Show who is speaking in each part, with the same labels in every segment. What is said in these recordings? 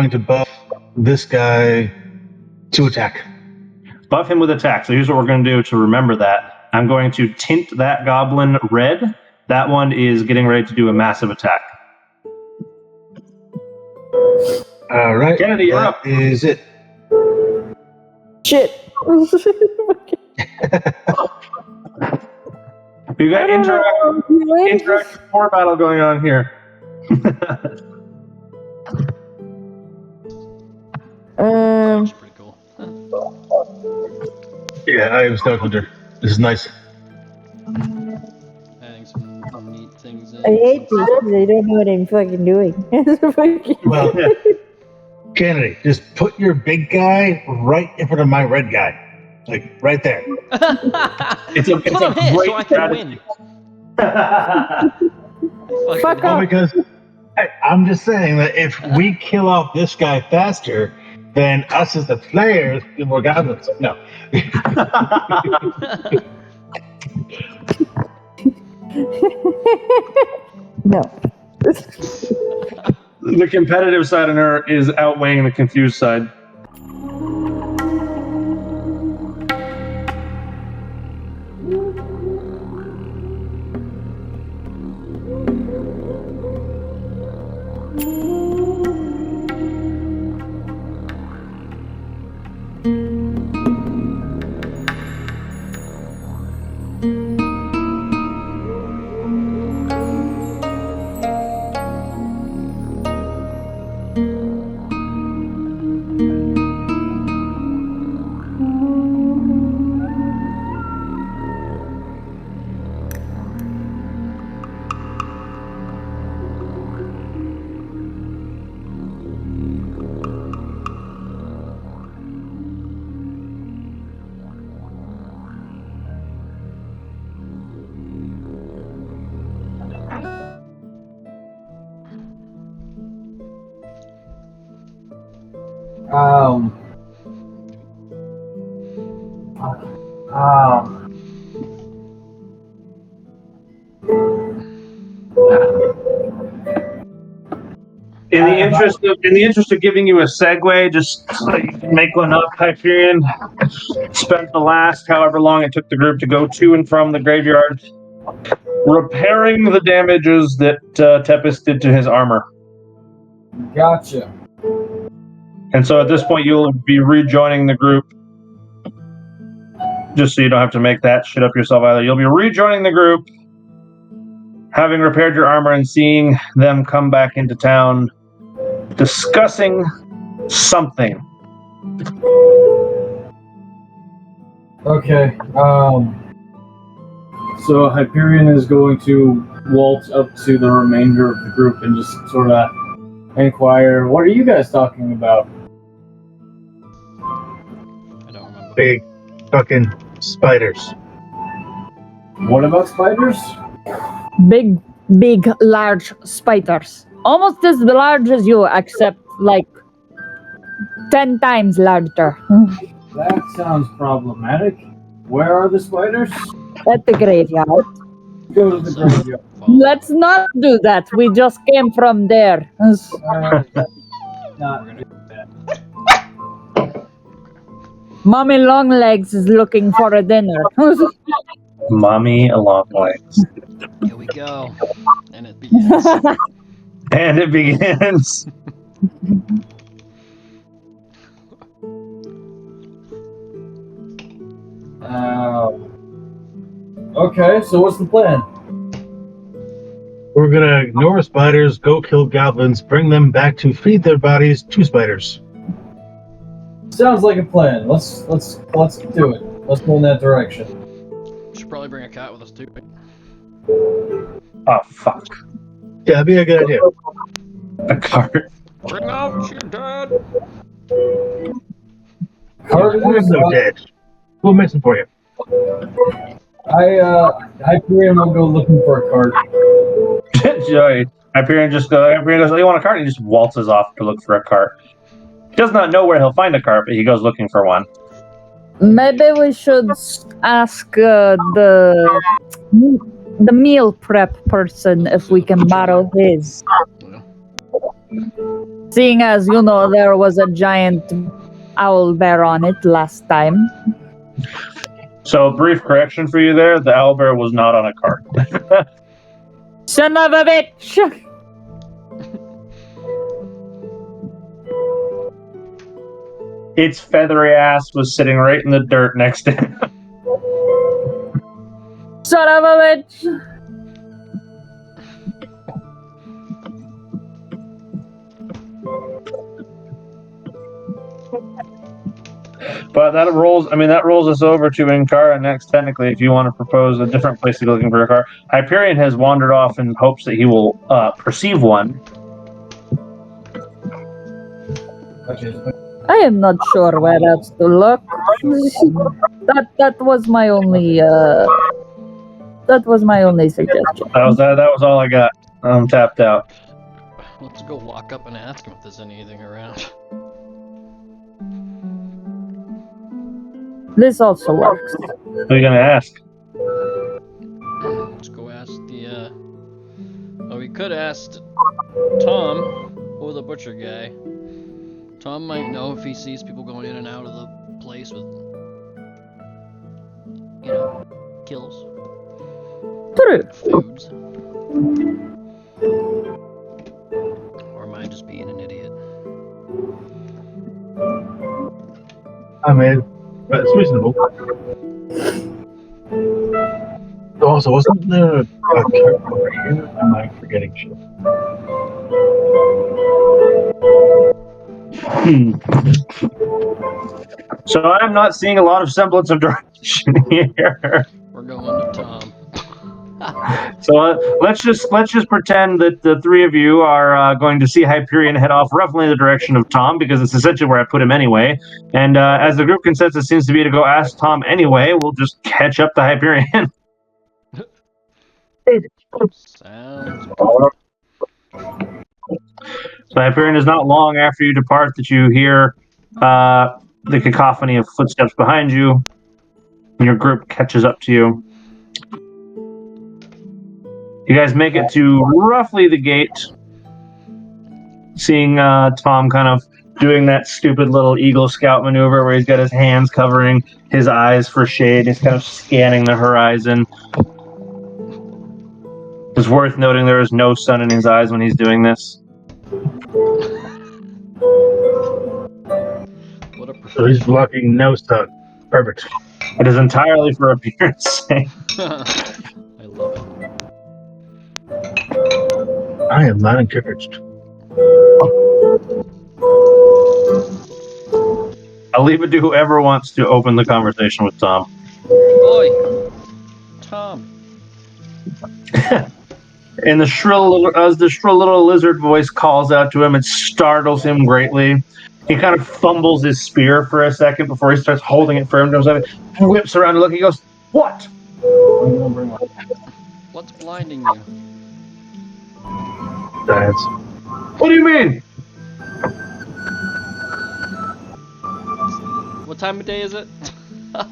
Speaker 1: going to buff this guy to attack.
Speaker 2: Buff him with attack. So here's what we're going to do to remember that. I'm going to tint that goblin red. That one is getting ready to do a massive attack.
Speaker 1: All right.
Speaker 2: Kennedy, you're up.
Speaker 1: Is it?
Speaker 3: Shit.
Speaker 2: You got interactive war battle going on here.
Speaker 4: That's pretty cool.
Speaker 1: Yeah, I am Scout Hunter. This is nice.
Speaker 4: Adding some neat things in.
Speaker 3: I hate these because I don't know what I'm fucking doing.
Speaker 1: Well, Kennedy, just put your big guy right in front of my red guy. Like, right there.
Speaker 2: It's a great
Speaker 4: so I can win.
Speaker 3: Fuck
Speaker 1: Well,
Speaker 3: off.
Speaker 1: because I'm just saying that if we kill off this guy faster, then us as the players get more goblins. No.
Speaker 3: No.
Speaker 2: The competitive side in her is outweighing the confused side. In the interest of giving you a segue, just so you can make one up, Hyperion spent the last however long it took the group to go to and from the graveyard repairing the damages that Tepis did to his armor.
Speaker 5: Gotcha.
Speaker 2: And so at this point, you'll be rejoining the group. Just so you don't have to make that shit up yourself either. You'll be rejoining the group, having repaired your armor and seeing them come back into town, discussing something.
Speaker 5: Okay. So Hyperion is going to waltz up to the remainder of the group and just sort of inquire, what are you guys talking about?
Speaker 4: I don't remember.
Speaker 1: Big fucking spiders.
Speaker 5: What about spiders?
Speaker 3: Big, large spiders. Almost as large as you, except like 10 times larger.
Speaker 5: That sounds problematic. Where are the spiders?
Speaker 3: At the graveyard.
Speaker 5: Go to the graveyard.
Speaker 3: Let's not do that. We just came from there.
Speaker 5: Not do that.
Speaker 3: Mommy Longlegs is looking for a dinner.
Speaker 2: Mommy along legs.
Speaker 4: Here we go. And it begins.
Speaker 2: And it begins.
Speaker 5: Okay, so what's the plan?
Speaker 1: We're gonna ignore spiders, go kill goblins, bring them back to feed their bodies to spiders.
Speaker 5: Sounds like a plan. Let's do it. Let's go in that direction.
Speaker 4: Should probably bring a cat with us too.
Speaker 2: Oh, fuck.
Speaker 1: Yeah, that'd be a good idea.
Speaker 2: A cart.
Speaker 4: Bring out your dad.
Speaker 1: We're so dead. We'll miss them for you.
Speaker 5: Hyperion will go looking for a cart.
Speaker 2: Joey. Hyperion goes, oh, you want a cart? And he just waltzes off to look for a cart. He does not know where he'll find a cart, but he goes looking for one.
Speaker 3: Maybe we should ask the meal prep person if we can borrow his. Seeing as, you know, there was a giant owl bear on it last time.
Speaker 2: So, brief correction for you there: the owlbear was not on a cart.
Speaker 3: Son of a bitch!
Speaker 2: Its feathery ass was sitting right in the dirt next to him.
Speaker 3: Son of a bitch!
Speaker 2: But that rolls us over to Inkara next, technically, if you want to propose a different place to go looking for a car. Hyperion has wandered off in hopes that he will perceive one.
Speaker 3: I am not sure where else to look. That was my only suggestion.
Speaker 2: That was all I got. I'm tapped out.
Speaker 4: Let's go walk up and ask him if there's anything around.
Speaker 3: This also works.
Speaker 2: Who are you gonna ask?
Speaker 4: Let's go ask the, Oh, we could ask Tom, or the butcher guy. Tom might know if he sees people going in and out of the place with, you know, kills.
Speaker 3: True.
Speaker 4: Foods. Or am I just being an idiot?
Speaker 1: I mean, that's reasonable. Also, wasn't there a cart over here? Am I forgetting shit?
Speaker 2: So I'm not seeing a lot of semblance of direction here.
Speaker 4: We're going to Tom.
Speaker 2: So let's just pretend that the three of you are going to see Hyperion head off roughly in the direction of Tom, because it's essentially where I put him anyway. And as the group consensus seems to be to go ask Tom anyway, we'll just catch up to Hyperion.
Speaker 4: Sounds good.
Speaker 2: So Hyperion is not long after you depart that you hear the cacophony of footsteps behind you, and your group catches up to you. You guys make it to roughly the gate, seeing Tom kind of doing that stupid little Eagle Scout maneuver where he's got his hands covering his eyes for shade. He's kind of scanning the horizon. It's worth noting there is no sun in his eyes when he's doing this.
Speaker 4: What a
Speaker 1: So he's blocking no sun. Perfect.
Speaker 2: It is entirely for appearance sake.
Speaker 4: I love it.
Speaker 1: I am not encouraged.
Speaker 2: I'll leave it to whoever wants to open the conversation with Tom.
Speaker 4: Oi! Tom.
Speaker 2: And the shrill little lizard voice calls out to him, it startles him greatly. He kind of fumbles his spear for a second before he starts holding it firm to himself. He whips around and looks. He goes, "What?"
Speaker 4: What's blinding you?
Speaker 1: Giants.
Speaker 2: What do you mean?
Speaker 4: What time of day is it? I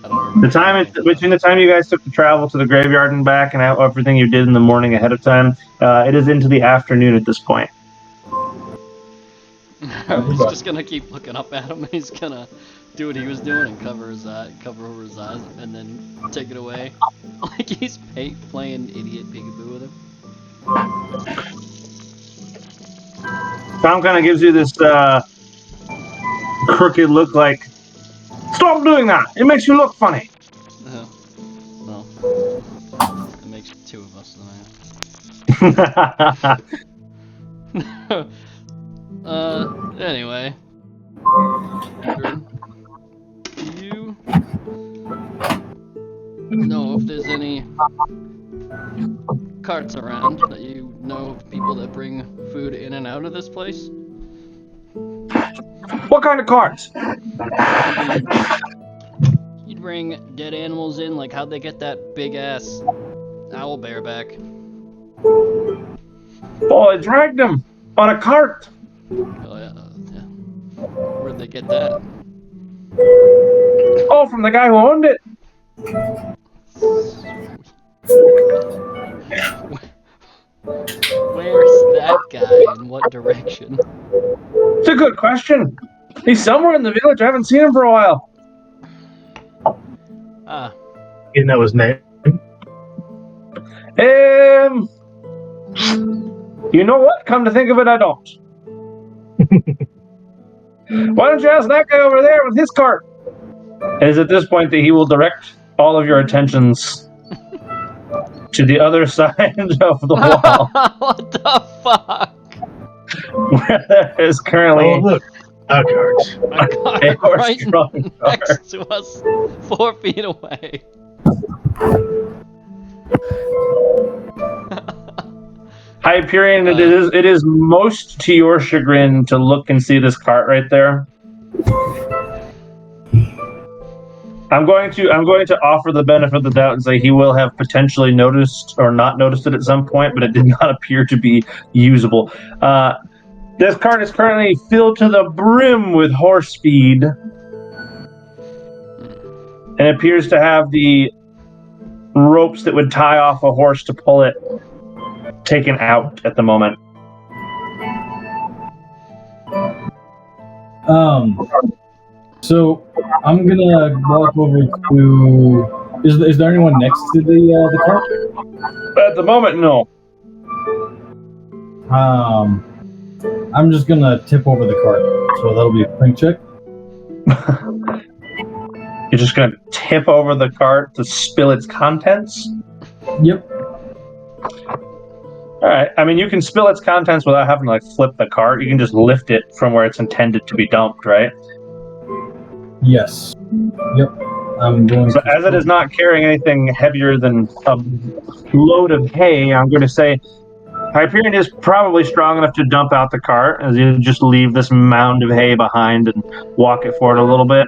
Speaker 4: don't remember.
Speaker 2: The time between the time you guys took the travel to the graveyard and back, and everything you did in the morning ahead of time, it is into the afternoon at this point.
Speaker 4: He's just gonna keep looking up at him. He's gonna do what he was doing and cover over his eyes, and then take it away, like he's playing idiot peekaboo with him.
Speaker 2: Tom kind of gives you this crooked look, like, "Stop doing that! It makes you look funny."
Speaker 4: Well, it makes two of us tonight. Anyway. Adrian, do you know if there's any carts around that you know of people that bring food in and out of this place?
Speaker 2: What kind of carts?
Speaker 4: You'd bring dead animals in, like how'd they get that big ass owl bear back?
Speaker 2: Oh, I dragged them on a cart.
Speaker 4: Oh yeah. Where'd they get that?
Speaker 2: Oh, from the guy who owned it.
Speaker 4: Where's that guy? In what direction?
Speaker 2: It's a good question. He's somewhere in the village. I haven't seen him for a while.
Speaker 4: Ah,
Speaker 1: You know his name.
Speaker 2: You know what? Come to think of it, I don't. Why don't you ask that guy over there with his cart? It is at this point that he will direct all of your attentions to the other side of the wall,
Speaker 4: what the fuck?
Speaker 2: where there is currently
Speaker 1: Oh, look. A cart.
Speaker 4: A car
Speaker 2: a
Speaker 4: right
Speaker 2: horse-drawn car.
Speaker 4: next to us, 4 feet away.
Speaker 2: Hyperion, it is most to your chagrin to look and see this cart right there. I'm going to offer the benefit of the doubt and say he will have potentially noticed or not noticed it at some point, but it did not appear to be usable. This cart is currently filled to the brim with horse feed, and appears to have the ropes that would tie off a horse to pull it taken out at the moment.
Speaker 5: So I'm gonna walk over to. Is there anyone next to the cart?
Speaker 2: At the moment, no.
Speaker 5: I'm just gonna tip over the cart, so that'll be a crank check.
Speaker 2: You're just going to tip over the cart to spill its contents?
Speaker 5: Yep.
Speaker 2: All right. I mean, you can spill its contents without having to like flip the cart. You can just lift it from where it's intended to be dumped, right?
Speaker 5: Yes. Yep. I'm going.
Speaker 2: So as it is not carrying anything heavier than a load of hay, I'm going to say Hyperion is probably strong enough to dump out the cart as you just leave this mound of hay behind and walk it forward a little bit.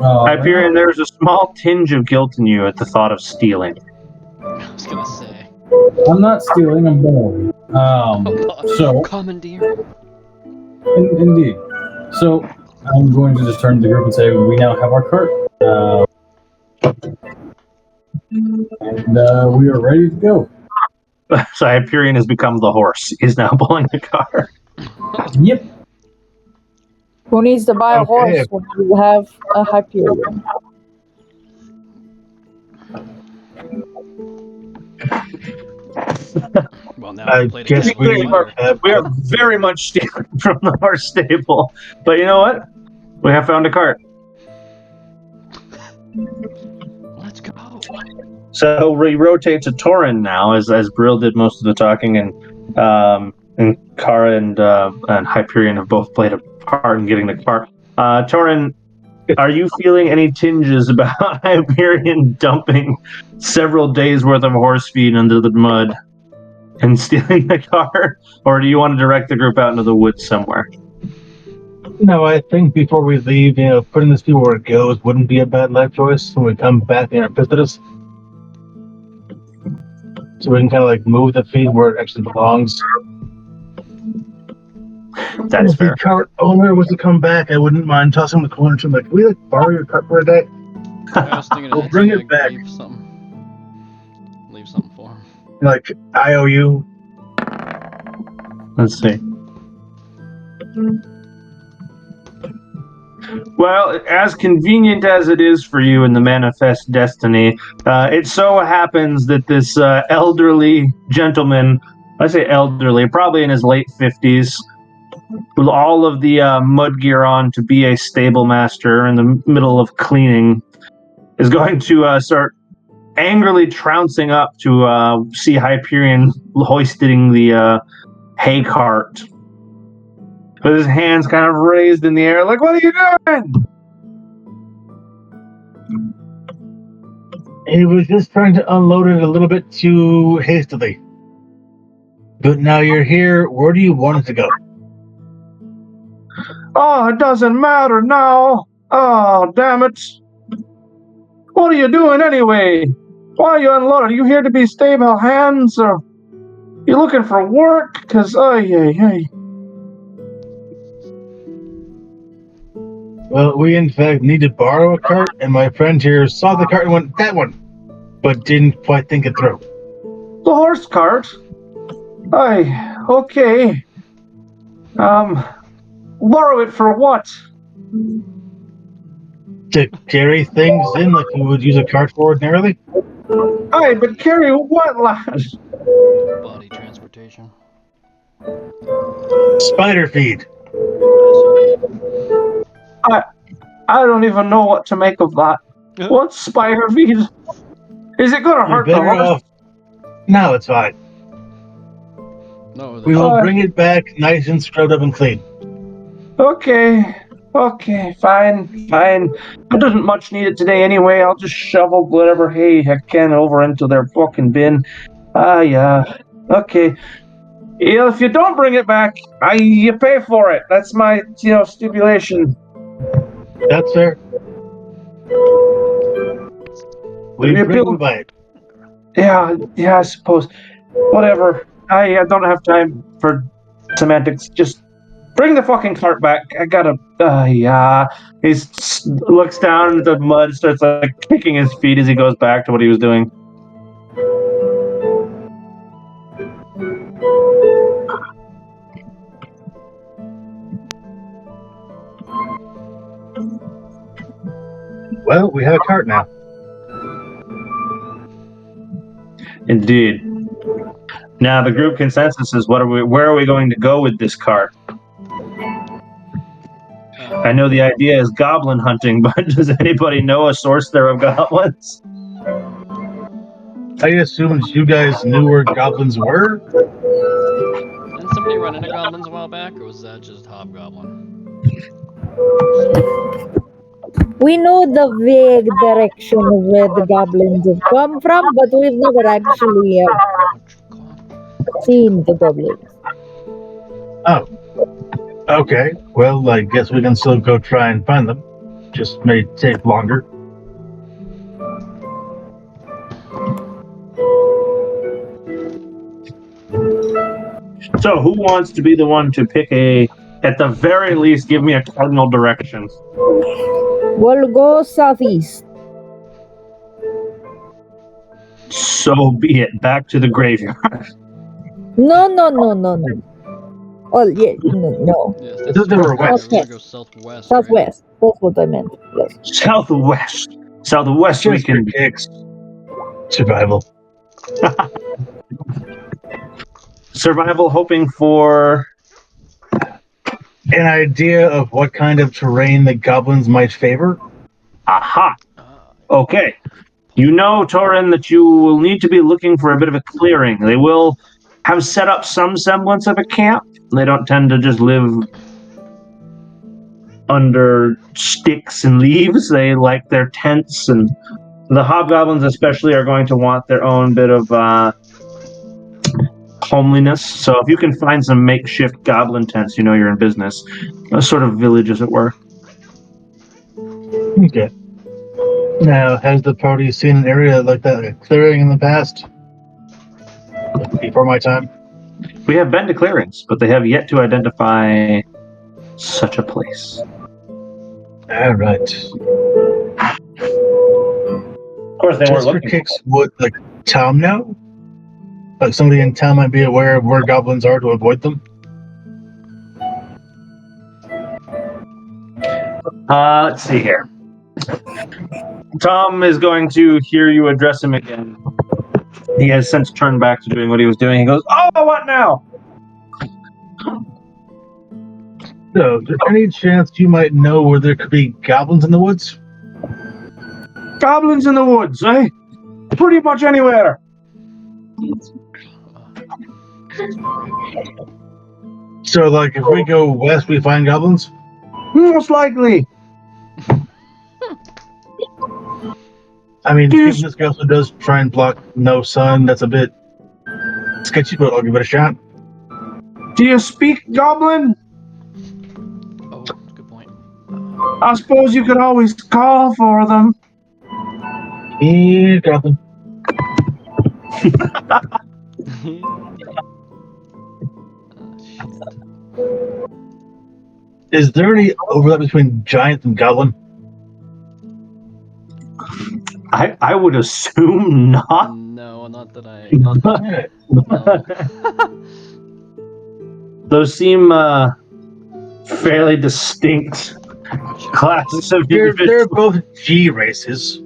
Speaker 2: Hyperion, there's a small tinge of guilt in you at the thought of stealing.
Speaker 4: I was gonna say.
Speaker 5: I'm not stealing. I'm borrowing. So
Speaker 4: Commandeer.
Speaker 5: Indeed. So I'm going to just turn to the group and say we now have our cart, and we are ready to go.
Speaker 2: So Hyperion has become the horse. He's now pulling the cart.
Speaker 5: Yep.
Speaker 3: Who needs to buy a horse when you have a Hyperion?
Speaker 4: Well, now
Speaker 1: I
Speaker 4: played
Speaker 1: guess
Speaker 4: a game
Speaker 1: we
Speaker 4: with
Speaker 2: We are very much stealing from the horse stable. But you know what? We have found a cart.
Speaker 4: Let's go.
Speaker 2: So we rotate to Torin now, as Brill did most of the talking, and Kara and Hyperion have both played a part in getting the cart. Torin, are you feeling any tinges about Hyperion dumping several days worth of horse feed into the mud and stealing the car, or do you want to direct the group out into the woods somewhere?
Speaker 1: No, I think before we leave, putting this people where it goes wouldn't be a bad life choice when we come back and visit us. So we can kind of like move the feed where it actually belongs.
Speaker 2: That is fair.
Speaker 1: If the cart owner was to come back, I wouldn't mind tossing the corner to him like, can we borrow your cart for a day?
Speaker 4: I was thinking
Speaker 1: We'll
Speaker 4: of
Speaker 1: bring it back.
Speaker 4: Leave something for him.
Speaker 1: Like, I owe you.
Speaker 2: Let's see. Well, as convenient as it is for you in the manifest destiny, it so happens that this elderly gentleman, I say elderly, probably in his late 50s, with all of the mud gear on to be a stable master in the middle of cleaning, is going to start angrily trouncing up to see Hyperion hoisting the hay cart with his hands kind of raised in the air, like, what are you doing?
Speaker 1: He was just trying to unload it a little bit too hastily. But now you're here, where do you want it to go?
Speaker 2: Oh, it doesn't matter now. Oh, damn it. What are you doing anyway? Why are you unloading? Are you here to be stable hands, or you looking for work? Because, hey.
Speaker 1: Well, we in fact need to borrow a cart, and my friend here saw the cart and went, that one. but didn't quite think it through.
Speaker 2: The horse cart? Aye, okay. Borrow it for what?
Speaker 1: To carry things in like you would use a cart for ordinarily?
Speaker 2: Aye, but carry what, lad?
Speaker 4: Body transportation.
Speaker 1: Spider feed.
Speaker 2: I don't even know what to make of that. What's spider feed? Is it gonna
Speaker 1: You're
Speaker 2: hurt the
Speaker 1: better
Speaker 2: horse?
Speaker 1: off. No, it's fine.
Speaker 4: No,
Speaker 1: We will bring it back nice and scrubbed up and clean.
Speaker 2: Okay, fine. I doesn't much need it today anyway. I'll just shovel whatever hay I can over into their fucking bin. Yeah. Okay. Yeah, if you don't bring it back, you pay for it. That's my, stipulation.
Speaker 1: That's fair. We
Speaker 2: Yeah,
Speaker 1: bring by it.
Speaker 2: Yeah, I suppose. Whatever. I don't have time for semantics. Just bring the fucking cart back. I gotta. Yeah. He looks down at the mud, starts like kicking his feet as he goes back to what he was doing.
Speaker 1: Well, we have a cart now.
Speaker 2: Indeed. Now the group consensus is where are we going to go with this cart? I know the idea is goblin hunting, but does anybody know a source there of goblins?
Speaker 1: I assumed you guys knew where goblins were.
Speaker 4: Didn't somebody run into goblins a while back, or was that just Hobgoblin?
Speaker 3: We know the vague direction of where the goblins have come from, but we've never actually seen the goblins.
Speaker 1: Oh. Okay. Well, I guess we can still go try and find them. Just may take longer.
Speaker 2: So who wants to be the one to pick at the very least, give me a cardinal direction?
Speaker 3: We'll go southeast.
Speaker 2: So be it. Back to the graveyard.
Speaker 3: No. Oh, yeah, no.
Speaker 4: Yes,
Speaker 1: I thought they were west.
Speaker 4: We're gonna go southwest.
Speaker 3: Southwest. That's what I meant. Yes.
Speaker 2: Southwest. Southwest we
Speaker 1: Just for
Speaker 2: can.
Speaker 1: kicks. Survival.
Speaker 2: Survival hoping for
Speaker 1: An idea of what kind of terrain the goblins might favor?
Speaker 2: aha. Okay. You know, Torin, that you will need to be looking for a bit of a clearing. They will have set up some semblance of a camp. They don't tend to just live under sticks and leaves. They like their tents, and the hobgoblins especially are going to want their own bit of homeliness. So if you can find some makeshift goblin tents, you know you're in business. A sort of village, as it were.
Speaker 1: Okay. Now, has the party seen an area like that, like a clearing in the past? Before my time?
Speaker 2: We have been to clearings, but they have yet to identify such a place.
Speaker 1: All right.
Speaker 2: Of course, they weren't
Speaker 1: Just for
Speaker 2: looking.
Speaker 1: kicks, would like Tom know? Like somebody in town might be aware of where goblins are to avoid them?
Speaker 2: Let's see here. Tom is going to hear you address him again. He has since turned back to doing what he was doing. He goes, "Oh, what now?"
Speaker 1: So, is there any chance you might know where there could be goblins in the woods?
Speaker 2: Goblins in the woods, eh? Pretty much anywhere.
Speaker 1: So, like, if we go west, we find goblins?
Speaker 2: Most likely.
Speaker 1: I mean,
Speaker 2: Yes.
Speaker 1: given this guy also does try and block no sun, that's a bit sketchy, but I'll give it a shot.
Speaker 2: Do you speak Goblin?
Speaker 4: Oh, good point.
Speaker 2: I suppose you could always call for them.
Speaker 1: Yeah, goblin. Is there any overlap between giant and goblin?
Speaker 2: I would assume not.
Speaker 4: No, not that I.
Speaker 1: Yeah.
Speaker 4: No.
Speaker 2: Those seem fairly distinct classes of
Speaker 1: They're
Speaker 2: individuals.
Speaker 1: both G races.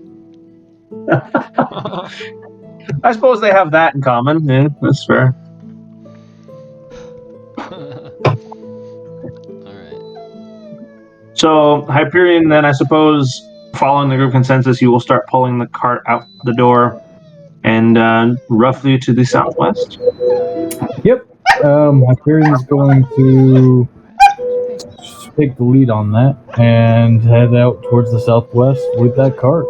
Speaker 2: I suppose they have that in common. Yeah, that's fair.
Speaker 4: Alright.
Speaker 2: So, Hyperion, then I suppose, following the group consensus, you will start pulling the cart out the door and roughly to the southwest.
Speaker 5: Yep. Hyperion's going to take the lead on that and head out towards the southwest with that cart.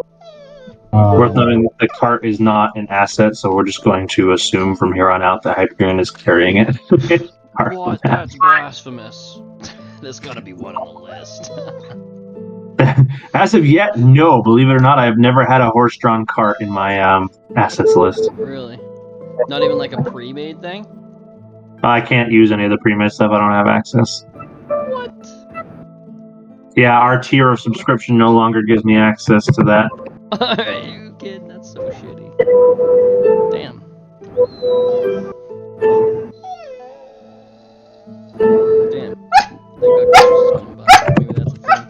Speaker 2: Worth noting that the cart is not an asset, so we're just going to assume from here on out that Hyperion is carrying it.
Speaker 4: What? That's blasphemous. There's gotta be one on the list.
Speaker 2: As of yet, no. Believe it or not, I have never had a horse-drawn cart in my assets list.
Speaker 4: Really? Not even like a pre-made thing?
Speaker 2: I can't use any of the pre-made stuff. I don't have access.
Speaker 4: What?
Speaker 2: Yeah, our tier of subscription no longer gives me access to that.
Speaker 4: Are you kidding? That's so shitty. Damn. Damn. Maybe that's a thing.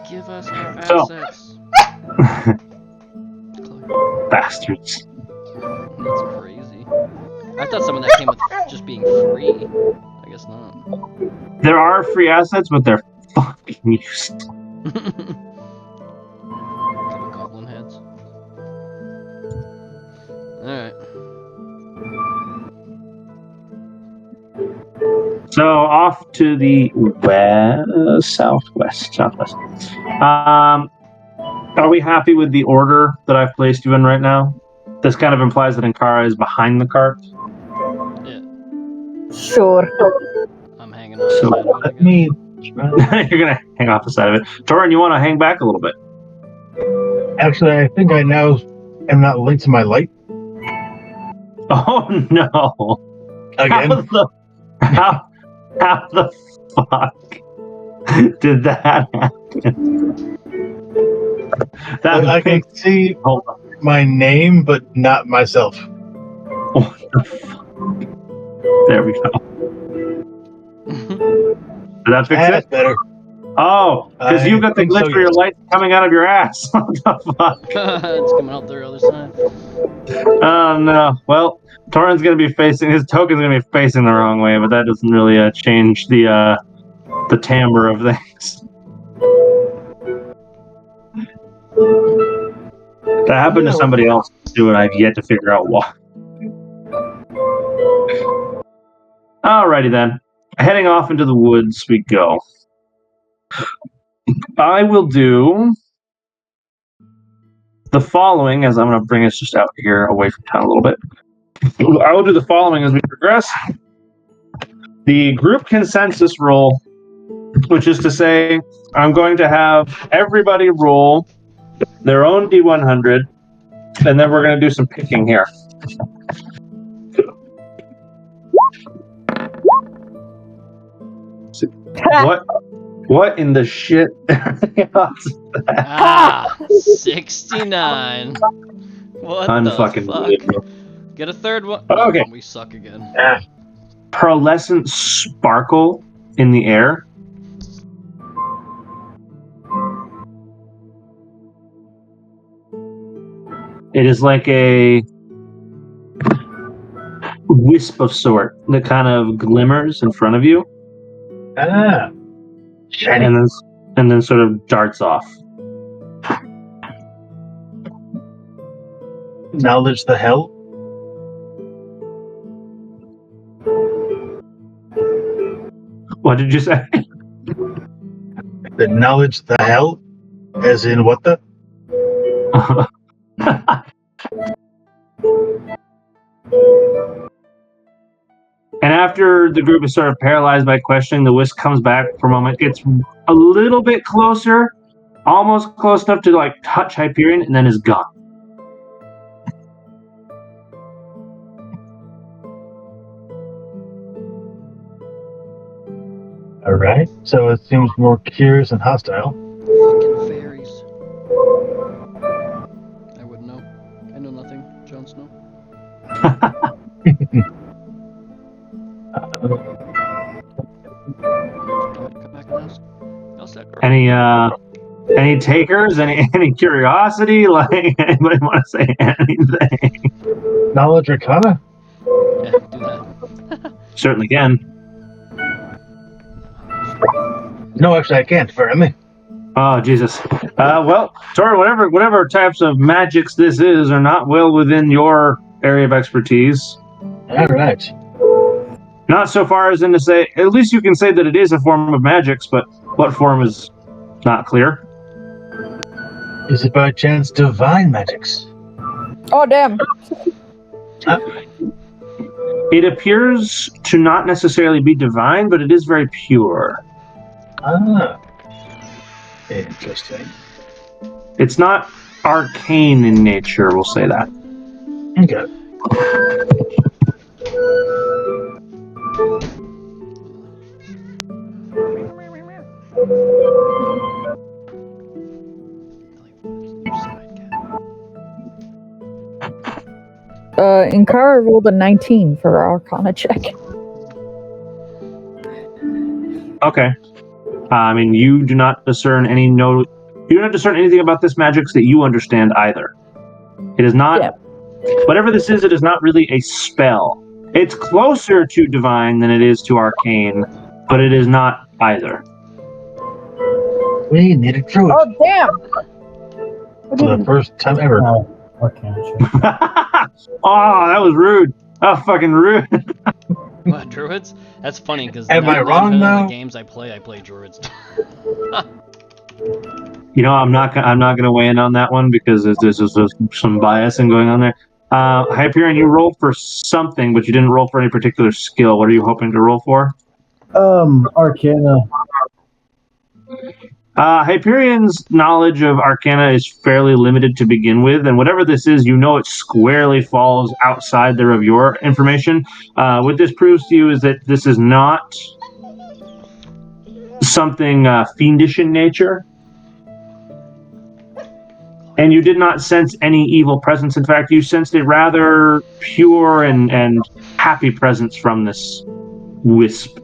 Speaker 4: Give us our assets.
Speaker 2: Bastards.
Speaker 4: That's crazy. I thought some of that came with just being free. I guess not.
Speaker 2: There are free assets, but they're fucking useless.
Speaker 4: Couple goblin heads. Alright.
Speaker 2: So off to the southwest. Are we happy with the order that I've placed you in right now? This kind of implies that Ankara is behind the cart.
Speaker 4: Yeah.
Speaker 3: Sure.
Speaker 4: I'm hanging on.
Speaker 2: So
Speaker 4: the side of it, I
Speaker 1: Let
Speaker 4: guess.
Speaker 1: me.
Speaker 2: You're gonna hang off the side of it. Torin, you want to hang back a little bit?
Speaker 1: Actually, I think I now am not linked to my light
Speaker 2: Oh no!
Speaker 1: again.
Speaker 2: How the fuck did that happen? That's
Speaker 1: I can see
Speaker 2: Hold on.
Speaker 1: my name, but not myself.
Speaker 2: What the fuck? There we go. Did that fix
Speaker 1: That's
Speaker 2: it?
Speaker 1: better.
Speaker 2: Oh, because
Speaker 1: I
Speaker 2: you got the
Speaker 1: think
Speaker 2: glitch
Speaker 1: so,
Speaker 2: where your
Speaker 1: yes.
Speaker 2: light's coming out of your ass. What the fuck?
Speaker 4: It's coming out the other side.
Speaker 2: Oh no. Well, Torin's gonna be facing his token's gonna be facing the wrong way, but that doesn't really change the timbre of things. That happened to somebody else too, and I've yet to figure out why. Alrighty then. Heading off into the woods we go. I will do the following, as I'm going to bring us just out here away from town a little bit. I will do the following as we progress. The group consensus roll, which is to say, I'm going to have everybody roll their own D100, and then we're going to do some picking here. What in the shit?
Speaker 4: 69. What the
Speaker 2: Unfucking
Speaker 4: fuck?
Speaker 2: believable.
Speaker 4: Get a third one.
Speaker 2: Okay.
Speaker 4: We suck again.
Speaker 2: Pearlescent sparkle in the air. It is like a wisp of sort that kind of glimmers in front of you
Speaker 1: Shiny.
Speaker 2: and then sort of darts off.
Speaker 1: Knowledge the hell?
Speaker 2: What did you say?
Speaker 1: The knowledge the hell? As in what the?
Speaker 2: And after the group is sort of paralyzed by questioning, the wisp comes back for a moment, gets a little bit closer, almost close enough to like touch Hyperion, and then is gone.
Speaker 1: Alright. So it seems more curious and hostile.
Speaker 4: Fucking fairies. Come back and ask. How's that girl?
Speaker 2: Any takers? Any curiosity? Like anybody want to say anything?
Speaker 1: Knowledge Arcana?
Speaker 4: Yeah, do that.
Speaker 2: Certainly can.
Speaker 1: No, actually, I can't. Forgive me.
Speaker 2: Oh Jesus. Well, Tori, whatever types of magics this is are not well within your area of expertise.
Speaker 1: All right.
Speaker 2: Not so far as in to say, at least you can say that it is a form of magics, but what form is not clear.
Speaker 1: Is it by chance divine magics?
Speaker 3: Oh, damn.
Speaker 2: It appears to not necessarily be divine, but it is very pure.
Speaker 1: Ah. Interesting.
Speaker 2: It's not arcane in nature, we'll say that.
Speaker 1: Okay.
Speaker 3: Inkara rolled a 19 for our Arcana check.
Speaker 2: Okay. I mean, you do not discern you do not discern anything about this magics that you understand either. It is not,
Speaker 3: Yeah.
Speaker 2: whatever this is, it is not really a spell. It's closer to divine than it is to arcane, but it is not either.
Speaker 1: We need a druid
Speaker 3: Oh, damn!
Speaker 1: for the first time ever.
Speaker 5: Oh, Arcana check.
Speaker 2: Oh, that was rude. Oh, fucking rude.
Speaker 4: What, druids? That's funny because
Speaker 1: Am I wrong, though?
Speaker 4: the games I play druids.
Speaker 2: You know, I'm not gonna weigh in on that one because there's some biasing going on there. Hyperion, you rolled for something, but you didn't roll for any particular skill. What are you hoping to roll for?
Speaker 5: Arcana.
Speaker 2: Hyperion's knowledge of Arcana is fairly limited to begin with, and whatever this is, you know it squarely falls outside there of your information. What this proves to you is that this is not something fiendish in nature, and you did not sense any evil presence. In fact, you sensed a rather pure and happy presence from this wisp.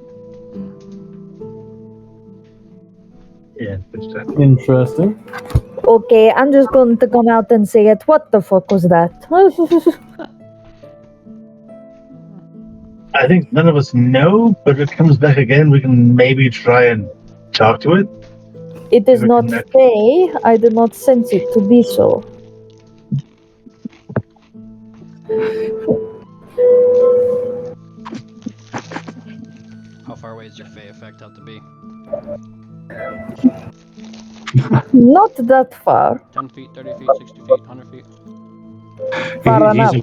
Speaker 1: Yeah,
Speaker 5: Interesting.
Speaker 3: Okay, I'm just going to come out and say it. What the fuck was that?
Speaker 1: I think none of us know, but if it comes back again, we can maybe try and talk to it.
Speaker 3: It is
Speaker 1: We
Speaker 3: not
Speaker 1: can-
Speaker 3: fey. I did not sense it to be so.
Speaker 4: How far away is your Fey effect have to be?
Speaker 3: Not that far.
Speaker 4: 10 feet, 30 feet, 60 feet, 100 feet?
Speaker 3: Far enough.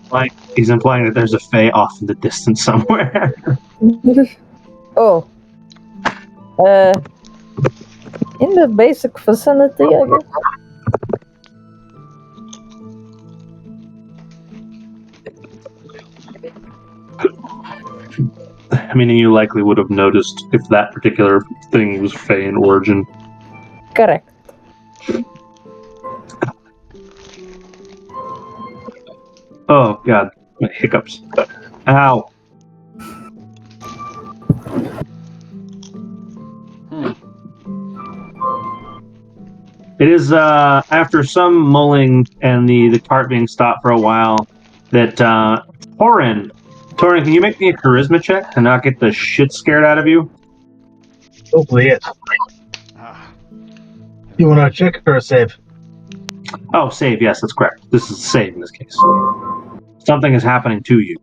Speaker 2: He's implying that there's a fae off in the distance somewhere.
Speaker 3: Oh. In the basic vicinity, I guess.
Speaker 2: Meaning you likely would have noticed if that particular thing was fae in origin.
Speaker 3: Correct.
Speaker 2: Oh god, my hiccups. Ow. It is after some mulling and the cart being stopped for a while that Torin, can you make me a charisma check to not get the shit scared out of you?
Speaker 1: Hopefully, yes.
Speaker 4: Ah,
Speaker 1: You want to check or save?
Speaker 2: Oh, save, yes, that's correct. This is a save in this case. Something is happening to you.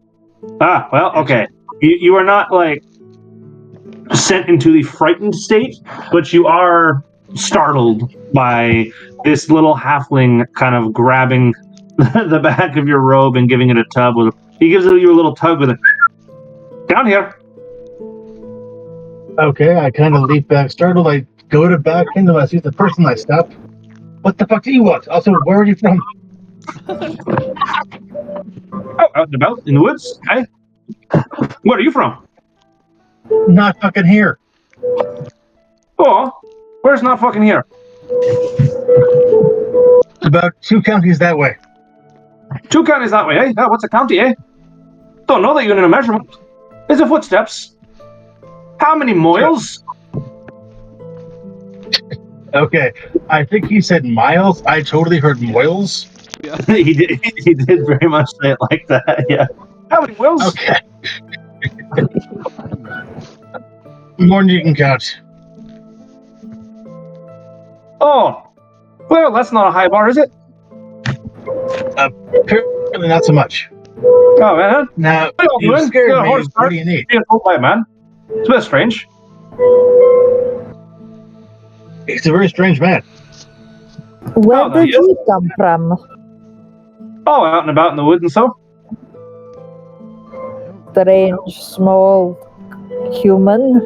Speaker 2: Ah, well, okay. You are not, like, sent into the frightened state, but you are startled by this little halfling kind of grabbing the back of your robe and giving it a tug with he gives you a little tug with it. Down here.
Speaker 1: Okay, I kind of leap back, startled. I go to back into. I see the person. I stop. What the fuck do you want? Also, where are you from?
Speaker 2: Oh, out and about in the woods. Hey, where are you from?
Speaker 1: Not fucking here.
Speaker 2: Oh, where's not fucking here?
Speaker 1: About 2 counties that way.
Speaker 2: 2 counties that way, eh? Oh, what's a county, eh? Don't know that unit of measurement. Is it footsteps? How many moils?
Speaker 1: Okay, I think he said miles. I totally heard moils.
Speaker 2: He did very much say it like that, yeah. How many moils?
Speaker 1: Okay. More than you can count.
Speaker 2: Oh, well, that's not a high bar, is it?
Speaker 1: Apparently not so much.
Speaker 2: Oh, man.
Speaker 1: Now,
Speaker 2: What are you
Speaker 1: you
Speaker 2: doing?
Speaker 1: scared
Speaker 2: You got a
Speaker 1: me.
Speaker 2: horse
Speaker 1: What
Speaker 2: cart?
Speaker 1: do you need?
Speaker 2: Being told by a man. It's a bit strange.
Speaker 1: He's a very strange man.
Speaker 3: Where
Speaker 2: Oh, there
Speaker 3: did
Speaker 2: he is.
Speaker 3: you come from?
Speaker 2: Oh, out and about in the woods and so.
Speaker 3: Strange, small, human.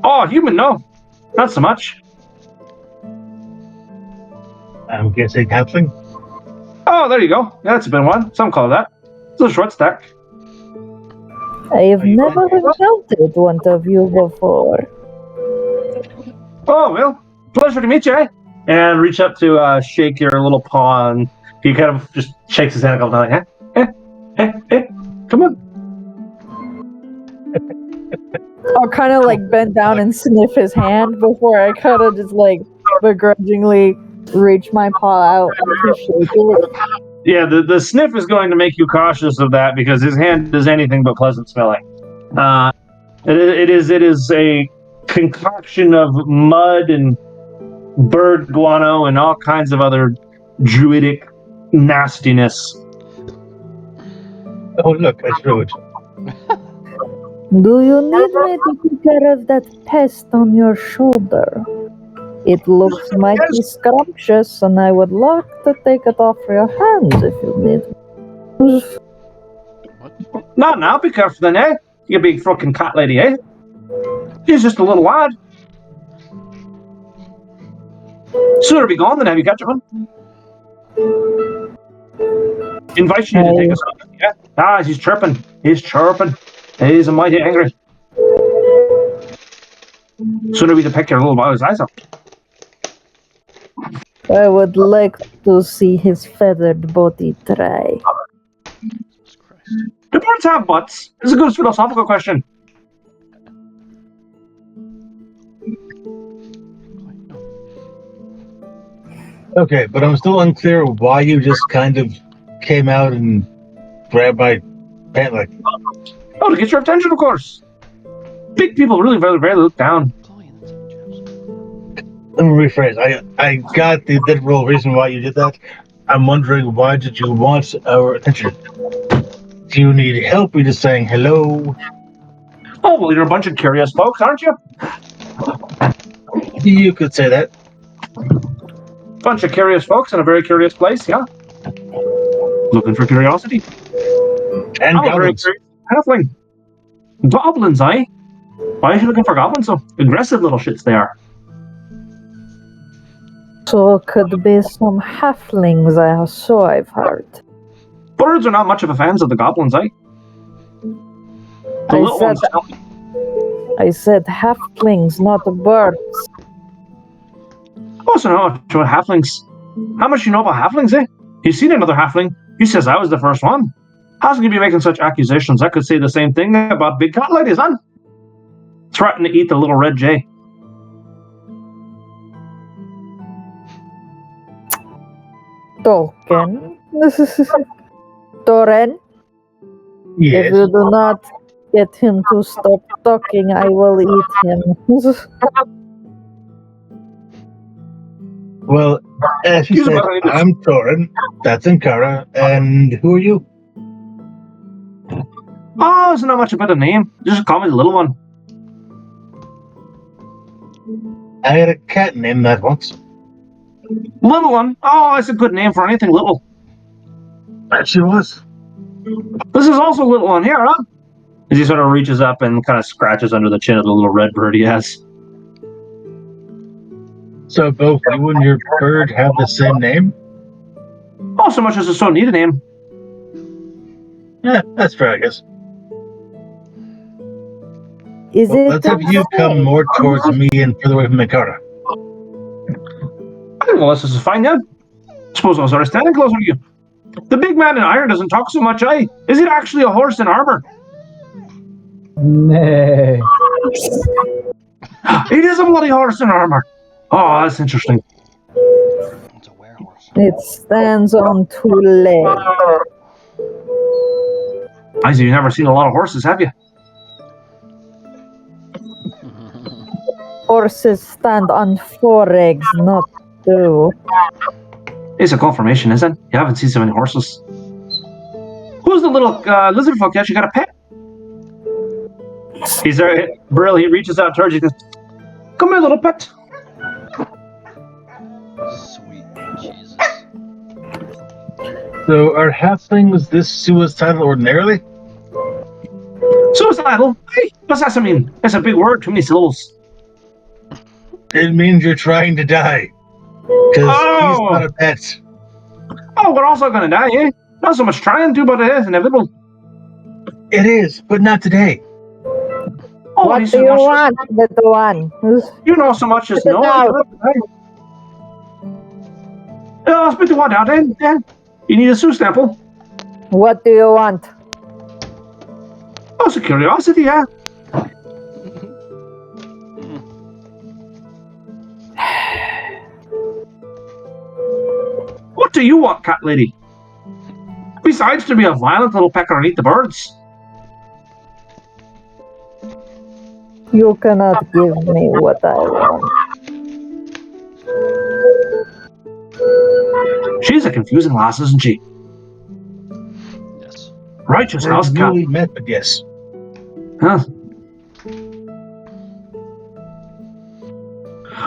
Speaker 2: Oh, human, no. Not so much.
Speaker 1: I'm guessing halfling.
Speaker 2: Oh, there you go. Yeah, that's a bit one. Some call that. It's a short stack.
Speaker 3: I've
Speaker 1: Are you
Speaker 3: never
Speaker 1: going?
Speaker 3: encountered one of you before.
Speaker 2: Oh, well, pleasure to meet you, eh? And reach up to shake your little paw, and he kind of just shakes his hand a couple times. Come on.
Speaker 3: I'll kind of like bend down and sniff his hand before I kind of just like begrudgingly reach my paw out to shake it.
Speaker 2: Yeah, the sniff is going to make you cautious of that because his hand is anything but pleasant smelling. It is a concoction of mud and bird guano and all kinds of other druidic nastiness.
Speaker 1: Oh, look, a druid.
Speaker 3: Do you need me to take care of that pest on your shoulder? It looks mighty scrumptious, and I would like to take it off your hands if you need.
Speaker 4: What?
Speaker 2: No, now be careful then, eh? You big fucking cat lady, eh? He's just a little lad. Sooner be gone than have you catch one. Invite you to take us on. Yeah. Ah, he's chirping. He's chirping. He's a mighty angry. Sooner be to pick your little boy's eyes up.
Speaker 3: I would like to see his feathered body try.
Speaker 4: Jesus Christ.
Speaker 2: Do birds have butts? It's a good philosophical question.
Speaker 1: Okay, but I'm still unclear why you just kind of came out and grabbed my pant leg.
Speaker 2: Oh, to get your attention, of course. Big people really very look down.
Speaker 4: Chloe, that's a joke.
Speaker 1: Let me rephrase. I got the literal reason why you did that. I'm wondering, why did you want our attention? Do you need help? You're just saying hello.
Speaker 2: Oh, well, you're a bunch of curious folks, aren't you?
Speaker 1: You could say that.
Speaker 2: Bunch of curious folks in a very curious place, yeah. Looking for curiosity.
Speaker 1: And
Speaker 2: I'm a very
Speaker 1: goblins.
Speaker 2: curious halfling. Goblins, eh? Why are you looking for goblins? So aggressive little shits they are.
Speaker 3: So could be some halflings, so I've heard.
Speaker 2: Birds are not much of a fans of the goblins, eh? The
Speaker 3: I
Speaker 2: little
Speaker 3: said-
Speaker 2: ones don't.
Speaker 3: I said halflings, not birds.
Speaker 2: I also know about halflings. How much you know about halflings, eh? He's seen another halfling. He says I was the first one. How's he gonna be making such accusations? I could say the same thing about big cat ladies, huh? Threaten to eat the little red jay.
Speaker 3: Token. Toren, if
Speaker 1: Yes.
Speaker 3: you do not get him to stop talking, I will eat him.
Speaker 1: Well, as you
Speaker 2: He's
Speaker 1: said,
Speaker 2: about to-
Speaker 1: I'm Torin. That's Ankara. And who are you?
Speaker 2: Oh, it's not much about a name. Just call me the little one.
Speaker 1: I had a cat named that once.
Speaker 2: Little one? Oh, it's a good name for anything little.
Speaker 1: That she was.
Speaker 2: This is also a little one here, huh? As he sort of reaches up and kind of scratches under the chin of the little red bird he has.
Speaker 1: So both you and your bird have the same name?
Speaker 2: Oh, so much as to so need a name.
Speaker 1: Yeah, that's fair, I guess.
Speaker 3: Is
Speaker 1: Well,
Speaker 3: it
Speaker 1: let's have you come more towards me and further away from Makara.
Speaker 2: Well, this is fine, yeah. Suppose I was already standing closer to you. The big man in iron doesn't talk so much, eh? Is it actually a horse in armor?
Speaker 5: Nay.
Speaker 2: It is a bloody horse in armor. Oh, that's interesting.
Speaker 4: It's a werehorse.
Speaker 3: It stands on 2 legs.
Speaker 2: I see, you've never seen a lot of horses, have you?
Speaker 3: Horses stand on 4 legs, not 2.
Speaker 2: It's a confirmation, isn't it? You haven't seen so many horses. Who's the little lizard folk you actually got a pet? He's there. Brill, he reaches out towards you. Goes, come here, little pet.
Speaker 4: Sweet Jesus.
Speaker 1: So are halflings this suicidal ordinarily?
Speaker 2: Suicidal? Hey, what's that mean? That's a big word. Too many syllables.
Speaker 1: It means you're trying to die. Because he's not a pet.
Speaker 2: Oh, we're also gonna die, eh? Not so much trying to, but it is inevitable.
Speaker 1: It is, but not today.
Speaker 2: Oh,
Speaker 3: What do you want, little one?
Speaker 2: You know so much as
Speaker 3: Spit it
Speaker 2: no.
Speaker 3: out.
Speaker 2: I'll spit the word out then. Yeah. You need a Sue sample.
Speaker 3: What do you want?
Speaker 2: Oh, it's a curiosity, yeah. What do you want, cat lady? Besides to be a violent little pecker and eat the birds.
Speaker 3: You cannot give me what I want.
Speaker 2: She's a confusing lass, isn't she?
Speaker 4: Yes.
Speaker 2: Righteous house cat.
Speaker 1: Really met, but yes.
Speaker 2: Huh.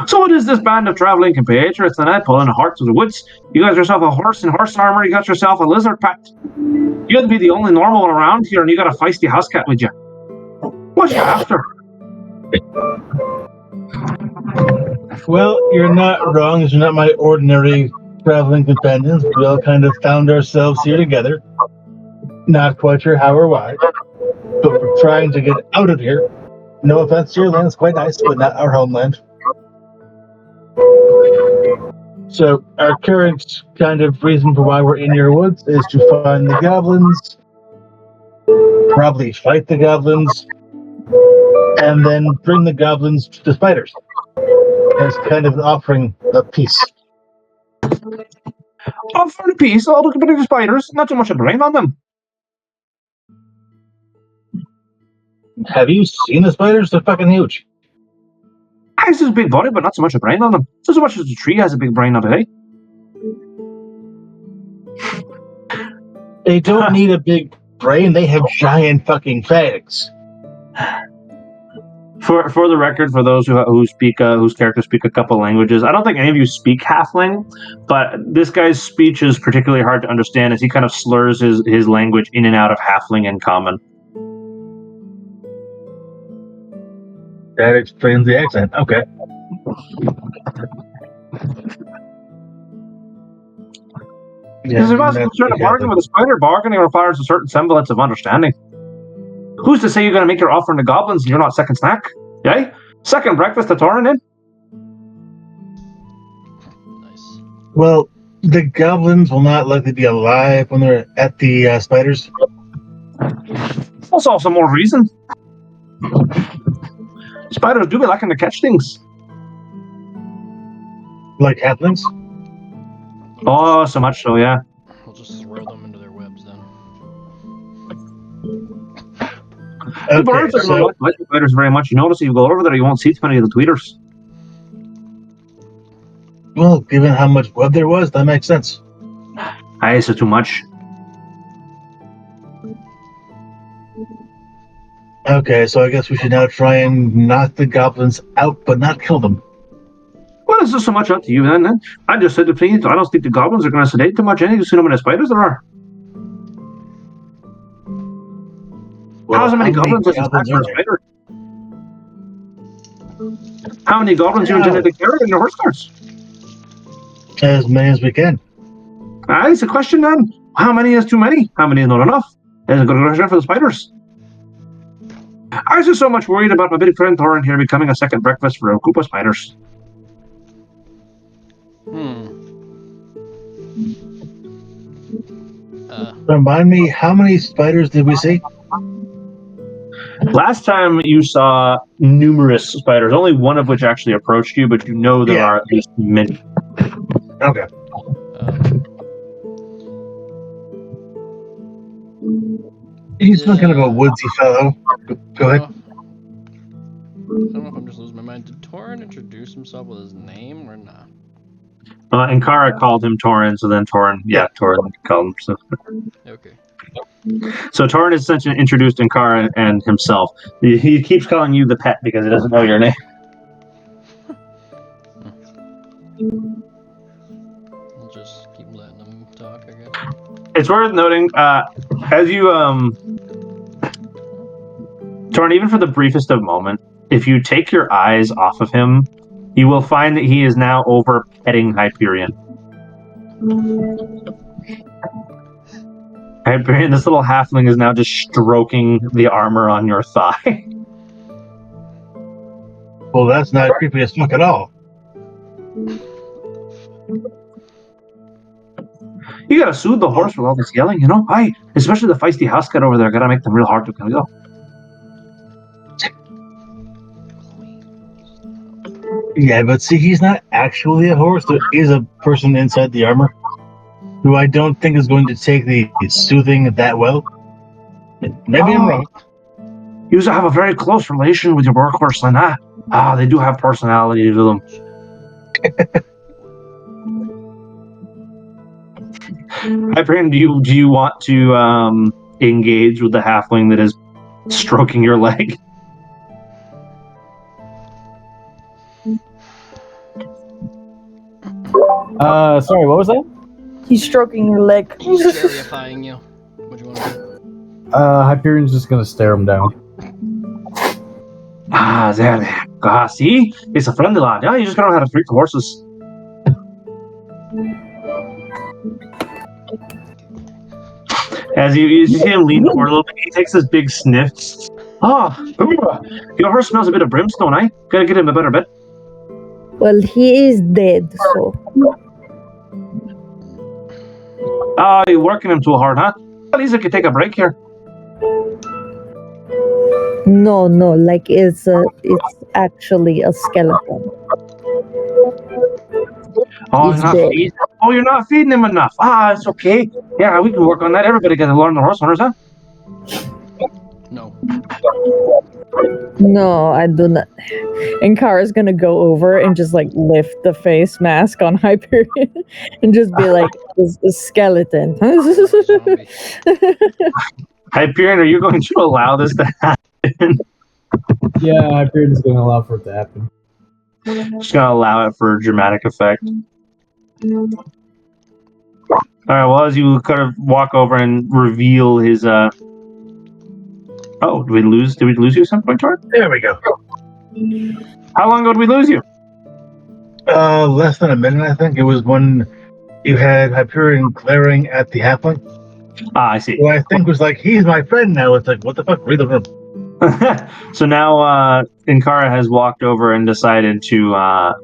Speaker 2: So what is this band of traveling compatriots tonight pulling the hearts of the woods? You got yourself a horse in horse armor, you got yourself a lizard pet. You'd be the only normal one around here, and you got a feisty house cat with you. What you after?
Speaker 1: Well, you're not wrong. You're not my ordinary traveling companions. We all kind of found ourselves here together. Not quite sure how or why, but we're trying to get out of here. No offense, your land's quite nice, but not our homeland. So our current kind of reason for why we're in your woods is to find the goblins, probably fight the goblins, and then bring the goblins to the spiders as kind of an offering of peace.
Speaker 2: Oh, for the peace, all the bigger spiders, not too much of a brain on them.
Speaker 1: Have you seen the spiders? They're fucking huge.
Speaker 2: Ice is a big body, but not so much a brain on them. Not so much as the tree has a big brain on it, eh?
Speaker 1: They don't need a big brain. They have giant fucking fangs.
Speaker 2: For the record, for those who speak whose characters speak a couple languages, I don't think any of you speak Halfling, but this guy's speech is particularly hard to understand as he kind of slurs his language in and out of Halfling and Common.
Speaker 1: That explains the accent. Okay.
Speaker 2: Because if I was concerned to bargain with a spider, bargaining requires a certain semblance of understanding. Who's to say you're going to make your offering to goblins and you're not second snack? Yay? Second breakfast to Torrin in?
Speaker 4: Nice.
Speaker 1: Well, the goblins will not likely be alive when they're at the spiders.
Speaker 2: Also, have some more reason. Spiders do be liking to catch things.
Speaker 1: Like halflings?
Speaker 2: Oh, so much so, yeah.
Speaker 4: We'll just throw them into their webs then.
Speaker 2: The
Speaker 1: Okay,
Speaker 2: birds are
Speaker 1: so,
Speaker 2: like the spiders very much. You notice if you go over there, you won't see too many of the tweeters.
Speaker 1: well, given how much web there was, that makes sense.
Speaker 2: Aye, so too much.
Speaker 1: Okay, so I guess we should now try and knock the goblins out, but not kill them.
Speaker 2: Well, it's not so much up to you then. I just said to please, I don't think the goblins are going to sedate too much. You've seen how many spiders there are.
Speaker 1: Well,
Speaker 2: How many goblins does it
Speaker 1: goblins
Speaker 2: for a
Speaker 1: are there?
Speaker 2: spider? How many goblins you intended to carry in your horse carts?
Speaker 1: As many as we can.
Speaker 2: It's a question then. How many is too many? How many is not enough? That's a good question for the spiders. I was just so much worried about my big friend Thorin here becoming a second breakfast for a group of spiders.
Speaker 1: Remind me, how many spiders did we see?
Speaker 2: Last time you saw numerous spiders, only one of which actually approached you, but you know there are at least many.
Speaker 1: Okay. He's not kind of a woodsy fellow. Go ahead.
Speaker 4: I don't know if I'm just losing my mind. Did Torin introduce himself with his name or not?
Speaker 2: Ankara called him Torin, so then Torin called him.
Speaker 4: Okay.
Speaker 2: So Torin has essentially introduced Ankara and himself. He keeps calling you the pet because he doesn't know your name.
Speaker 4: I'll just keep letting him talk, I guess.
Speaker 2: It's worth noting, as you, Torin, even for the briefest of moment, if you take your eyes off of him, you will find that he is now over petting Hyperion. Hyperion, this little halfling is now just stroking the armor on your thigh.
Speaker 1: Well, that's not creepy as fuck at all.
Speaker 2: You gotta soothe the horse with all this yelling, you know? Especially the feisty house cat over there, gotta make them real hard to go.
Speaker 1: Yeah, but see, he's not actually a horse. There is a person inside the armor who I don't think is going to take the soothing that well. Maybe I'm wrong.
Speaker 2: You have a very close relation with your workhorse, then, they do have personality to them. Hyperion, do you want to engage with the halfling that is stroking your leg?
Speaker 5: Sorry, what was that?
Speaker 3: He's stroking your leg.
Speaker 4: He's stereotyping you. What do you want to do?
Speaker 5: Hyperion's just gonna stare him down.
Speaker 2: There. See? It's a friendly lad. Yeah, you just gotta know how to treat the horses. As you see him lean forward a little bit, he takes this big sniff. Your horse smells a bit of brimstone, eh? Gotta get him a better bed.
Speaker 3: Well, he is dead, so...
Speaker 2: You're working him too hard, huh? At least I could take a break here.
Speaker 3: No, like it's actually a skeleton.
Speaker 2: You're not feeding him enough. It's okay. Yeah, we can work on that. Everybody got to learn the horse owners, huh?
Speaker 4: No.
Speaker 3: No, I do not. And Kara's gonna go over and just like lift the face mask on Hyperion and just be like, "It's a skeleton."
Speaker 2: Hyperion, are you going to allow this to happen?
Speaker 5: Yeah, Hyperion's going to allow for it to happen.
Speaker 2: Just going to allow it for dramatic effect. Alright, well, as you kind of walk over and reveal his, Oh, did we lose you at some point, Tor?
Speaker 1: There we go.
Speaker 2: How long ago did we lose you?
Speaker 1: Less than a minute, I think. It was when you had Hyperion glaring at the halfling.
Speaker 2: I see.
Speaker 1: Who I think was like, he's my friend now. It's like, what the fuck? Read the room.
Speaker 2: So now Ankara has walked over and decided to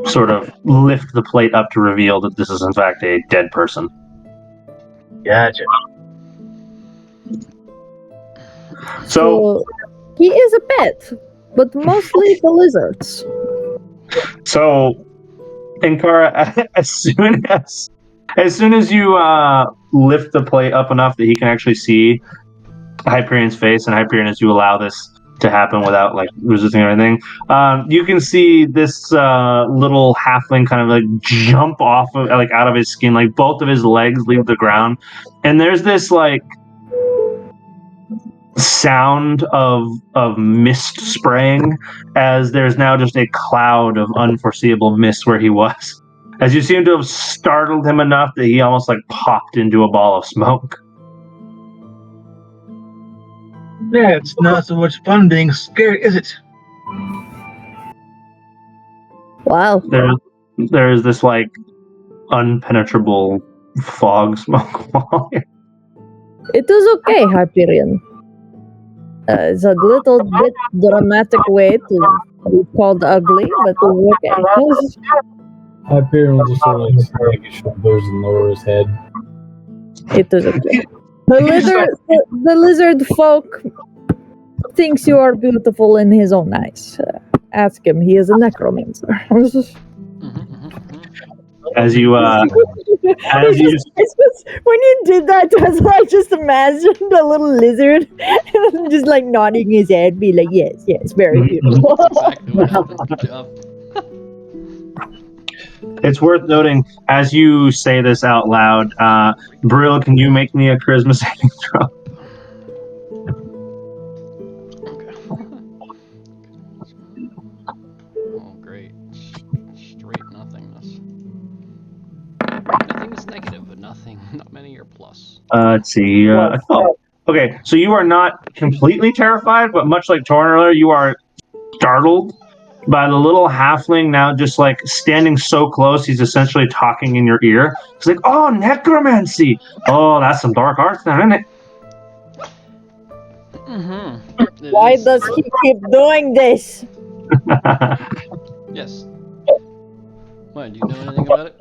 Speaker 2: sort of lift the plate up to reveal that this is in fact a dead person.
Speaker 1: Gotcha.
Speaker 2: So
Speaker 3: he is a pet, but mostly the lizards.
Speaker 2: So Ankara, as soon as you lift the plate up enough that he can actually see Hyperion's face, and Hyperion, as you allow this to happen without like resisting or anything, you can see this little halfling kind of like jump off of like out of his skin, like both of his legs leave the ground, and there's this like sound of mist spraying as there's now just a cloud of unforeseeable mist where he was, as you seem to have startled him enough that he almost like popped into a ball of smoke.
Speaker 1: Yeah, it's not so much fun being scared, is it?
Speaker 3: Wow.
Speaker 2: There's this like unpenetrable fog smoke wall here.
Speaker 3: It is okay, Hyperion. It's a little bit dramatic way to be called ugly, but it's okay.
Speaker 5: Hyperion will just sort of like his shoulders and lower his head.
Speaker 3: It is okay. The lizard folk thinks you are beautiful in his own eyes. Ask him. He is a necromancer.
Speaker 2: As you
Speaker 3: When you did that, I just imagined a little lizard just like nodding his head, be like, yes, very beautiful.
Speaker 4: That's exactly what happened. Good job.
Speaker 2: It's worth noting as you say this out loud, Brill, can you make me a charisma saving throw?
Speaker 4: Oh, great. Straight nothingness. Nothing is negative, but not many are plus.
Speaker 2: Let's see. Okay, so you are not completely terrified, but much like Torn earlier, you are startled by the little halfling now just like standing so close, he's essentially talking in your ear. He's like, oh, necromancy! Oh, that's some dark arts now, isn't it?
Speaker 4: Mm-hmm.
Speaker 3: Why does he keep doing this?
Speaker 4: Yes. Why, do you know anything about it?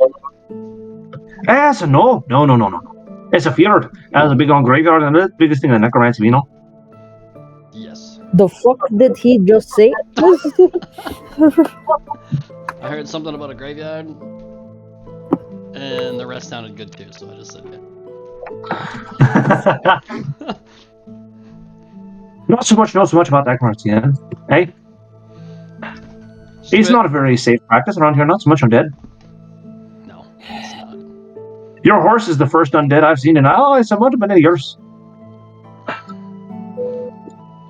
Speaker 2: Yes, no. It's a fjord. There's a big old graveyard, and the biggest thing in necromancy, you know?
Speaker 4: Yes.
Speaker 3: The fuck did he just say?
Speaker 4: I heard something about a graveyard, and the rest sounded good too, so I just said yeah.
Speaker 2: Not so much about necromancy, eh? Hey? It's not a very safe practice around here, not so much undead.
Speaker 4: No, it's not.
Speaker 2: Your horse is the first undead I've seen in somewhat many years.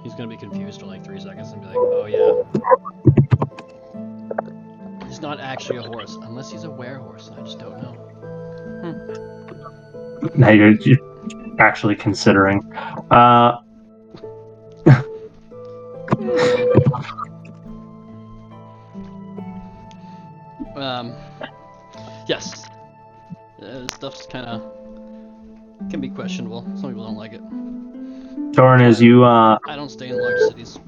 Speaker 4: He's gonna be confused for like 3 seconds and be like, oh yeah. He's not actually a horse, unless he's a werehorse, I just don't know.
Speaker 2: Now you're actually considering.
Speaker 4: Yes. Stuff's kind of can be questionable. Some people don't like it.
Speaker 2: Torn, as you
Speaker 4: I don't stay in large cities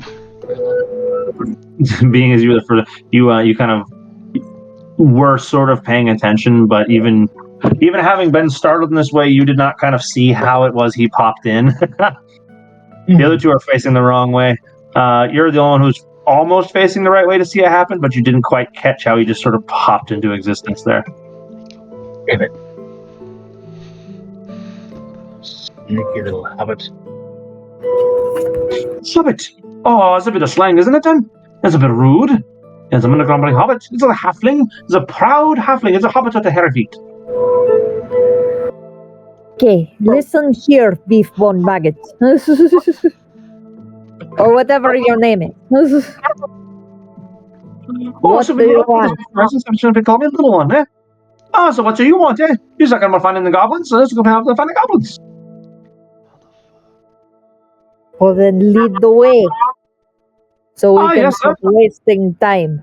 Speaker 4: very long.
Speaker 2: being as you were the first, you kind of were sort of paying attention, but even having been startled in this way, you did not kind of see how it was he popped in. The other two are facing the wrong way. You're the only one who's almost facing the right way to see it happen, but you didn't quite catch how he just sort of popped into existence there.
Speaker 1: Sneaky little hobbit.
Speaker 2: Hobbit! Oh, it's a bit of slang, isn't it then? It's a bit rude. It's a grumbling hobbit. It's a halfling. It's a proud halfling. It's a hobbit with the hairy feet.
Speaker 3: Okay, listen here, beef bone maggot. Or whatever your name is. What
Speaker 2: so
Speaker 3: do you want?
Speaker 2: They call me a little one, eh? Oh, so what do you want, eh? You're talking about finding the goblins, so let's go have to find the goblins.
Speaker 3: Well, then lead the way. So we can
Speaker 2: yes,
Speaker 3: stop wasting time.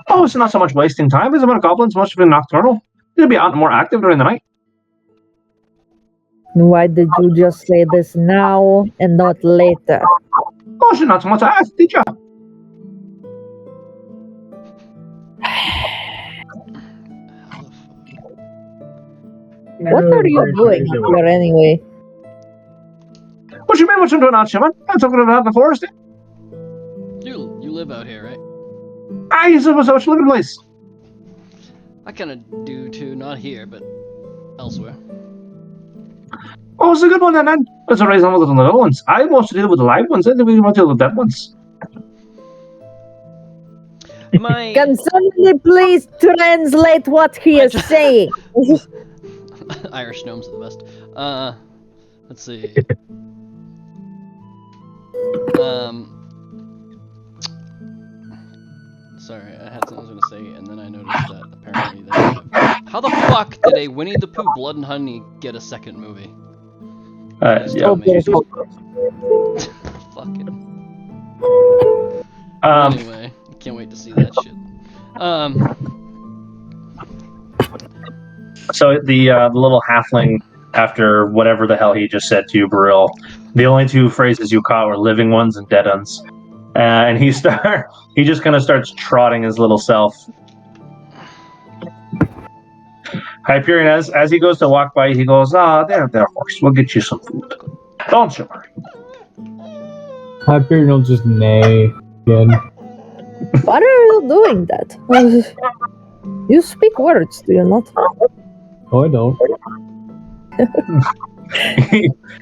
Speaker 2: Oh, it's not so much wasting time. It's about goblins, much of it nocturnal. They'll be out more active during the night.
Speaker 3: Why did you just say this now and not later?
Speaker 2: Oh, she's not so much asked, did ya?
Speaker 3: What are you doing here anyway?
Speaker 2: What you mean, what you doing out, Shimon? I'm talking about in the forest.
Speaker 4: You live out here, right?
Speaker 2: Aye, so much looking place.
Speaker 4: I kind of do too, not here, but elsewhere.
Speaker 2: Oh, it's a good one then. That's a reason I'm looking at the other ones. I want to deal with the live ones, and we want to deal with the dead ones.
Speaker 3: Can somebody please translate what he is saying?
Speaker 4: Irish gnomes are the best. Let's see. Sorry, I had something I was gonna say, and then I noticed that apparently they have... How the fuck did a Winnie the Pooh Blood and Honey get a second movie?
Speaker 2: Yeah.
Speaker 4: Fucking. Anyway, I can't wait to see that shit.
Speaker 2: So the little halfling, after whatever the hell he just said to you, Brill, the only two phrases you caught were living ones and dead uns. And he just kind of starts trotting his little self. Hyperion, as he goes to walk by, he goes, there, horse, we'll get you some food. Don't you worry.
Speaker 5: Hyperion will just neigh again.
Speaker 3: Why are you doing that? You speak words, do you not?
Speaker 5: Oh, I don't.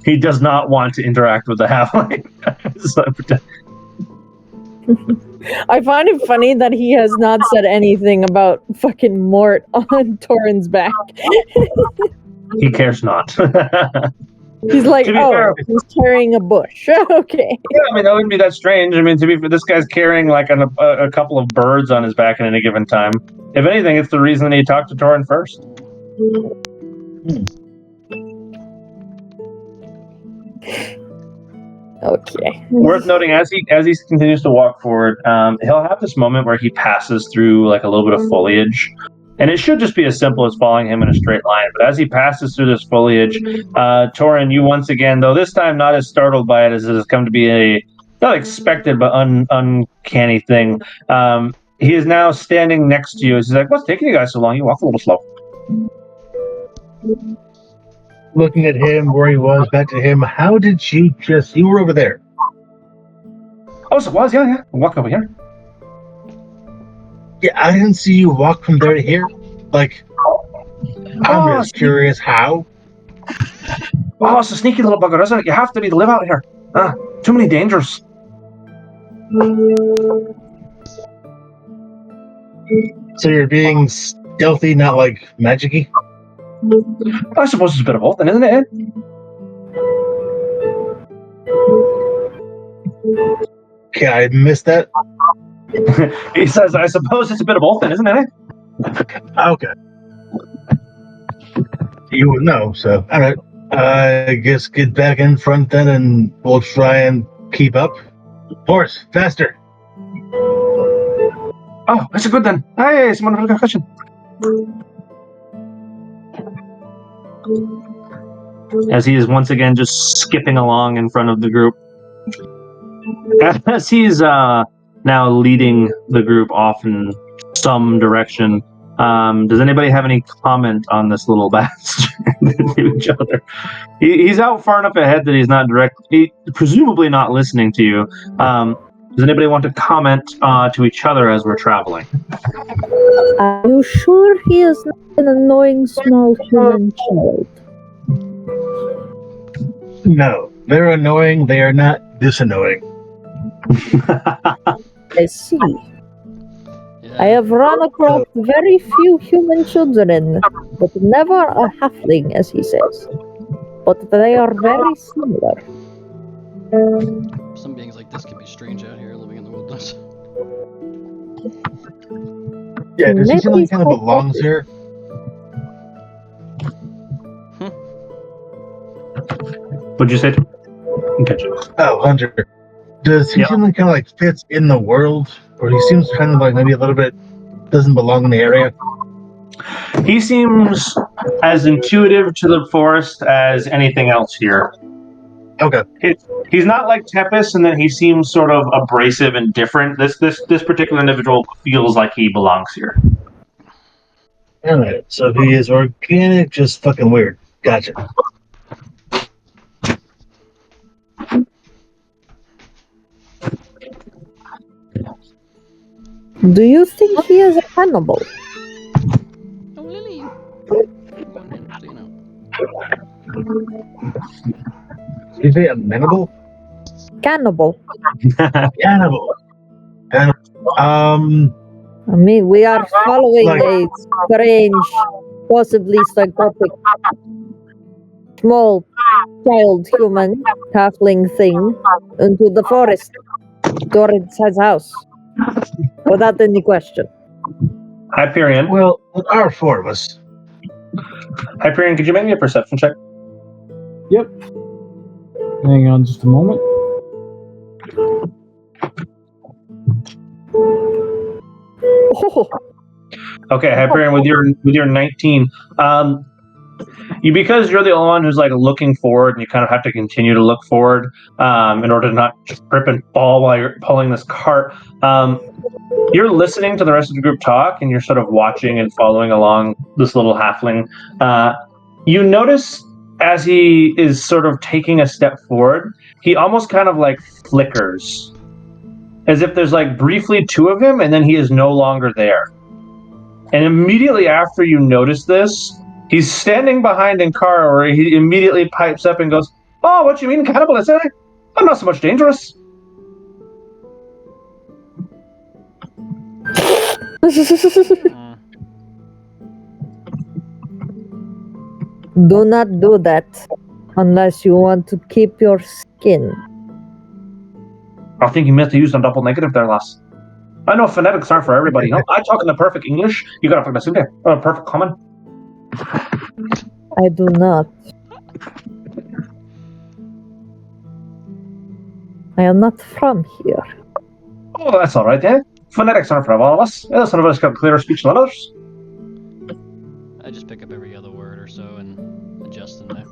Speaker 2: He does not want to interact with the halfling. So,
Speaker 3: I find it funny that he has not said anything about fucking Mort on Torin's back.
Speaker 2: he cares not.
Speaker 3: He's like,
Speaker 2: To be
Speaker 3: oh,
Speaker 2: fair-
Speaker 3: he's carrying a bush. Okay.
Speaker 2: Yeah, I mean, that wouldn't be that strange. I mean, to be fair, this guy's carrying like a couple of birds on his back at any given time. If anything, it's the reason that he talked to Torin first.
Speaker 3: Okay.
Speaker 2: Worth noting, as he continues to walk forward, he'll have this moment where he passes through like a little bit of foliage, and it should just be as simple as following him in a straight line. But as he passes through this foliage, Torin, you once again, though this time not as startled by it as it has come to be a not expected but uncanny thing. He is now standing next to you. He's like, "What's taking you guys so long? You walk a little slow."
Speaker 1: Looking at him, where he was, back to him. How did you you were over there?
Speaker 2: Oh, so it was? Yeah. Walk over here.
Speaker 1: Yeah, I didn't see you walk from there to here. Like, I'm just curious how.
Speaker 2: Oh, it's a sneaky little bugger, isn't it? You have to be to live out here. Too many dangers.
Speaker 1: So you're being stealthy, not like magic-y?
Speaker 2: I suppose it's a bit of both, then, isn't it, Ed?
Speaker 1: Okay, I missed that.
Speaker 2: He says, I suppose it's a bit of both, then, isn't it?
Speaker 1: Okay. You would know, so alright. I guess get back in front then and we'll try and keep up. Horse, faster!
Speaker 2: Oh, that's a good then. Hey, it's a wonderful question. As he is once again just skipping along in front of the group. As he's now leading the group off in some direction, does anybody have any comment on this little bastard to each other? He's out far enough ahead that he's not presumably not listening to you. Does anybody want to comment to each other as we're traveling?
Speaker 3: Are you sure he is not an annoying small human child?
Speaker 1: No, they're annoying. They are not this annoying.
Speaker 3: I see.
Speaker 4: Yeah.
Speaker 3: I have run across very few human children, but never a halfling, as he says. But they are very similar.
Speaker 4: Some beings like this can be strange out here living in the wilderness.
Speaker 1: Yeah, does he seem like
Speaker 3: Maybe
Speaker 1: he kind of belongs here?
Speaker 2: What'd you say? Catch it.
Speaker 1: Oh, Hunter. Does he seem like kind of like fits in the world? Or he seems kind of like maybe a little bit doesn't belong in the area?
Speaker 2: He seems as intuitive to the forest as anything else here.
Speaker 1: Okay.
Speaker 2: He's not like Tepes in that he seems sort of abrasive and different. This particular individual feels like he belongs here.
Speaker 1: Alright, so he is organic, just fucking weird. Gotcha.
Speaker 3: Do you think he is a cannibal?
Speaker 4: Oh, Lily! You know.
Speaker 1: Did you say amenable?
Speaker 3: Cannibal.
Speaker 1: Cannibal.
Speaker 3: I mean, we are following a strange, possibly psychotic, small child human halfling thing into the forest towards his house. Without any question.
Speaker 2: Hyperion.
Speaker 1: Well, there are four of us.
Speaker 2: Hyperion, could you make me a perception check?
Speaker 5: Yep. Hang on just a moment.
Speaker 3: Oh,
Speaker 2: Okay, Hyperion, with your 19, because you're the only one who's like looking forward, and you kind of have to continue to look forward in order to not trip and fall while you're pulling this cart. You're listening to the rest of the group talk, and you're sort of watching and following along this little halfling. You notice as he is sort of taking a step forward, he almost kind of like flickers. As if there's like briefly two of him, and then he is no longer there. And immediately after you notice this, he's standing behind Inkara, where he immediately pipes up and goes, "Oh, what you mean, cannibals, eh? I'm not so much dangerous."
Speaker 3: Do not do that unless you want to keep your skin.
Speaker 2: I think you meant to use a double negative there, lass. I know phonetics aren't for everybody. No, I talk in the perfect English. You gotta fucking assume there. Perfect common.
Speaker 3: I do not. I am not from here.
Speaker 2: Oh, that's all right, eh? Phonetics aren't for all of us. Some of us got clearer speech than others.
Speaker 4: I just pick up every other word or so and adjust them there.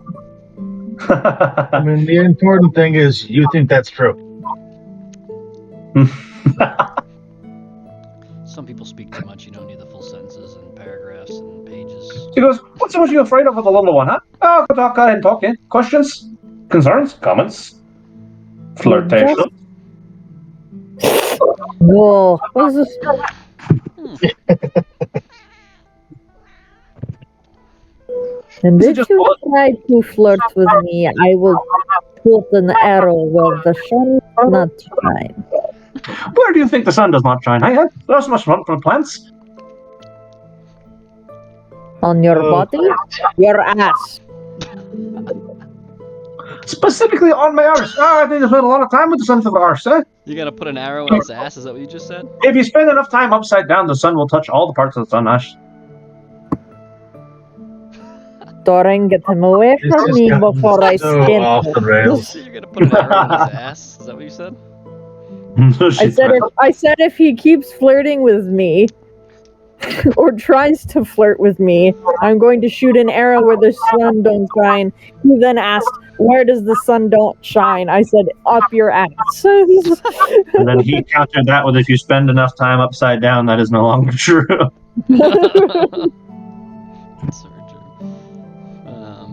Speaker 1: I mean, the important thing is you think that's true.
Speaker 4: Some people speak too much. You don't need the full sentences and paragraphs and pages.
Speaker 2: He goes, "What's so much you afraid of with the little one, huh? Oh, go ahead and talk, eh? Questions? Concerns? Comments? Flirtation?"
Speaker 3: No. And if you try to flirt with me, I will put an arrow where the sun does not shine.
Speaker 2: Where do you think the sun does not shine? Hey, there's much fun for plants.
Speaker 3: On your body? Your ass.
Speaker 2: Specifically on my arse. I think I spend a lot of time with the sun for the arse, eh?
Speaker 4: You gotta put an arrow in its ass? Is that what you just said?
Speaker 2: If you spend enough time upside down, the sun will touch all the parts of the sun, Ash.
Speaker 3: Doran, get him away from me before I skin
Speaker 1: off the rails.
Speaker 4: So you're gonna put an arrow in his ass? Is that what you said?
Speaker 3: I said if he keeps flirting with me, or tries to flirt with me, I'm going to shoot an arrow where the sun don't shine. He then asked, "Where does the sun don't shine?" I said, "Up your ass."
Speaker 2: And then he countered that with, "If you spend enough time upside down, that is no longer true."
Speaker 4: That's very true.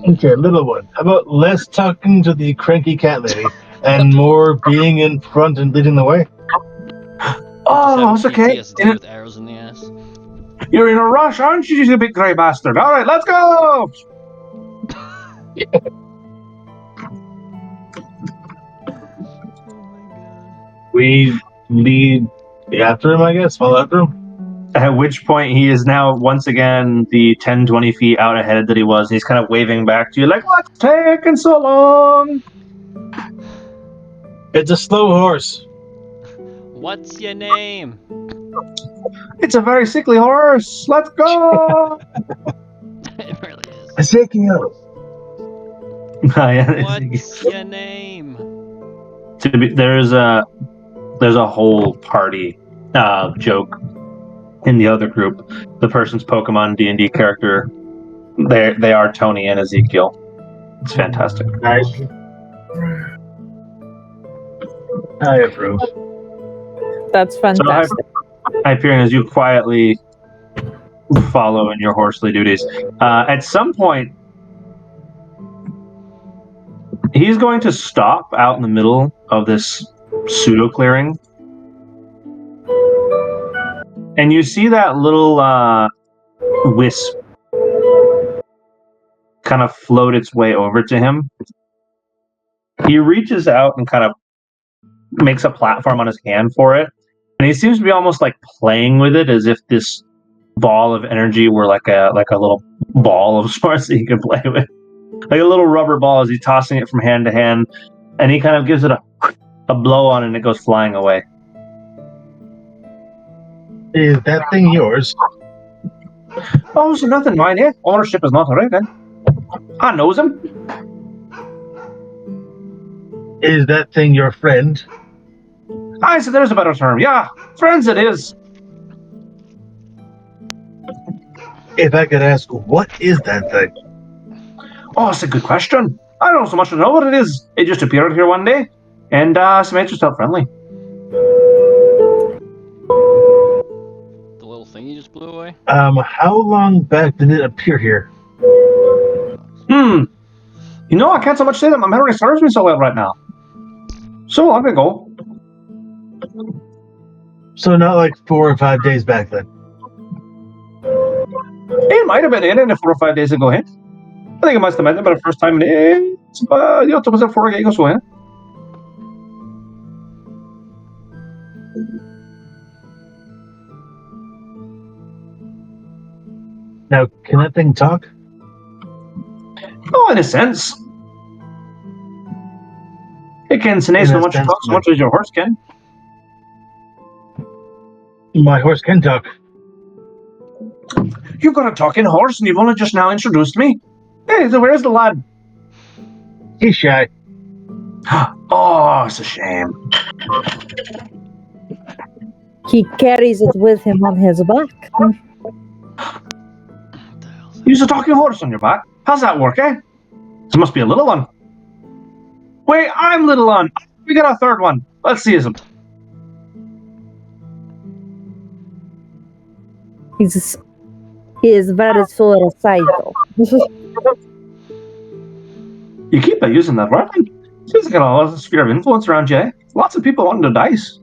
Speaker 1: Okay, little one. How about less talking to the cranky cat lady and more being in front and leading the way?
Speaker 2: Oh, it's okay.
Speaker 4: PTSD with arrows in the ass.
Speaker 2: You're in a rush, aren't you, you big grey bastard? All right, let's go!
Speaker 1: We lead after him, I guess. Follow after him.
Speaker 2: At which point he is now once again the 10, 20 feet out ahead that he was. He's kind of waving back to you like, "What's taking so long?"
Speaker 1: It's a slow horse.
Speaker 4: What's your name?
Speaker 2: It's a very sickly horse. Let's go!
Speaker 4: It really is.
Speaker 1: It's taking out.
Speaker 4: What's your name?
Speaker 2: There's a whole party joke in the other group. The person's Pokemon D&D character, they are Tony and Ezekiel. It's fantastic.
Speaker 1: Nice. I approve.
Speaker 3: That's fantastic.
Speaker 2: So Hyperion, as you quietly follow in your horsely duties, at some point he's going to stop out in the middle of this pseudo clearing, and you see that little wisp kind of float its way over to him. He reaches out and kind of makes a platform on his hand for it, and he seems to be almost like playing with it, as if this ball of energy were like a little ball of sorts that he can play with, like a little rubber ball, as he's tossing it from hand to hand, and he kind of gives it a blow on it, and it goes flying away.
Speaker 1: Is that thing yours?
Speaker 2: Oh, so nothing mine, eh? Ownership is not right then. I knows him.
Speaker 1: Is that thing your friend?
Speaker 2: I said there's a better term. Yeah, friends it is.
Speaker 1: If I could ask, what is that thing?
Speaker 2: Oh, that's a good question. I don't so much know what it is. It just appeared here one day, and made yourself friendly.
Speaker 4: The little thing you just blew away?
Speaker 1: How long back did it appear here?
Speaker 2: You know, I can't so much say that my memory serves me so well right now. So long ago.
Speaker 1: So not like 4 or 5 days back then.
Speaker 2: It might have been in it 4 or 5 days ago, eh? I think it must have been the first time in it was it 4 days ago, so, eh?
Speaker 1: Now, can that thing talk?
Speaker 2: Oh, in a sense. It can say so much, talk so much as your horse can.
Speaker 1: My horse can talk.
Speaker 2: You've got a talking horse, and you've only just now introduced me. Hey, so where's the lad?
Speaker 1: He's shy.
Speaker 2: Oh, it's a shame.
Speaker 3: He carries it with him on his back.
Speaker 2: Use a talking horse on your back. How's that work, eh? This must be a little one. Wait, I'm little one. We got a third one. Let's see him.
Speaker 3: He is very suicidal.
Speaker 2: You keep using that word. Seems like a lot of sphere of influence around you, eh? Lots of people wanting to dice.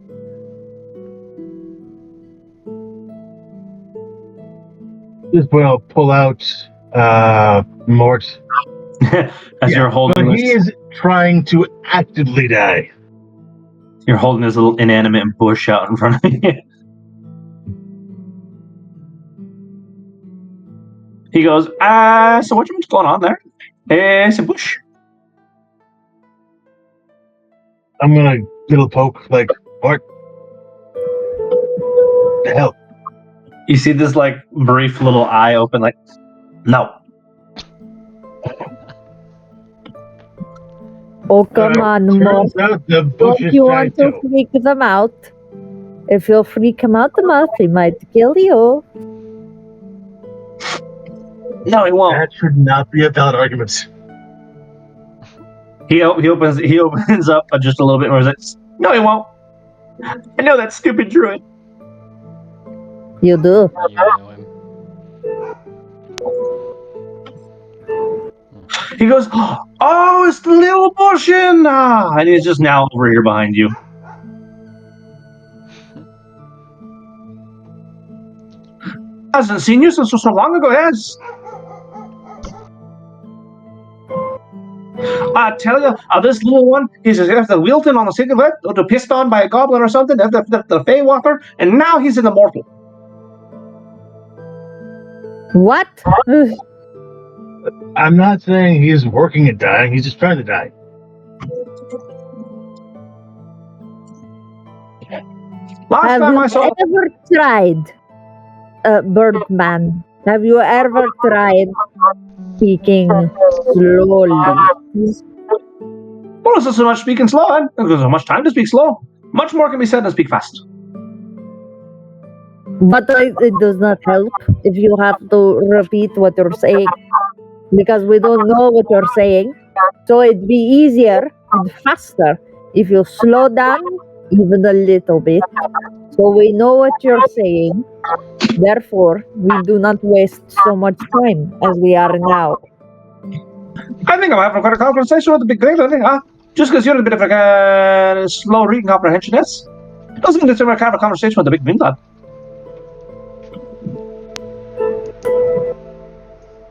Speaker 1: This boy will pull out Mort.
Speaker 2: As you're holding
Speaker 1: but he is trying to actively die.
Speaker 2: You're holding this little inanimate bush out in front of you. He goes, so what's going on there? It's a bush.
Speaker 1: I'm gonna little poke, like, what? The hell?
Speaker 2: You see this, like, brief little eye open, like, no.
Speaker 3: Oh, come on, Mort. Don't you want to freak them out? If you freak him out enough, he might kill you.
Speaker 2: No, he won't.
Speaker 1: That should not be a valid argument.
Speaker 2: He opens up just a little bit more. He's like, no, he won't. I know that stupid druid.
Speaker 3: You do.
Speaker 4: You know him.
Speaker 2: He goes, oh, it's the little Bushin! And he's just now over here behind you. Hasn't seen you since so long ago, yes. I tell you, this little one, he's after wilting on a cigarette, or pissed on by a goblin or something, after the Fey Water, and now he's an immortal.
Speaker 3: What?
Speaker 1: I'm not saying he's working at dying, he's just trying to die.
Speaker 3: Have you ever tried, Birdman? Have you ever tried speaking slowly?
Speaker 2: Well, it's not so much speaking slow, eh? There's so much time to speak slow. Much more can be said than speak fast.
Speaker 3: But it does not help if you have to repeat what you're saying, because we don't know what you're saying. So it'd be easier and faster if you slow down even a little bit, so we know what you're saying. Therefore, we do not waste so much time as we are now.
Speaker 2: I think I'm having quite a conversation with the big grave, huh? Just because you're a bit of a slow reading comprehension, yes? Doesn't mean that we're kind of a conversation with the big green lad.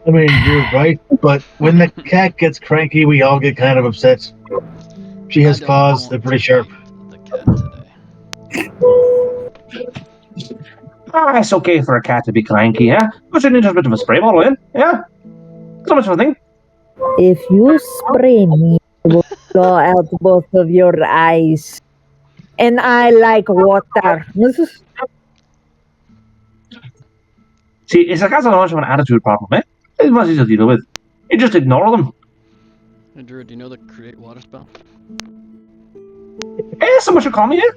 Speaker 1: I mean, you're right, but when the cat gets cranky, we all get kind of upset. She has claws, they're pretty sharp.
Speaker 4: The cat today.
Speaker 2: It's okay for a cat to be cranky, yeah? But you need just a bit of a spray bottle in, yeah? So much of a thing.
Speaker 3: If you spray me, I will blow out both of your eyes. And I like water.
Speaker 2: See, it's like that's not much of an attitude problem, eh? It's much easier to deal with. You just ignore them.
Speaker 4: Hey, Drew, do you know the create water spell?
Speaker 2: Someone should call me, eh?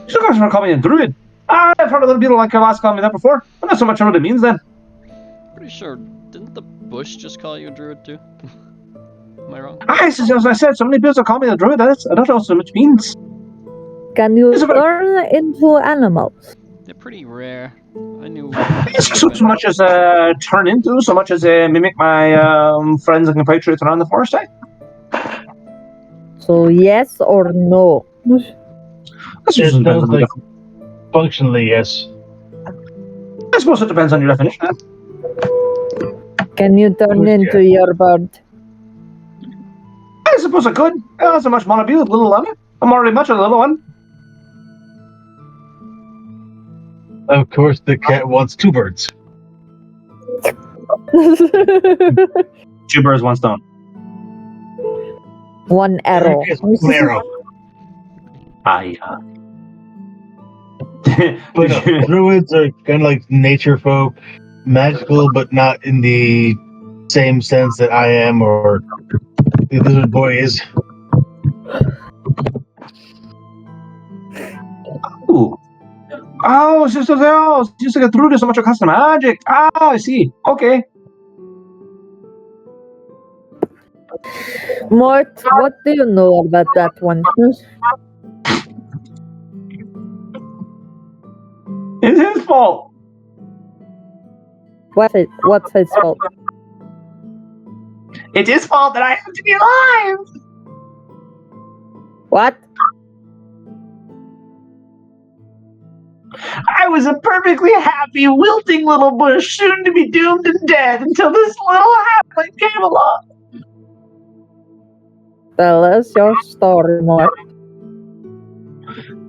Speaker 2: Someone should call me a druid. I've heard of little people like your last call me that before. I'm not so much sure what it means then.
Speaker 4: Pretty sure. Didn't the bush just call you a druid too? Am I wrong?
Speaker 2: As I said, so many people call me a druid. I don't know what so much means.
Speaker 3: Can you turn into animals?
Speaker 4: They're pretty rare. I knew.
Speaker 2: So much as turn into, so much as mimic my friends and compatriots around the forest.
Speaker 3: So yes or no?
Speaker 1: It sounds like functionally, yes.
Speaker 2: I suppose it depends on your definition.
Speaker 3: Can you turn into your bird?
Speaker 2: I suppose I could. Not so much want to be with little one. I'm already much of a little one.
Speaker 1: Of course, the cat wants 2 birds.
Speaker 2: 2 birds, 1 stone.
Speaker 3: 1 arrow.
Speaker 1: Yes, 1 arrow.
Speaker 2: Aye.
Speaker 1: But druids are kind of like nature folk, magical, but not in the same sense that I am or the lizard boy is.
Speaker 2: Ooh. Oh, it's just like a druid is so much custom magic. Ah, I see. Okay.
Speaker 3: Mort, what do you know about that one?
Speaker 2: It's his fault.
Speaker 3: What's his fault?
Speaker 2: It's his fault that I have to be alive.
Speaker 3: What?
Speaker 2: I was a perfectly happy, wilting little bush, soon to be doomed and dead, until this little halfling came along.
Speaker 3: Tell us your story, Mort.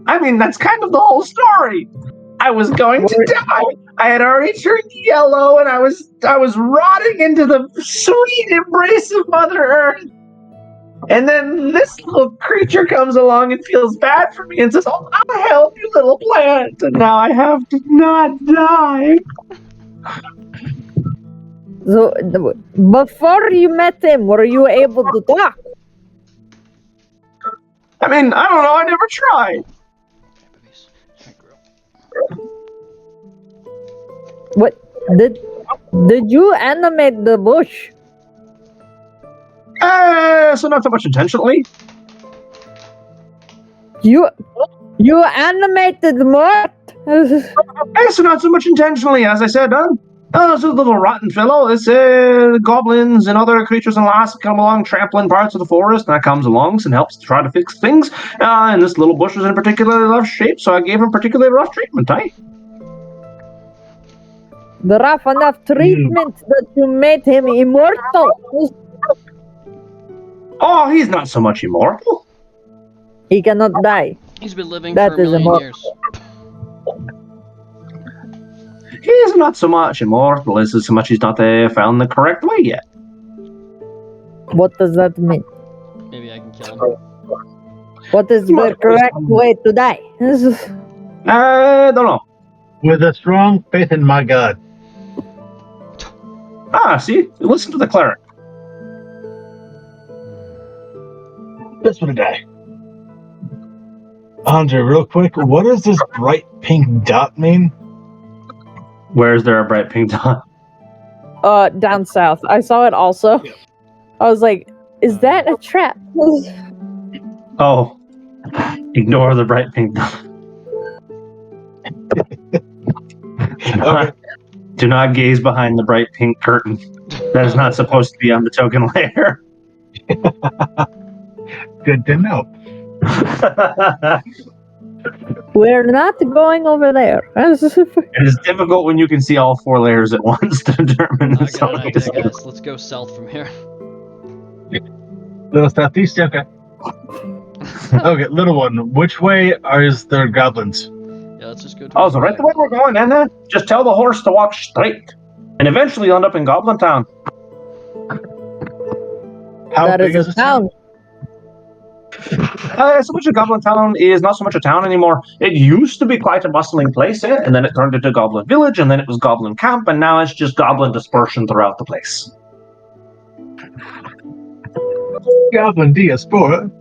Speaker 2: I mean, that's kind of the whole story. I was going to die. I had already turned yellow, and I was rotting into the sweet embrace of Mother Earth. And then this little creature comes along and feels bad for me and says, "Oh, I'll help you, little plant." And now I have to not die.
Speaker 3: So, before you met him, were you able to talk?
Speaker 2: I mean, I don't know. I never tried.
Speaker 3: What did you animate the bush?
Speaker 2: So not so much intentionally.
Speaker 3: You animated Mort?
Speaker 2: So not so much intentionally, as I said. It's a little rotten fellow. It's goblins and other creatures and lass come along trampling parts of the forest, and that comes along and helps to try to fix things. And this little bush was in particularly rough shape, so I gave him particularly rough treatment,
Speaker 3: The rough enough treatment that you made him immortal.
Speaker 2: Oh, he's not so much immortal.
Speaker 3: He cannot die.
Speaker 4: He's been living
Speaker 3: That
Speaker 4: for a
Speaker 3: is
Speaker 4: million
Speaker 3: immortal.
Speaker 4: years.
Speaker 2: He's not so much immortal as so much he's not found the correct way yet.
Speaker 3: What does that mean?
Speaker 4: Maybe I can kill him.
Speaker 3: What is the correct way to die?
Speaker 2: I don't know.
Speaker 1: With a strong faith in my god.
Speaker 2: See? Listen to the cleric.
Speaker 1: Best way to die. Andre, real quick, what does this bright pink dot mean?
Speaker 2: Where's there a bright pink dot?
Speaker 3: Down south. I saw it also. I was like, is that a trap?
Speaker 2: Oh. Ignore the bright pink dot.
Speaker 1: Okay.
Speaker 2: Do not gaze behind the bright pink curtain. That is not supposed to be on the token layer.
Speaker 1: Good to know.
Speaker 3: We're not going over there.
Speaker 2: It is difficult when you can see all 4 layers at once to determine
Speaker 4: I
Speaker 2: the
Speaker 4: got an idea,
Speaker 2: token.
Speaker 4: guys. Let's go south from here.
Speaker 1: Little southeast, okay. Okay, little one. Which way is there goblins?
Speaker 4: Yeah, let's just go to
Speaker 2: Oh, so right the way we're going, and then just tell the horse to walk straight. And eventually you'll end up in Goblin Town.
Speaker 1: How
Speaker 3: That
Speaker 1: big
Speaker 3: is a town.
Speaker 2: So much of Goblin Town is not so much a town anymore. It used to be quite a bustling place, and then it turned into Goblin Village, and then it was Goblin Camp, and now it's just Goblin dispersion throughout the place.
Speaker 1: Goblin diaspora.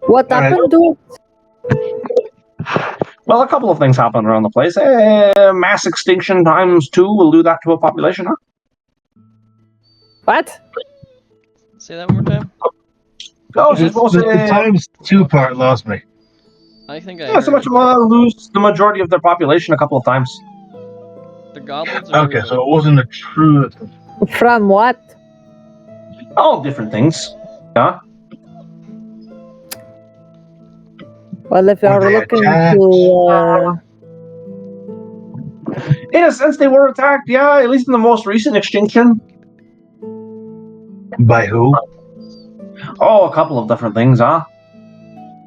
Speaker 3: What happened to
Speaker 2: Well, a couple of things happen around the place. Mass extinction times 2 will do that to a population, huh?
Speaker 3: what?
Speaker 4: Say that one more time.
Speaker 2: Oh,
Speaker 1: The times 2 part lost me.
Speaker 4: I think I
Speaker 2: Not so
Speaker 4: heard
Speaker 2: much lose the majority of their population a couple of times.
Speaker 4: the goblins are
Speaker 1: Okay, so it wasn't a true.
Speaker 3: From what?
Speaker 2: All different things. Yeah.
Speaker 3: Well, if
Speaker 1: Were
Speaker 3: you're
Speaker 1: they
Speaker 3: looking
Speaker 1: attacked?
Speaker 3: to...
Speaker 2: In a sense, they were attacked. Yeah, at least in the most recent extinction.
Speaker 1: By who?
Speaker 2: Oh, a couple of different things, huh?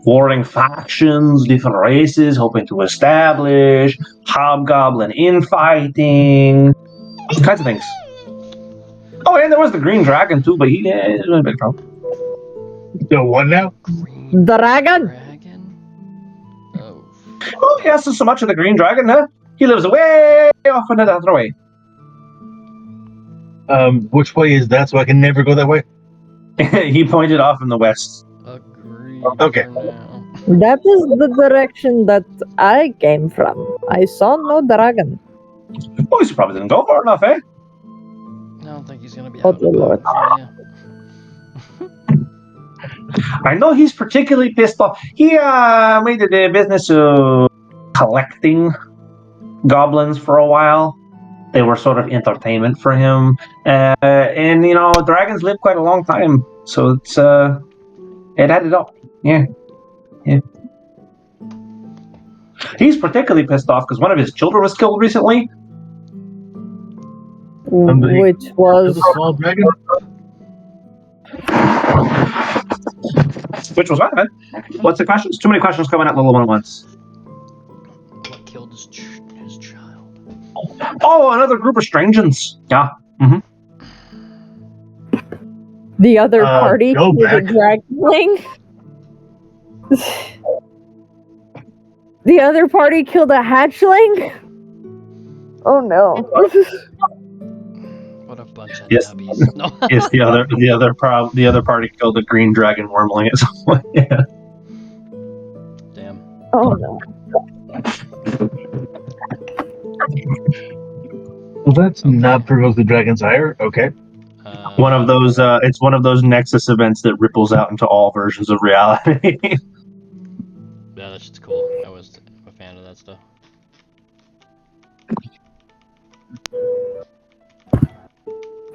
Speaker 2: Warring factions, different races, hoping to establish hobgoblin infighting, all kinds of things. Oh, and there was the green dragon too, but he was a big problem.
Speaker 1: The one now?
Speaker 4: green
Speaker 3: Dragon?
Speaker 4: dragon. Oh,
Speaker 2: Oh, he hasn't so much of the green dragon, huh? He lives way off in the other way.
Speaker 1: Which way is that? So I can never go that way.
Speaker 2: He pointed off in the west.
Speaker 4: agreed.
Speaker 1: Okay.
Speaker 4: For now.
Speaker 3: That is the direction that I came from. I saw no dragon.
Speaker 2: Oh, he probably didn't go far enough, eh?
Speaker 4: I don't think he's gonna be
Speaker 3: Oh,
Speaker 4: out of
Speaker 3: dear Lord.
Speaker 4: boat. Yeah.
Speaker 2: I know he's particularly pissed off. He made it a business of collecting goblins for a while. They were sort of entertainment for him. And, you know, dragons live quite a long time. So it's, it added up. Yeah. He's particularly pissed off because one of his children was killed recently.
Speaker 1: Somebody-
Speaker 3: Which
Speaker 1: Kill
Speaker 3: was...
Speaker 1: the small dragon?
Speaker 2: Which was what, man? What's the questions? Too many questions coming at little one at once.
Speaker 4: What killed his child?
Speaker 2: Oh, another group of strangens. Yeah.
Speaker 3: The other party
Speaker 1: go
Speaker 3: with a
Speaker 1: back.
Speaker 3: dragonling. The other party killed a hatchling? Oh no.
Speaker 4: What a bunch of
Speaker 2: Yes.
Speaker 4: nubbies. No.
Speaker 2: Yes, the other party killed a green dragon wormling at some point. Yeah.
Speaker 4: Damn.
Speaker 3: Oh no.
Speaker 1: Well, that's not provoke the dragon's ire. Okay.
Speaker 2: One of those. It's one of those Nexus events that ripples out into all versions of reality.
Speaker 4: Yeah, that shit's cool. I was a fan of that stuff.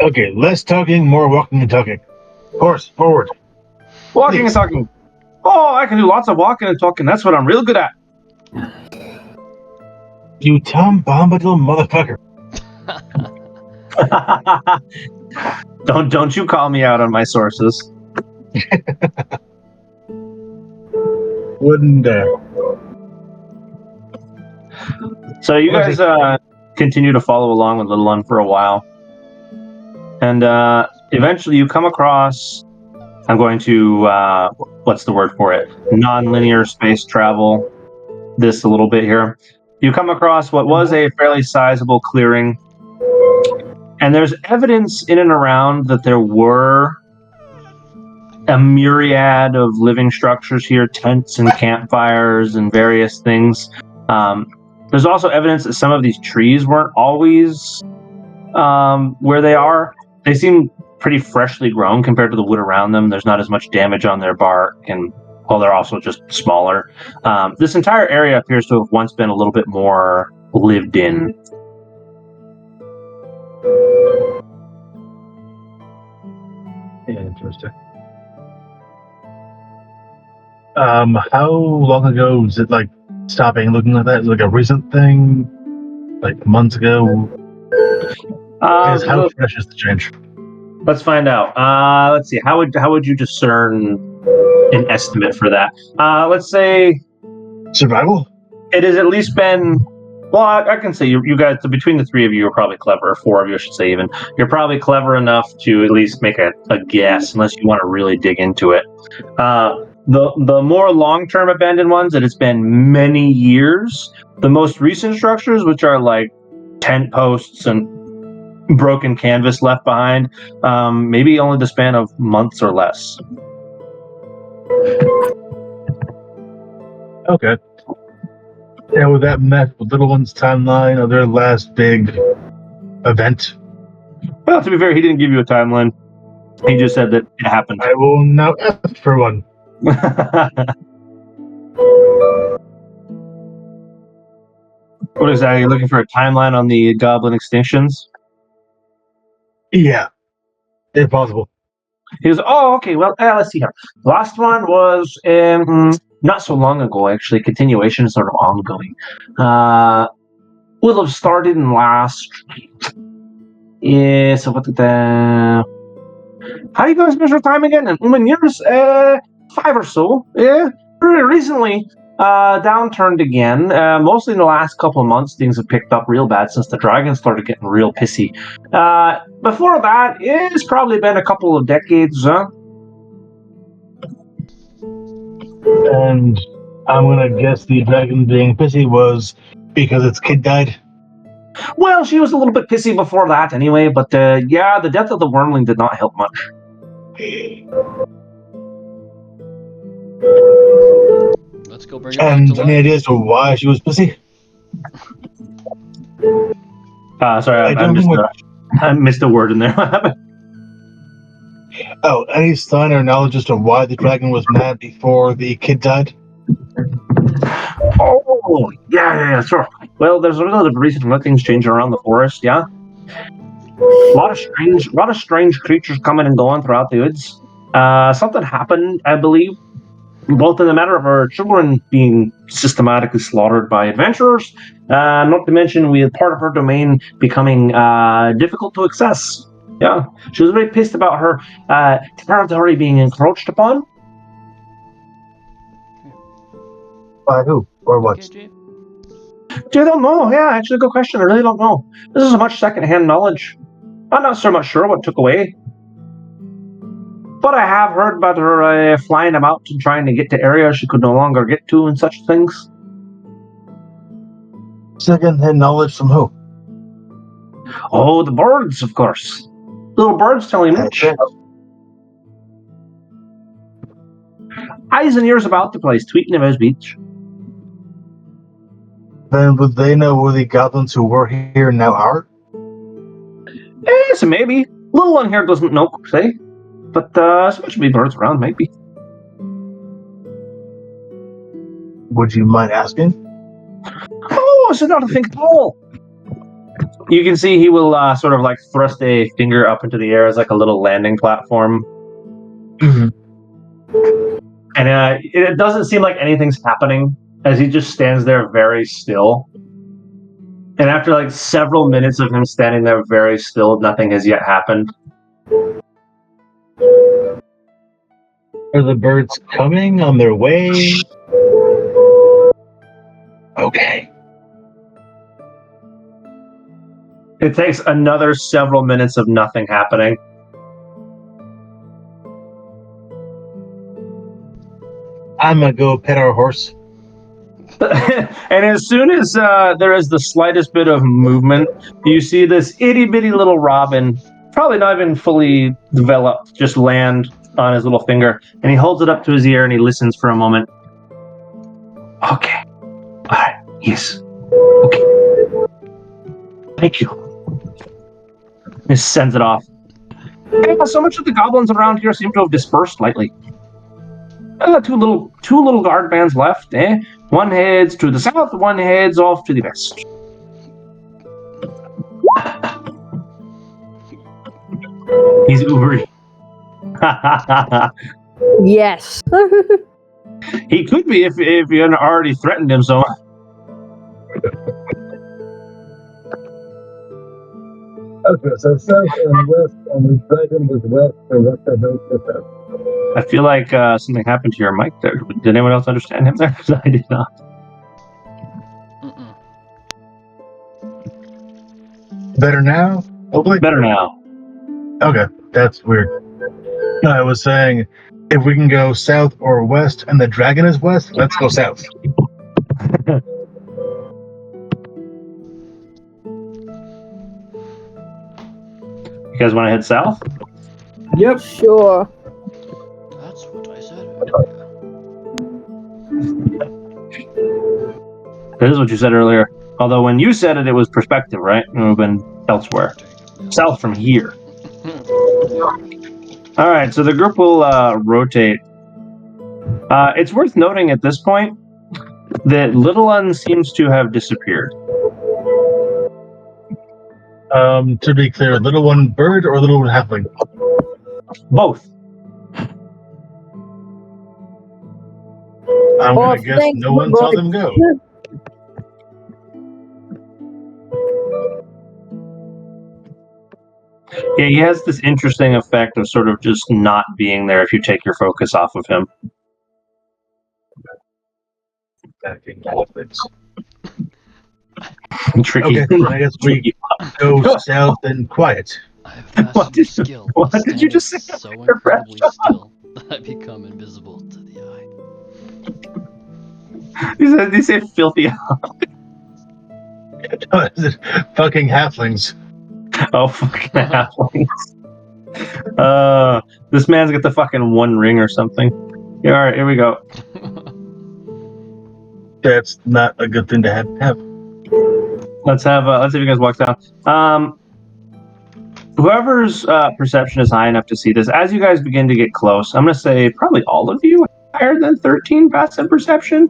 Speaker 1: Okay, less talking, more walking and talking. Horse, forward.
Speaker 2: Walking and talking. Oh, I can do lots of walking and talking. That's what I'm real good at.
Speaker 1: You Tom Bombadil motherfucker.
Speaker 2: Don't you call me out on my sources.
Speaker 1: Wouldn't dare.
Speaker 2: So you guys continue to follow along with Little Un for a while. And eventually you come across, I'm going to, what's the word for it? Non-linear space travel this a little bit here. You come across what was a fairly sizable clearing. And there's evidence in and around that there were a myriad of living structures here, tents and campfires and various things. There's also evidence that some of these trees weren't always where they are. They seem pretty freshly grown compared to the wood around them. There's not as much damage on their bark, and well, they're also just smaller. This entire area appears to have once been a little bit more lived in.
Speaker 1: Yeah, interesting. How long ago was it like stopping looking like that? Is it like a recent thing? Like months ago? How fresh is the change?
Speaker 2: Let's find out. Let's see. How would you discern an estimate for that? Let's say
Speaker 1: Survival?
Speaker 2: it has at least been. Well, I can say you guys, between the three of you, are probably clever. Or four of you, I should say, even. You're probably clever enough to at least make a guess, unless you want to really dig into it. The more long-term abandoned ones, that it's been many years. The most recent structures, which are like tent posts and broken canvas left behind, maybe only the span of months or less.
Speaker 1: Okay. Yeah, with that mess with Little One's timeline of their last big event,
Speaker 2: Well, to be fair, he didn't give you a timeline. He just said that it happened.
Speaker 1: I will now ask for one.
Speaker 2: What is that? You're looking for a timeline on the goblin extinctions?
Speaker 1: Yeah, if possible.
Speaker 2: He goes, oh, okay, well, let's see here. Last one was not so long ago, actually. Continuation is sort of ongoing. Will have started in last... Yeah, so what did the... How do you guys measure time again? In years? 5 or so. Yeah, pretty recently. Downturned again. Mostly in the last couple of months, things have picked up real bad since the dragons started getting real pissy. Before that, it's probably been a couple of decades, huh?
Speaker 1: And I'm gonna guess the dragon being pissy was because its kid died.
Speaker 2: Well, she was a little bit pissy before that anyway, but yeah, the death of the wormling did not help much.
Speaker 4: Let's go bring it back
Speaker 1: And
Speaker 4: to
Speaker 1: any
Speaker 4: life.
Speaker 1: ideas to why she was pissy?
Speaker 2: Sorry, I missed a word in there. What happened?
Speaker 1: Oh, any sign or knowledge as to why the dragon was mad before the kid died?
Speaker 2: Oh, yeah, sure. Well, there's a lot of reason why things change around the forest, yeah? A lot of strange creatures coming and going throughout the woods. Something happened, I believe, both in the matter of her children being systematically slaughtered by adventurers, not to mention with part of her domain becoming difficult to access. Yeah, she was very pissed about her territory being encroached upon.
Speaker 1: By who or what?
Speaker 4: Okay, Jay.
Speaker 2: I don't know. Yeah, actually, good question. I really don't know. This is much secondhand knowledge. I'm not so much sure what took away. But I have heard about her flying about and trying to get to areas she could no longer get to and such things.
Speaker 1: Second-hand knowledge from who?
Speaker 2: Oh, the birds, of course. Little birds telling me. Eyes and ears about the place, tweeting about his beach.
Speaker 1: Then would they know where the goblins who were here now are?
Speaker 2: So maybe. Little one here doesn't know, say. But so much be birds around, maybe.
Speaker 1: Would you mind asking?
Speaker 2: Oh, it's not a thing at all. You can see he will sort of like thrust a finger up into the air as like a little landing platform. And it doesn't seem like anything's happening as he just stands there very still. And after like several minutes of him standing there very still, nothing has yet happened.
Speaker 1: Are the birds coming on their way? Okay.
Speaker 2: It takes another several minutes of nothing happening.
Speaker 1: I'm gonna go pet our horse.
Speaker 2: And as soon as there is the slightest bit of movement, you see this itty-bitty little robin, probably not even fully developed, just land on his little finger. And he holds it up to his ear and he listens for a moment. Okay. All right. Yes. Okay. Thank you. He sends it off. Yeah, so much of the goblins around here seem to have dispersed lately. Two little guard bands left, eh? One heads to the south, one heads off to the west. He's Ubery.
Speaker 3: Yes.
Speaker 2: He could be if you hadn't already threatened him so.
Speaker 1: Okay, so south and west, and the dragon was west, so west and north to south.
Speaker 2: I feel like something happened to your mic there. Did anyone else understand him there? I did not.
Speaker 4: Mm-mm.
Speaker 1: Better now? Hopefully.
Speaker 2: Better now.
Speaker 1: Okay, that's weird. No, I was saying, if we can go south or west, and the dragon is west, let's go south.
Speaker 2: You guys want to head south?
Speaker 5: Yep.
Speaker 3: Sure.
Speaker 4: That's what I said.
Speaker 2: That is what you said earlier. Although when you said it, it was perspective, right? It would have been elsewhere. South from here. All right, so the group will rotate. It's worth noting at this point that Little Un seems to have disappeared.
Speaker 1: To be clear, little one bird or little one halfling?
Speaker 2: Both.
Speaker 1: I'm
Speaker 3: Oh,
Speaker 1: gonna guess
Speaker 3: thanks,
Speaker 1: no one
Speaker 3: boy.
Speaker 1: saw them go.
Speaker 2: Yeah, he has this interesting effect of sort of just not being there if you take your focus off of him. Tricky.
Speaker 1: Okay, I guess we go south and quiet.
Speaker 4: I have mastered
Speaker 2: What
Speaker 4: the
Speaker 2: did-
Speaker 4: skill.
Speaker 2: what
Speaker 4: of
Speaker 2: did you just
Speaker 4: standing
Speaker 2: say?
Speaker 4: So
Speaker 2: Your breath.
Speaker 4: incredibly still that I become invisible to the eye.
Speaker 2: He said filthy.
Speaker 1: Fucking halflings.
Speaker 2: Oh, fucking halflings. This man's got the fucking one ring or something. Yeah, all right, here we go.
Speaker 1: That's not a good thing to have.
Speaker 2: Let's see if you guys walk down. Whoever's perception is high enough to see this, as you guys begin to get close, I'm gonna say probably all of you higher than 13 passive perception.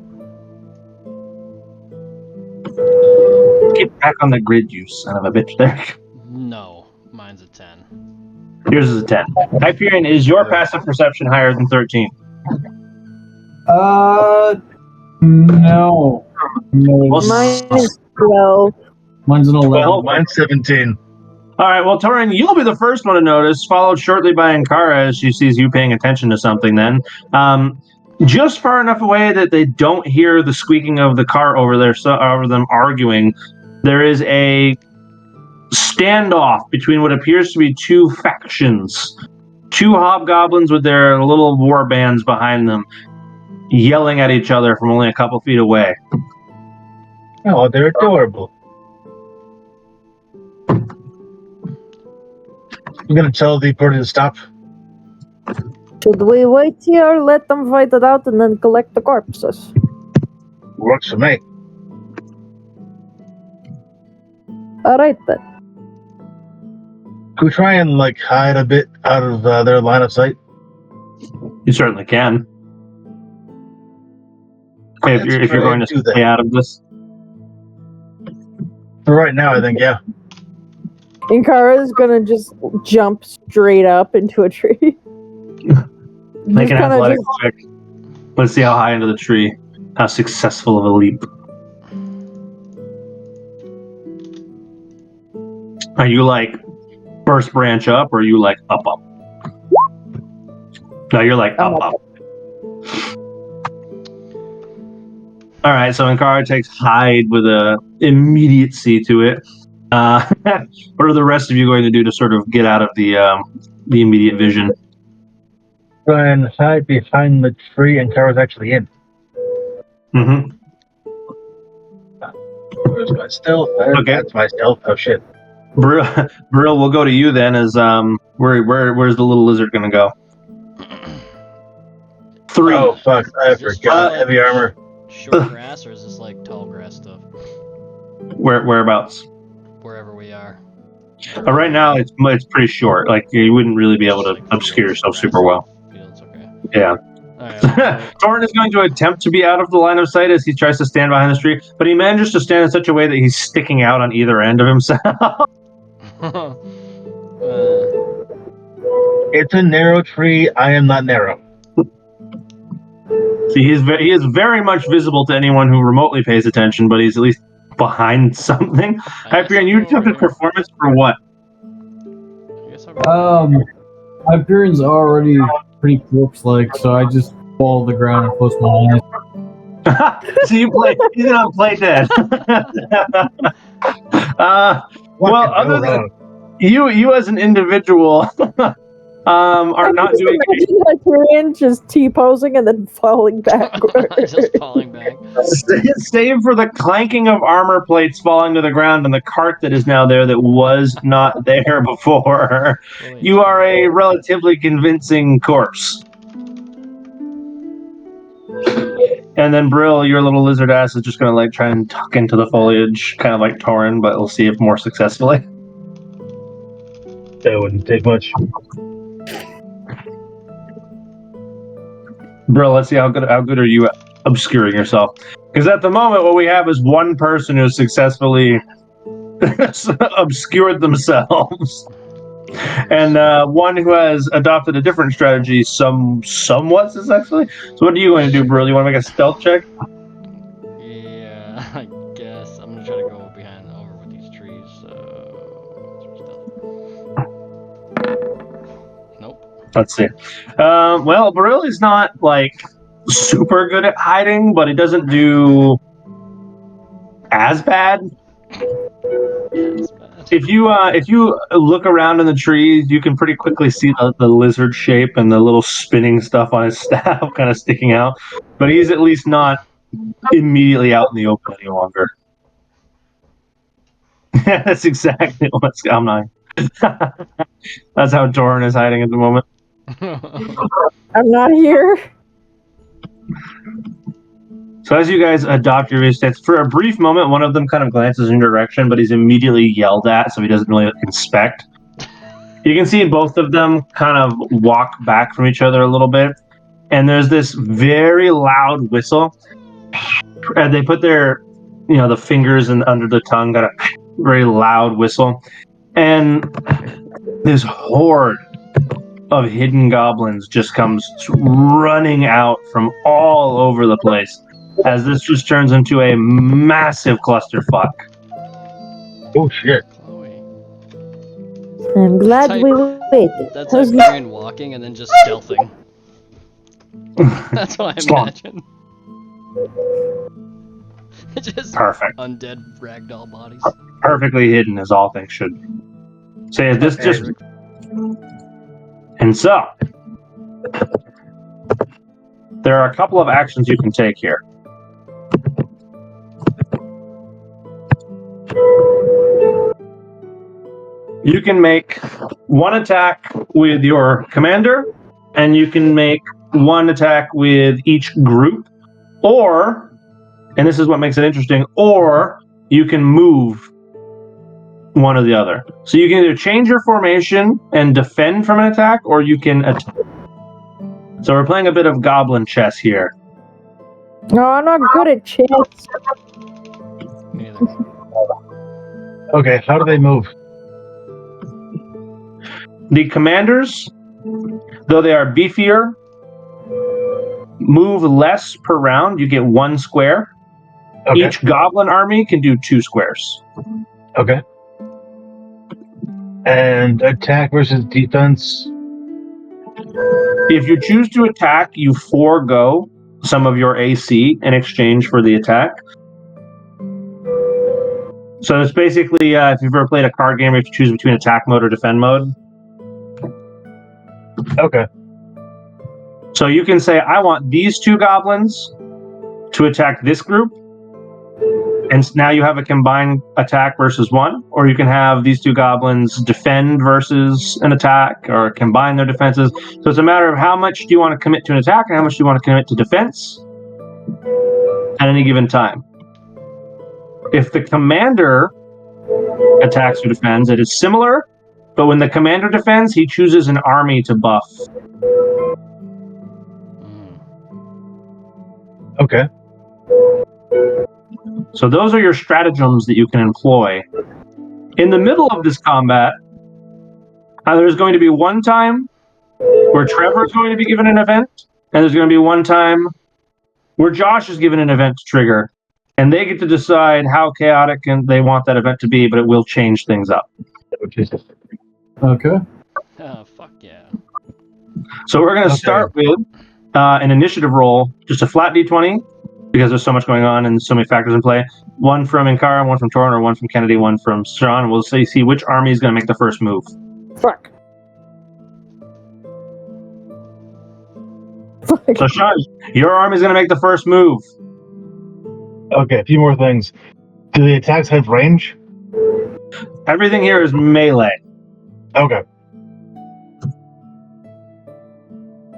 Speaker 2: Get back on the grid, you son of a bitch. There.
Speaker 4: No, mine's a 10.
Speaker 2: Yours is a 10. Hyperion, is your passive perception higher than 13?
Speaker 5: No.
Speaker 2: Well,
Speaker 3: Mine is 12.
Speaker 5: Mine's an 11.
Speaker 2: Well,
Speaker 1: Mine's 17.
Speaker 2: all right, well, Torin, you'll be the first one to notice, followed shortly by Ankara as she sees you paying attention to something then. Just far enough away that they don't hear the squeaking of the car over there, over them arguing, there is a standoff between what appears to be two factions. Two hobgoblins with their little war bands behind them, yelling at each other from only a couple feet away.
Speaker 1: Oh, they're adorable. I'm gonna tell the party to stop.
Speaker 3: Should we wait here, let them fight it out, and then collect the corpses?
Speaker 1: Works for me.
Speaker 3: Alright then.
Speaker 1: Can we try and hide a bit out of their line of sight?
Speaker 2: You certainly can. If you're going to
Speaker 1: do that.
Speaker 2: stay out of this.
Speaker 1: For right now, I think, yeah.
Speaker 3: Inkara's gonna just jump straight up into a tree.
Speaker 2: Make an
Speaker 3: kinda
Speaker 2: athletic check. Let's see how high into the tree. How successful of a leap. Are you first branch up, or are you up? No, you're up. All right, so Ankara takes hide with a immediacy to it. What are the rest of you going to do to sort of get out of the immediate vision?
Speaker 1: Try and hide behind the tree, and Kara's actually in.
Speaker 2: Mm-hmm.
Speaker 1: Where's my stealth?
Speaker 2: Okay.
Speaker 1: That's my stealth. Oh shit.
Speaker 2: Brill, we'll go to you then. As where's the little lizard gonna go? 3.
Speaker 1: Oh fuck! I forgot. Heavy armor.
Speaker 4: Short grass, or is this tall grass stuff?
Speaker 2: Whereabouts?
Speaker 4: Wherever we are.
Speaker 2: Right now, it's pretty short. You wouldn't really be able to obscure yourself super well.
Speaker 4: Fields, okay.
Speaker 2: Yeah.
Speaker 4: Alright,
Speaker 2: Thorin is going to attempt to be out of the line of sight as he tries to stand behind the tree, but he manages to stand in such a way that he's sticking out on either end of himself.
Speaker 1: It's a narrow tree. I am not narrow.
Speaker 2: See, he is very much visible to anyone who remotely pays attention, but he's at least behind something. Hyperion, you attempted performance for what?
Speaker 5: Hyperion's already pretty corpse-like, so I just fall to the ground and close my eyes.
Speaker 2: So he's gonna play dead. Well, other than you as an individual are not doing.
Speaker 3: Hyperion just T-posing and then falling backwards.
Speaker 4: Just falling back.
Speaker 2: Save for the clanking of armor plates falling to the ground and the cart that is now there that was not there before. You are a relatively convincing corpse. And then Brill, your little lizard ass is just gonna try and tuck into the foliage, kind of like Torin, but we'll see if more successfully.
Speaker 1: That wouldn't take much.
Speaker 2: Brill, let's see how good are you at obscuring yourself. Because at the moment, what we have is one person who's successfully obscured themselves. And one who has adopted a different strategy somewhat successfully. So what are you going to do, Brill? You want to make a stealth check?
Speaker 4: Yeah, I guess. I'm gonna try to go over with these trees, Nope.
Speaker 2: Let's see. Well, Brill is not, like, super good at hiding, but he doesn't do as bad.
Speaker 4: That's bad.
Speaker 2: If you look around in the trees, you can pretty quickly see the lizard shape and the little spinning stuff on his staff kind of sticking out. But he's at least not immediately out in the open any longer. That's exactly what's I'm not. That's how Doran is hiding at the moment.
Speaker 3: I'm not here.
Speaker 2: So as you guys adopt your stance, for a brief moment, one of them kind of glances in your direction, but he's immediately yelled at, so he doesn't really inspect. You can see both of them kind of walk back from each other a little bit, and there's this very loud whistle. And they put their, the fingers under the tongue, got a very loud whistle, and this horde of hidden goblins just comes running out from all over the place, as this just turns into a massive clusterfuck.
Speaker 1: Oh shit!
Speaker 4: Chloe.
Speaker 3: I'm glad
Speaker 4: Type-
Speaker 3: we waited.
Speaker 4: That's
Speaker 3: How's
Speaker 4: Hyperion walking and then just stealthing. That's what I
Speaker 2: Spawn.
Speaker 4: imagine. Just
Speaker 2: Perfect.
Speaker 4: undead ragdoll bodies.
Speaker 2: Perfectly hidden, as all things should be. So yeah, this just... And so, there are a couple of actions you can take here. You can make one attack with your commander, and you can make one attack with each group, or, and this is what makes it interesting, or you can move one or the other. So you can either change your formation and defend from an attack, or you can attack. So we're playing a bit of goblin chess here.
Speaker 3: No, I'm not good at chess.
Speaker 4: Neither.
Speaker 1: Okay, how do they move?
Speaker 2: The commanders, though they are beefier, move less per round. You get 1 square.
Speaker 1: Okay.
Speaker 2: Each goblin army can do 2 squares.
Speaker 1: Okay. And attack versus defense.
Speaker 2: If you choose to attack, you forego some of your AC in exchange for the attack. So it's basically, if you've ever played a card game, you have to choose between attack mode or defend mode.
Speaker 1: Okay.
Speaker 2: So you can say, I want these 2 goblins to attack this group, and now you have a combined attack versus 1, or you can have these 2 goblins defend versus an attack, or combine their defenses. So it's a matter of how much do you want to commit to an attack and how much do you want to commit to defense at any given time. If the commander attacks or defends, it is similar, but when the commander defends, he chooses an army to buff.
Speaker 1: Okay.
Speaker 2: So those are your stratagems that you can employ. In the middle of this combat, there's going to be one time where Trevor is going to be given an event, and there's going to be one time where Josh is given an event to trigger, and they get to decide how chaotic and they want that event to be, but it will change things up.
Speaker 5: Okay.
Speaker 4: Oh, fuck yeah.
Speaker 2: So we're going to start with an initiative roll, just a flat d20, because there's so much going on and so many factors in play. One from Inkara, one from Torin, or one from Kennedy, one from Sean. We'll see which army is going to make the first move.
Speaker 3: Fuck.
Speaker 2: So Sean, your army is going to make the first move.
Speaker 1: Okay, a few more things. Do the attacks have range?
Speaker 2: Everything here is melee.
Speaker 1: Okay.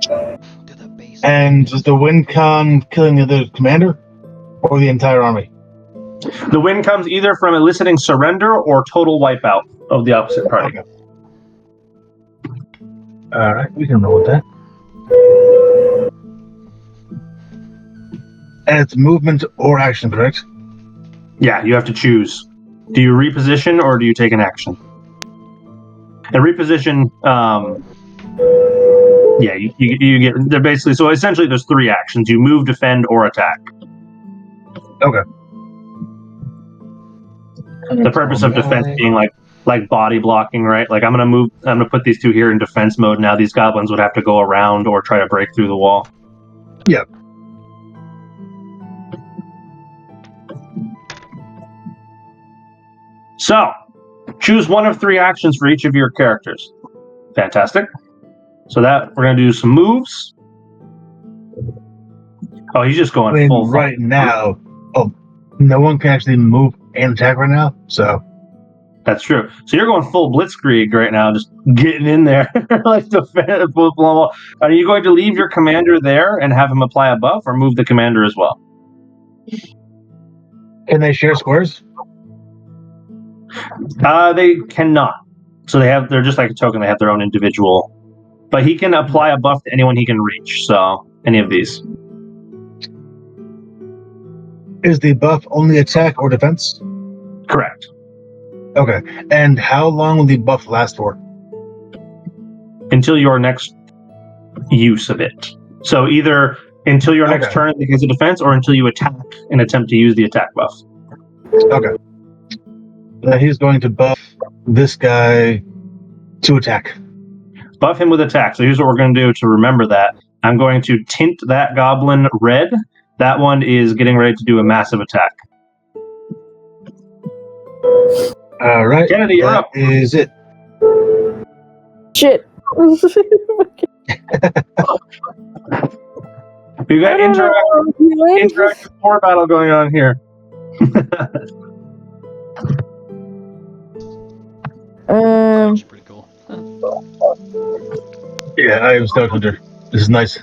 Speaker 4: To the base.
Speaker 1: And is the win con killing the commander or the entire army?
Speaker 2: The win comes either from eliciting surrender or total wipeout of the opposite party.
Speaker 1: Okay. All right, we can roll with that. And it's movement or action, correct?
Speaker 2: Yeah, you have to choose. Do you reposition or do you take an action? And reposition, you get. They're basically so essentially. There's 3 actions: you move, defend, or attack.
Speaker 1: Okay.
Speaker 2: The purpose of defense being like body blocking, right? Like I'm gonna put these 2 here in defense mode. Now these goblins would have to go around or try to break through the wall.
Speaker 1: Yep.
Speaker 2: So, choose one of 3 actions for each of your characters. Fantastic. So that we're gonna do some moves. Oh, he's just going full
Speaker 1: right now. Oh, no one can actually move and attack right now. So
Speaker 2: that's true. So you're going full blitzkrieg right now, just getting in there like defend. Are you going to leave your commander there and have him apply a buff, or move the commander as well?
Speaker 1: Can they share squares?
Speaker 2: They cannot. So they're just like a token. They have their own individual. But he can apply a buff to anyone he can reach. So any of these.
Speaker 1: Is the buff only attack or defense?
Speaker 2: Correct.
Speaker 1: Okay. And how long will the buff last for?
Speaker 2: Until your next use of it. So either until your next turn because of defense, or until you attack and attempt to use the attack buff.
Speaker 1: Okay. He's going to buff this guy to attack.
Speaker 2: Buff him with attack. So here's what we're going to do to remember that. I'm going to tint that goblin red. That one is getting ready to do a massive attack.
Speaker 1: All right.
Speaker 2: Kennedy, you're up.
Speaker 1: Is it?
Speaker 3: Shit.
Speaker 2: We got interactive war battle going on here.
Speaker 4: That's pretty cool.
Speaker 1: Yeah, I am Scout Hunter. This is nice.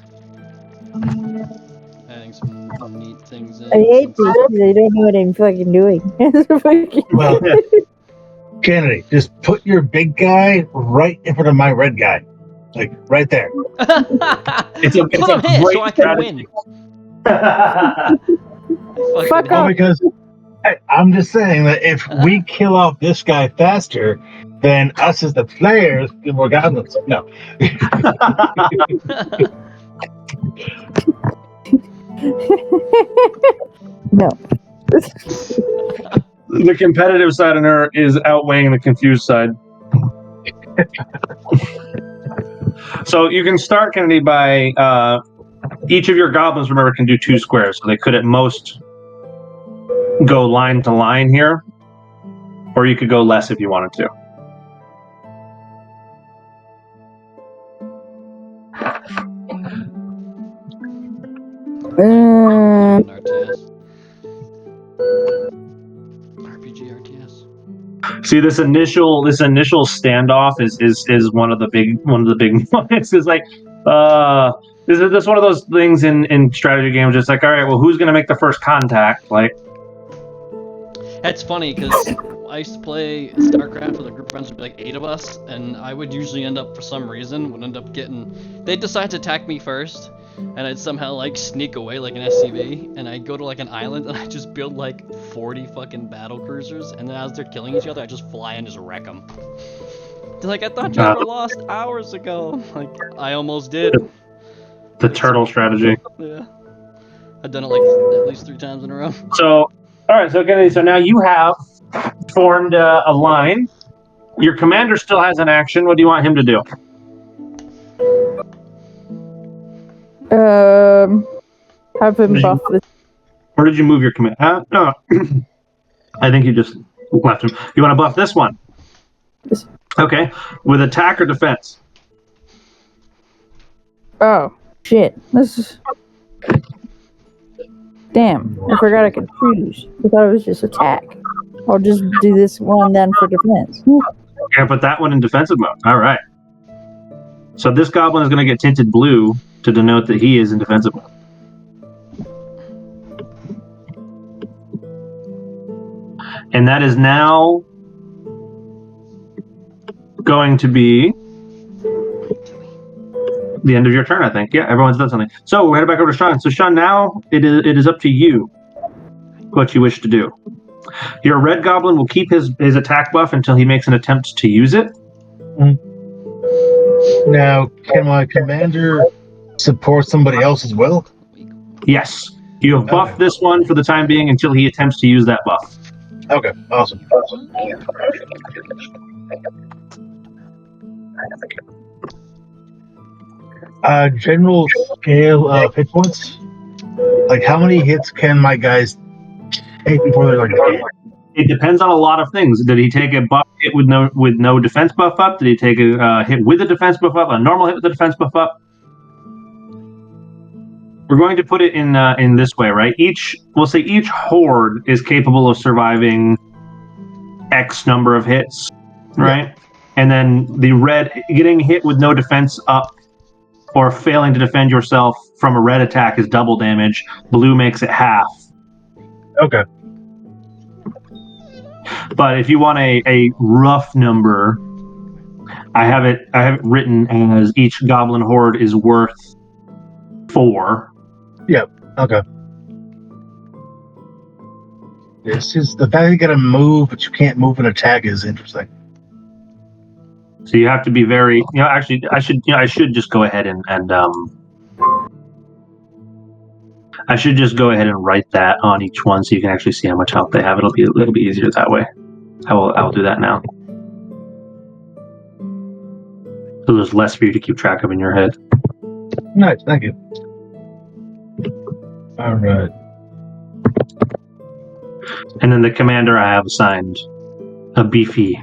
Speaker 4: Adding some neat things in.
Speaker 3: I hate this because I don't know what I'm fucking doing.
Speaker 1: Well, Kennedy, just put your big guy right in front of my red guy. Like, right there.
Speaker 2: It's a
Speaker 4: Put him
Speaker 2: great
Speaker 4: here so I can
Speaker 2: strategy.
Speaker 4: win.
Speaker 3: Fuck
Speaker 1: Well,
Speaker 3: off.
Speaker 1: because I'm just saying that if we kill off this guy faster, then us as the players get more goblins. No.
Speaker 3: No.
Speaker 2: The competitive side in her is outweighing the confused side. So you can start, Kennedy, by each of your goblins, remember, can do 2 squares. So they could at most go line to line here, or you could go less if you wanted to.
Speaker 4: RPG RTS.
Speaker 2: See, this initial standoff is one of the big moments. It's like this is one of those things in strategy games. It's like, all right, well, who's gonna make the first contact? Like,
Speaker 4: That's funny because I used to play StarCraft with a group of friends, would be like 8 of us, and I would usually end up, for some reason, they'd decide to attack me first, and I'd somehow like sneak away like an SCV, and I'd go to like an island and I'd just build like 40 fucking battle cruisers, and then as they're killing each other, I just fly and just wreck them. They're like, I thought you were lost hours ago. Like, I almost did.
Speaker 2: the turtle strategy.
Speaker 4: Yeah. I've done it like at least 3 times in a row.
Speaker 2: So, all right, so Kennedy, so now you have formed a line. Your commander still has an action. What do you want him to do?
Speaker 3: Have him buff this.
Speaker 2: Where did you move your command? No, I think you just left him. You want to buff this one?
Speaker 3: Yes.
Speaker 2: Okay, with attack or defense?
Speaker 3: Oh, shit. This is... Damn, I forgot I could choose. I thought it was just attack. I'll just do this one then for defense.
Speaker 2: You're going to put that one in defensive mode. All right. So this goblin is going to get tinted blue to denote that he is in defensive mode. And that is now going to be the end of your turn, I think. Yeah, everyone's done something. So we're headed back over to Sean. So Sean, now it is up to you what you wish to do. Your red goblin will keep his attack buff until he makes an attempt to use it.
Speaker 1: Now, can my commander support somebody else as well?
Speaker 2: Yes. You have buffed this one for the time being until he attempts to use that buff.
Speaker 1: Okay, awesome. General scale of hit points? Like, how many hits can my guys take before they're like dead?
Speaker 2: It depends on a lot of things. Did he take a buff hit with no defense buff up? Did he take a hit with a defense buff up? A normal hit with a defense buff up? We're going to put it in this way, right? We'll say each horde is capable of surviving X number of hits, right? Yeah. And then the red getting hit with no defense up or failing to defend yourself from a red attack is double damage. Blue makes it half.
Speaker 1: Okay.
Speaker 2: But if you want a rough number, I have it written as each goblin horde is worth 4.
Speaker 1: Yep. Okay. This is the fact you gotta move, but you can't move and attack is interesting.
Speaker 2: So you have to be very. Actually, I should just go ahead and I should just go ahead and write that on each one so you can actually see how much health they have. It'll be easier that way. I'll do that now. So there's less for you to keep track of in your head.
Speaker 1: Nice, thank you. All right.
Speaker 2: And then the commander I have assigned a beefy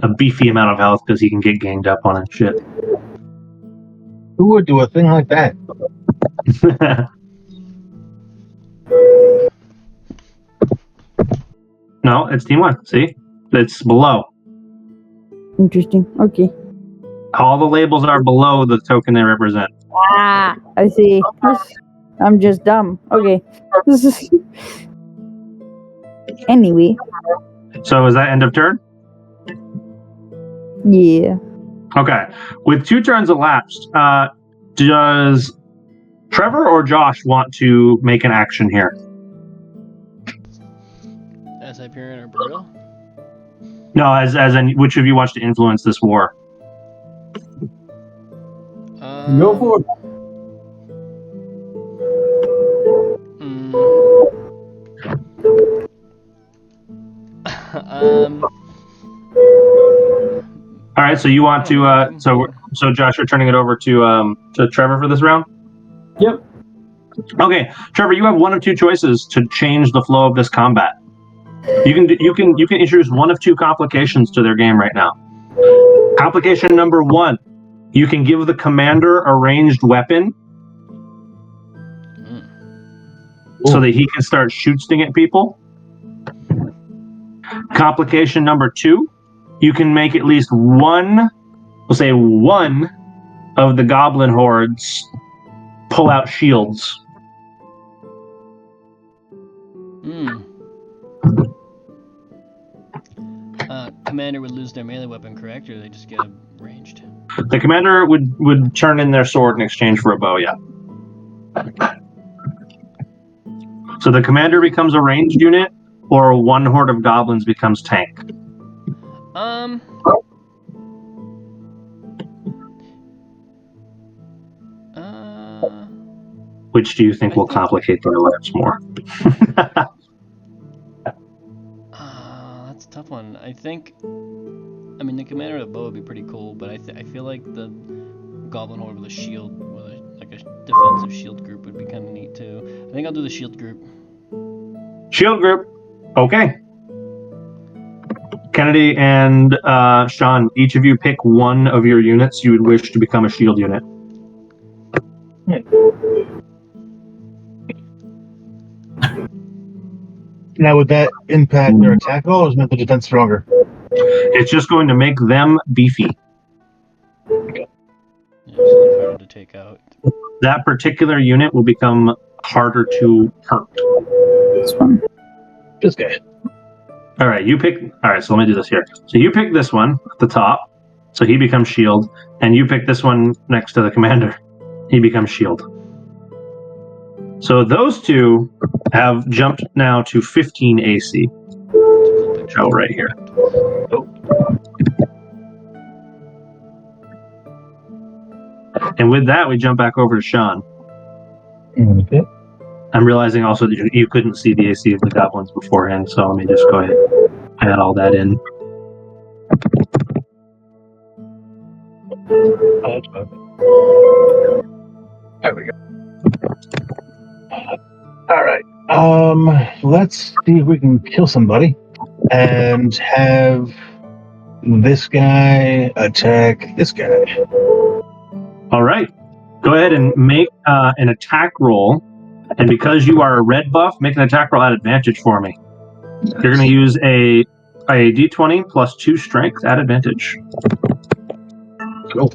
Speaker 2: amount of health because he can get ganged up on and shit.
Speaker 1: Who would do a thing like that?
Speaker 2: No, it's team 1. See? It's below.
Speaker 3: Interesting. Okay.
Speaker 2: All the labels are below the token they represent.
Speaker 3: Ah, I see. I'm just dumb. Okay. Anyway.
Speaker 2: So is that end of turn?
Speaker 3: Yeah.
Speaker 2: Okay. With 2 turns elapsed, does Trevor or Josh want to make an action here?
Speaker 4: As Hyperion or Brutal?
Speaker 2: No, as in which of you wants to influence this war?
Speaker 5: Go for it.
Speaker 2: All right, so you want to so Josh, you're turning it over to Trevor for this round?
Speaker 5: Yep.
Speaker 2: Okay, Trevor, you have one of 2 choices to change the flow of this combat. You can introduce one of 2 complications to their game right now. Complication number 1, you can give the commander a ranged weapon so that he can start shoot-sting at people. Complication number 2, you can make at least one of the goblin hordes pull out shields.
Speaker 4: Commander would lose their melee weapon, correct? Or they just get ranged?
Speaker 2: The commander would turn in their sword in exchange for a bow, yeah. So the commander becomes a ranged unit, or one horde of goblins becomes tank? Which do you think will complicate their lives more?
Speaker 4: That's a tough one. I mean, the commander of the bow would be pretty cool, but I feel like the goblin horde with a shield, with a defensive shield group would be kind of neat too. I think I'll do the shield group.
Speaker 2: Shield group. Okay. Kennedy and Sean, each of you pick one of your units you would wish to become a shield unit.
Speaker 1: Now, would that impact their attack roll, or is it make the defense stronger?
Speaker 2: It's just going to make them beefy.
Speaker 4: Yeah, so harder to take out.
Speaker 2: That particular unit will become harder to hurt.
Speaker 3: This one.
Speaker 1: This guy.
Speaker 2: All right, you pick. All right, so let me do this here. So you pick this one at the top, so he becomes shield, and you pick this one next to the commander. He becomes shield. So those 2 have jumped now to 15 AC. Joe right here. And with that, we jump back over to Sean.
Speaker 1: Okay.
Speaker 2: I'm realizing also that you couldn't see the AC of the goblins beforehand, so let me just go ahead and add all that in.
Speaker 1: There we go. All right. Let's see if we can kill somebody and have this guy attack this guy.
Speaker 2: All right. Go ahead and make an attack roll. And because you are a red buff, make an attack roll at advantage for me. You're going to use a d20 plus 2 strength at advantage.
Speaker 1: Cool.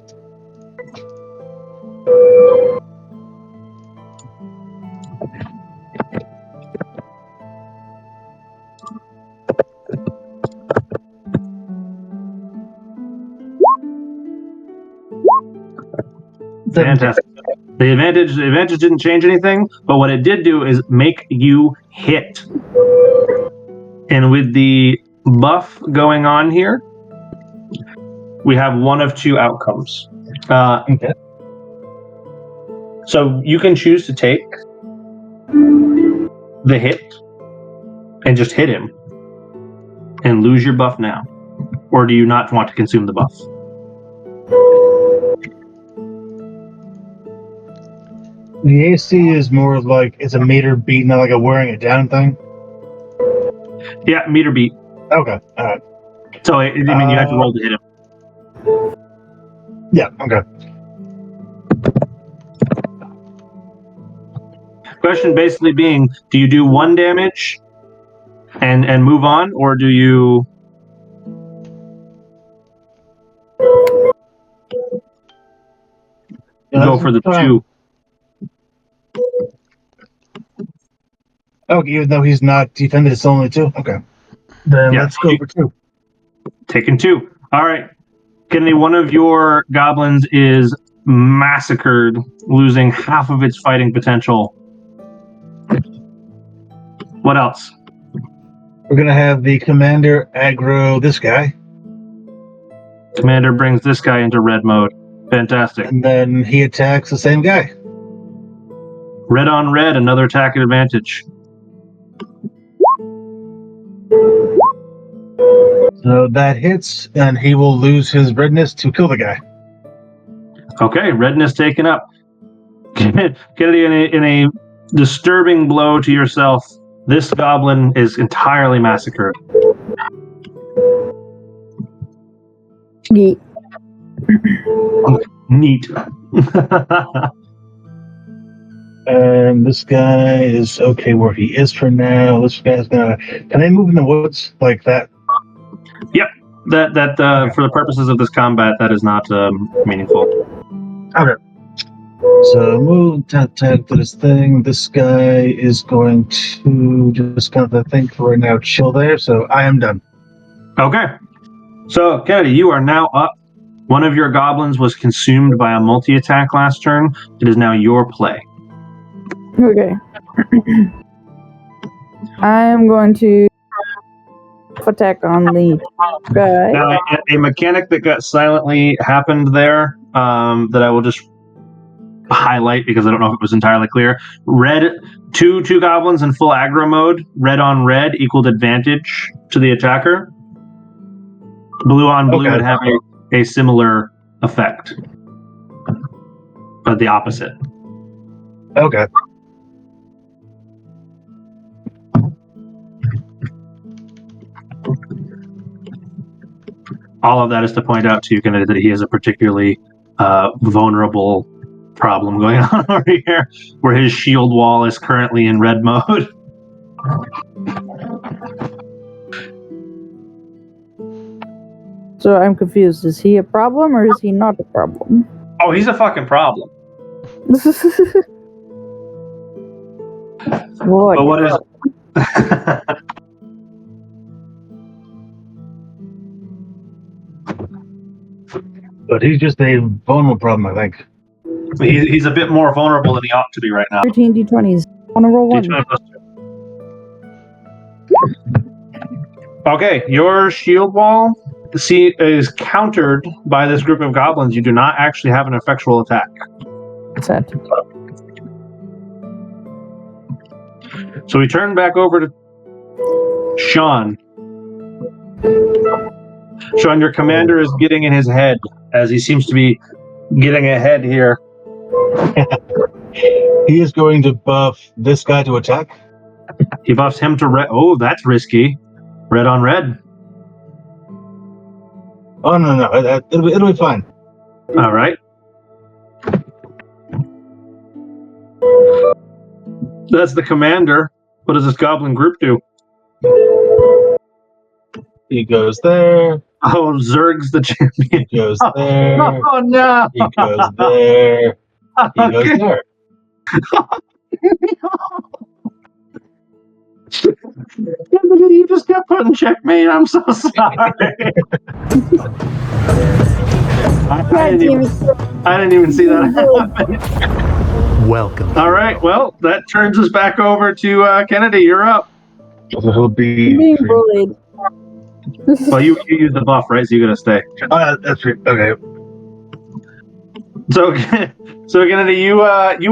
Speaker 2: Fantastic. The advantage didn't change anything, but what it did do is make you hit. And with the buff going on here, we have one of two outcomes.
Speaker 1: Okay.
Speaker 2: So you can choose to take the hit and just hit him and lose your buff now. Or do you not want to consume the buff?
Speaker 1: The AC is more like it's a meter beat, not like a wearing it down thing.
Speaker 2: Yeah, meter beat.
Speaker 1: Okay. All right.
Speaker 2: So I mean, you have to roll to hit him.
Speaker 1: Yeah. Okay.
Speaker 2: Question basically being, do you do 1 damage and move on, or do you go for the 2?
Speaker 1: Okay, even though he's not defended, it's only 2. Okay. Then
Speaker 2: Yeah,
Speaker 1: let's go for 2.
Speaker 2: Taking 2. All right. Kennedy, one of your goblins is massacred, losing half of its fighting potential. What else?
Speaker 1: We're gonna have the commander aggro this guy,
Speaker 2: Commander brings this guy into red mode. Fantastic.
Speaker 1: and then he attacks the same guy.
Speaker 2: Red on red, another attack at advantage.
Speaker 1: So that hits, and he will lose his redness to kill the guy.
Speaker 2: Okay, redness taken up. Kennedy, in a disturbing blow to yourself, this goblin is entirely massacred.
Speaker 3: Yeet.
Speaker 2: Neat.
Speaker 1: And this guy is okay where he is for now. This guy's gonna. Can they move in the woods like that?
Speaker 2: Yep. That for the purposes of this combat, that is not meaningful.
Speaker 1: Okay. So move, tap to this thing. This guy is going to just kind of think for now, chill there. So I am done.
Speaker 2: Okay. So, Kennedy, you are now up. One of your goblins was consumed by a multi-attack last turn. It is now your play.
Speaker 3: Okay. I am going to attack on the guy.
Speaker 2: Now, a mechanic that got silently happened there that I will just highlight because I don't know if it was entirely clear. Red, two goblins in full aggro mode. Red on red equaled advantage to the attacker. Blue on blue would have a similar effect, but the opposite.
Speaker 1: Okay.
Speaker 2: All of that is to point out to you, Kennedy, that he has a particularly vulnerable problem going on over here, where his shield wall is currently in red mode.
Speaker 3: So I'm confused. Is he a problem or is he not a problem?
Speaker 2: Oh, he's a fucking problem.
Speaker 3: Boy.
Speaker 2: But what is...
Speaker 1: But he's just a vulnerable problem, I think.
Speaker 2: He's a bit more vulnerable than he ought to be right now.
Speaker 3: 13 d20s. Want to roll one?
Speaker 2: D20 plus Okay, your shield wall is countered by this group of goblins. You do not actually have an effectual attack.
Speaker 3: Sad.
Speaker 2: So we turn back over to Sean. Sean, your commander is getting in his head as he seems to be getting ahead here.
Speaker 1: He is going to buff this guy to attack.
Speaker 2: He buffs him to red. Oh, that's risky. Red on red.
Speaker 1: Oh, no. It'll be fine.
Speaker 2: All right. That's the commander. What does this goblin group do?
Speaker 1: He goes there.
Speaker 2: Oh, Zerg's the champion.
Speaker 1: He goes there.
Speaker 2: Oh, no.
Speaker 1: He goes there. He goes
Speaker 2: Okay.
Speaker 1: there.
Speaker 2: You just got put in checkmate. I'm so sorry. I didn't even see that happen.
Speaker 6: Welcome.
Speaker 2: All right. Well, that turns us back over to Kennedy. You're up.
Speaker 1: So he'll be.
Speaker 3: Being bullied.
Speaker 2: Well, you use the buff, right? So you're gonna stay.
Speaker 1: Oh, that's right. Okay.
Speaker 2: So Kennedy, you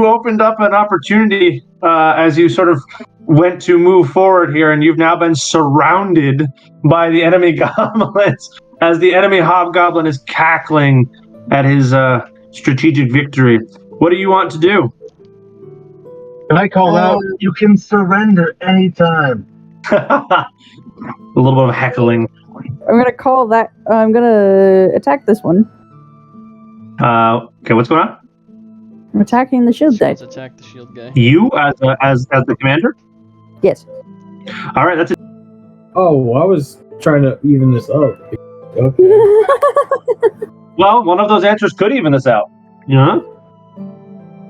Speaker 2: opened up an opportunity as you sort of went to move forward here, and you've now been surrounded by the enemy goblins as the enemy hobgoblin is cackling at his strategic victory. What do you want to do?
Speaker 1: Can I call out? You can surrender anytime.
Speaker 2: A little bit of heckling.
Speaker 3: I'm gonna call that. I'm gonna attack this one.
Speaker 2: Okay, what's going on?
Speaker 3: I'm attacking the shield guy.
Speaker 4: Let's attack the shield guy.
Speaker 2: You as the commander?
Speaker 3: Yes.
Speaker 2: All right, that's it.
Speaker 5: Oh, I was trying to even this up. Okay.
Speaker 2: Well, one of those answers could even this out. You know?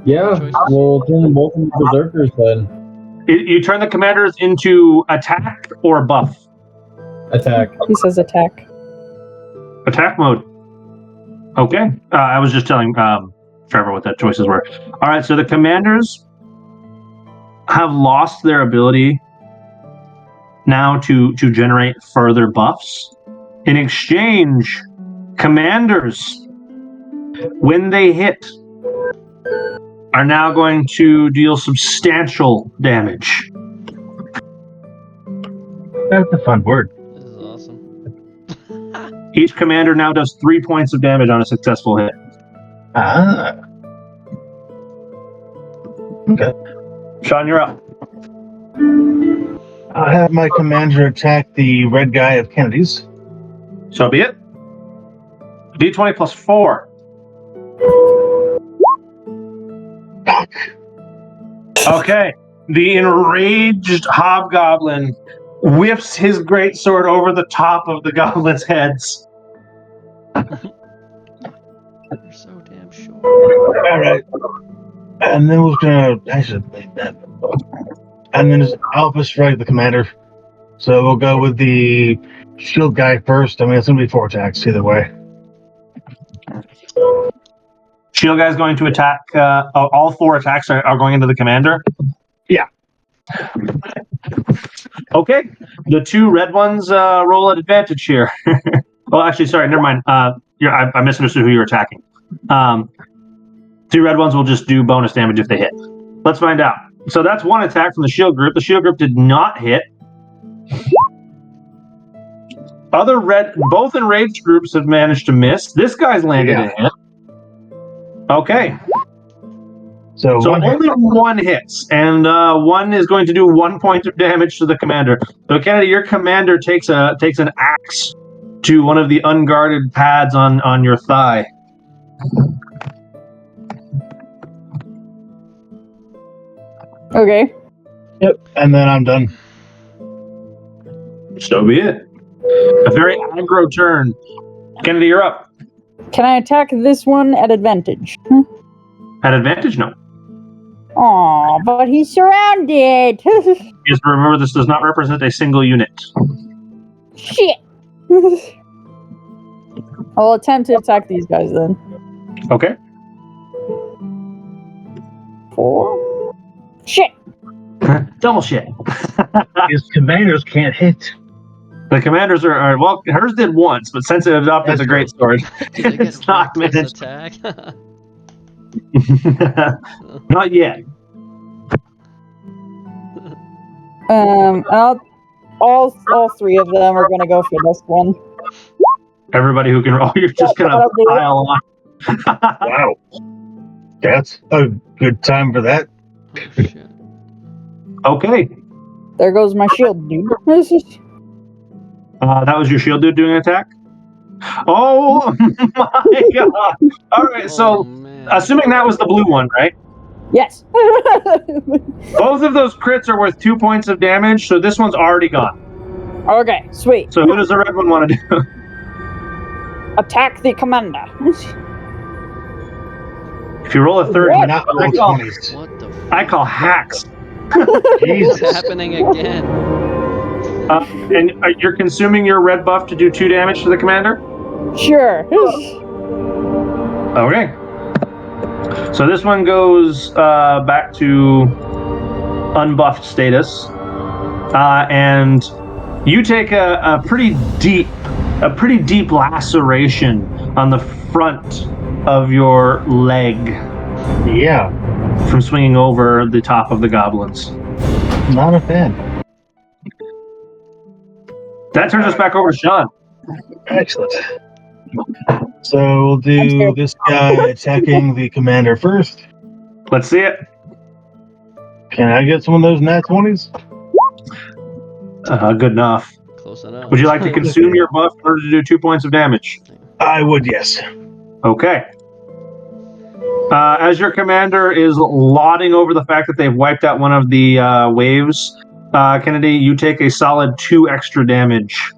Speaker 5: Yeah,
Speaker 4: Choices.
Speaker 5: we'll turn them both into berserkers then.
Speaker 2: You turn the commanders into attack or buff.
Speaker 5: Attack.
Speaker 3: He says attack.
Speaker 2: Attack mode. Okay. I was just telling Trevor what the choices were. All right, so the commanders have lost their ability now to generate further buffs. In exchange, commanders, when they hit, are now going to deal substantial damage.
Speaker 1: That's a fun word.
Speaker 4: This is awesome.
Speaker 2: Each commander now does 3 points of damage on a successful hit.
Speaker 1: Ah. Okay.
Speaker 2: Sean, you're up.
Speaker 1: I'll have my commander attack the red guy of Kennedy's.
Speaker 2: So be it. D20 plus 4. Okay. The enraged hobgoblin whips his greatsword over the top of the goblin's heads.
Speaker 4: You're so damn sure.
Speaker 1: All right. And then we're gonna. I should make that. And then just Alpha strike the commander. So we'll go with the shield guy first. I mean, it's gonna be 4 attacks either way.
Speaker 2: Shield guy's going to attack. All 4 attacks are going into the commander?
Speaker 1: Yeah.
Speaker 2: Okay. The 2 red ones roll at advantage here. Well, actually, sorry, never mind. I misunderstood who you were attacking. 2 red ones will just do bonus damage if they hit. Let's find out. So that's 1 attack from the shield group. The shield group did not hit. Both enraged groups have managed to miss. This guy's landed a hit. Okay.
Speaker 1: So one
Speaker 2: only 1 hits, and 1 is going to do 1 point of damage to the commander. So Kennedy, your commander takes an axe to one of the unguarded pads on your thigh.
Speaker 3: Okay.
Speaker 1: Yep. And then I'm done.
Speaker 2: So be it. A very aggro turn. Kennedy, you're up.
Speaker 3: Can I attack this one at advantage?
Speaker 2: At advantage, no.
Speaker 3: Aw, but he's surrounded.
Speaker 2: Just remember, this does not represent a single unit.
Speaker 3: Shit. I'll attempt to attack these guys then.
Speaker 2: Okay.
Speaker 3: 4. Shit.
Speaker 2: Double shit.
Speaker 1: His commanders can't hit.
Speaker 2: The commanders are well. Hers did once, but since it adopted the great sword,
Speaker 4: Do they get
Speaker 2: it's not
Speaker 4: reckless
Speaker 2: managed.
Speaker 4: attack?
Speaker 2: Not yet.
Speaker 6: All three of them are gonna go for this one.
Speaker 2: Everybody who can roll, you're just gonna
Speaker 6: That'll do it.
Speaker 2: pile on.
Speaker 1: Wow. That's a good time for that.
Speaker 4: Oh, shit.
Speaker 2: Okay,
Speaker 6: There goes my shield, dude.
Speaker 2: that was your shield dude doing an attack. Oh my god! All right,
Speaker 4: Oh,
Speaker 2: so
Speaker 4: man.
Speaker 2: assuming that was the blue one, right?
Speaker 6: Yes.
Speaker 2: Both of those crits are worth 2 points of damage, so this one's already gone.
Speaker 6: Okay, sweet.
Speaker 2: So who does the red one want to do?
Speaker 6: Attack the commander.
Speaker 2: If you roll a 30,
Speaker 6: What?
Speaker 1: Not
Speaker 2: I
Speaker 1: roll
Speaker 2: call,
Speaker 1: 20s.
Speaker 4: What the
Speaker 2: I call hacks.
Speaker 4: What's
Speaker 1: Jesus.
Speaker 4: happening again?
Speaker 2: And you're consuming your red buff to do 2 damage to the commander?
Speaker 6: Sure.
Speaker 2: Okay. So this one goes back to unbuffed status. And you take a pretty deep laceration on the front of your leg
Speaker 1: Yeah.
Speaker 2: from swinging over the top of the goblins.
Speaker 1: Not a fan.
Speaker 2: That turns us back over to Sean.
Speaker 1: Excellent. So we'll do this guy attacking the commander first.
Speaker 2: Let's see it.
Speaker 1: Can I get some of those nat 20s?
Speaker 2: Good enough.
Speaker 4: Close enough.
Speaker 2: Would you like to consume your buff in order to do 2 points of damage?
Speaker 1: I would, yes.
Speaker 2: Okay. As your commander is lauding over the fact that they've wiped out one of the waves, Kennedy, you take a solid 2 extra damage.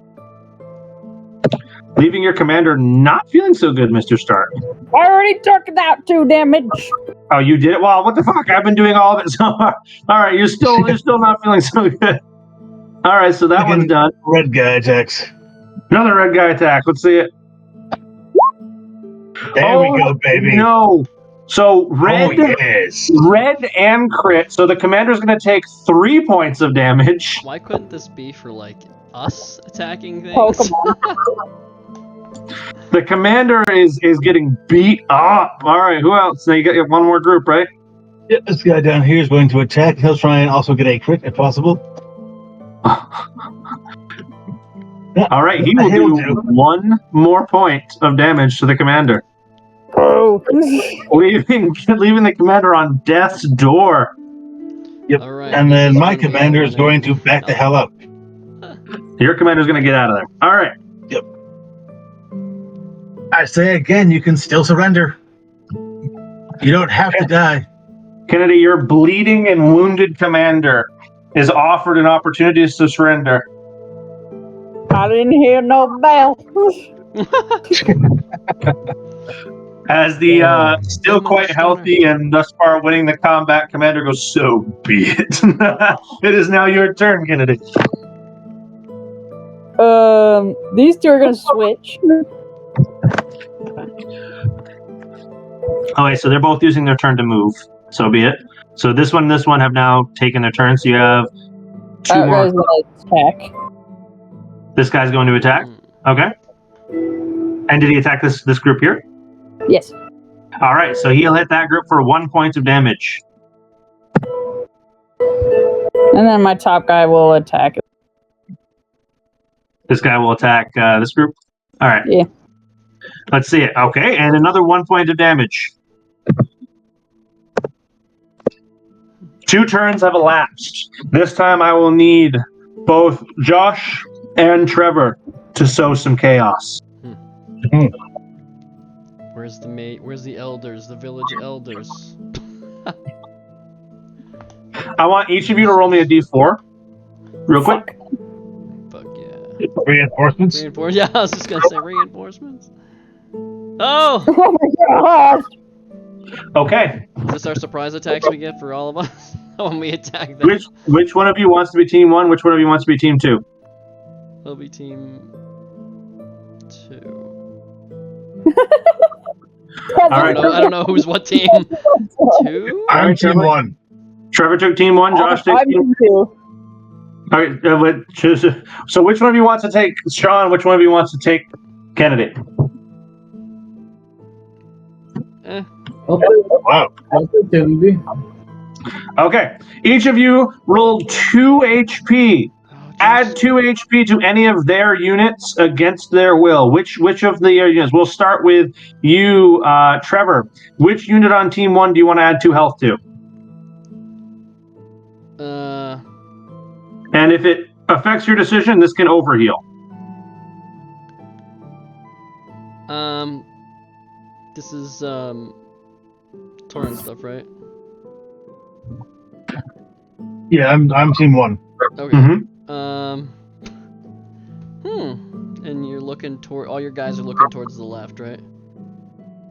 Speaker 2: Leaving your commander not feeling so good, Mr. Stark.
Speaker 6: I already took that 2 damage.
Speaker 2: Oh, you did it? Well, what the fuck? I've been doing all of it so far. All right, you're still not feeling so good. All right, so that one's done.
Speaker 1: Red guy attacks.
Speaker 2: Another red guy attack. Let's see it.
Speaker 1: There we go, baby.
Speaker 2: No. So red,
Speaker 1: Oh, yes.
Speaker 2: red and crit. So the commander's going to take 3 points of damage.
Speaker 4: Why couldn't this be for, like, us attacking things?
Speaker 6: Oh, come on.
Speaker 2: The commander is getting beat up. All right, who else? Now you got one more group, right?
Speaker 1: Yep, this guy down here is going to attack. He'll try and also get a crit if possible.
Speaker 2: All right, he will do 1 more point of damage to the commander,
Speaker 6: Oh.
Speaker 2: leaving the commander on death's door.
Speaker 1: Yep.
Speaker 4: All right,
Speaker 1: And then
Speaker 4: this
Speaker 1: my
Speaker 4: one we
Speaker 1: commander is going to
Speaker 4: eliminated.
Speaker 1: back the hell up.
Speaker 2: Your commander's going to get out of there. All right.
Speaker 1: I say again, you can still surrender. You don't have to die.
Speaker 2: Kennedy, your bleeding and wounded commander is offered an opportunity to surrender.
Speaker 6: I didn't hear no bell.
Speaker 2: As the still quite healthy and thus far winning the combat commander goes, so be it. It is now your turn, Kennedy.
Speaker 6: These two are gonna switch.
Speaker 2: Okay, so they're both using their turn to move. So be it. So this one and this one have now taken their turn. So you have 2
Speaker 6: That
Speaker 2: more.
Speaker 6: guy's gonna attack.
Speaker 2: This guy's going to attack. Okay. And did he attack this group here?
Speaker 6: Yes.
Speaker 2: All right, so he'll hit that group for 1 point of damage.
Speaker 6: And then my top guy will attack.
Speaker 2: This guy will attack this group. All right.
Speaker 6: Yeah.
Speaker 2: Let's see it. Okay, and another 1 point of damage. 2 turns have elapsed. This time I will need both Josh and Trevor to sow some chaos.
Speaker 4: Where's the mate? Where's the elders? The village elders?
Speaker 2: I want each of you to roll me a d4. Real quick.
Speaker 4: Fuck yeah.
Speaker 1: Reinforcements?
Speaker 4: Yeah, I was just gonna say reinforcements. Oh!
Speaker 6: Oh my god!
Speaker 2: Okay.
Speaker 4: Is this our surprise attacks we get for all of us when we attack them?
Speaker 2: Which one of you wants to be team 1? Which one of you wants to be team 2?
Speaker 4: We'll be team 2.
Speaker 2: All right.
Speaker 4: I don't know who's what team. 2?
Speaker 1: I'm team
Speaker 2: Trevor?
Speaker 1: 1.
Speaker 2: Trevor took team 1. Josh takes
Speaker 6: I'm
Speaker 2: team
Speaker 6: two.
Speaker 2: All right, so which one of you wants to take Sean? Which one of you wants to take Kennedy?
Speaker 1: Wow.
Speaker 5: I'll take Kennedy.
Speaker 2: Okay, each of you rolled 2 HP. Add 2 HP to any of their units against their will. Which of the units? We'll start with you, Trevor. Which unit on Team 1 do you want to add 2 health to? And if it affects your decision, this can overheal.
Speaker 4: This is Torrent stuff, right?
Speaker 1: Yeah, I'm Team 1.
Speaker 4: Okay.
Speaker 2: Mm-hmm.
Speaker 4: And you're looking toward. All your guys are looking towards the left, right?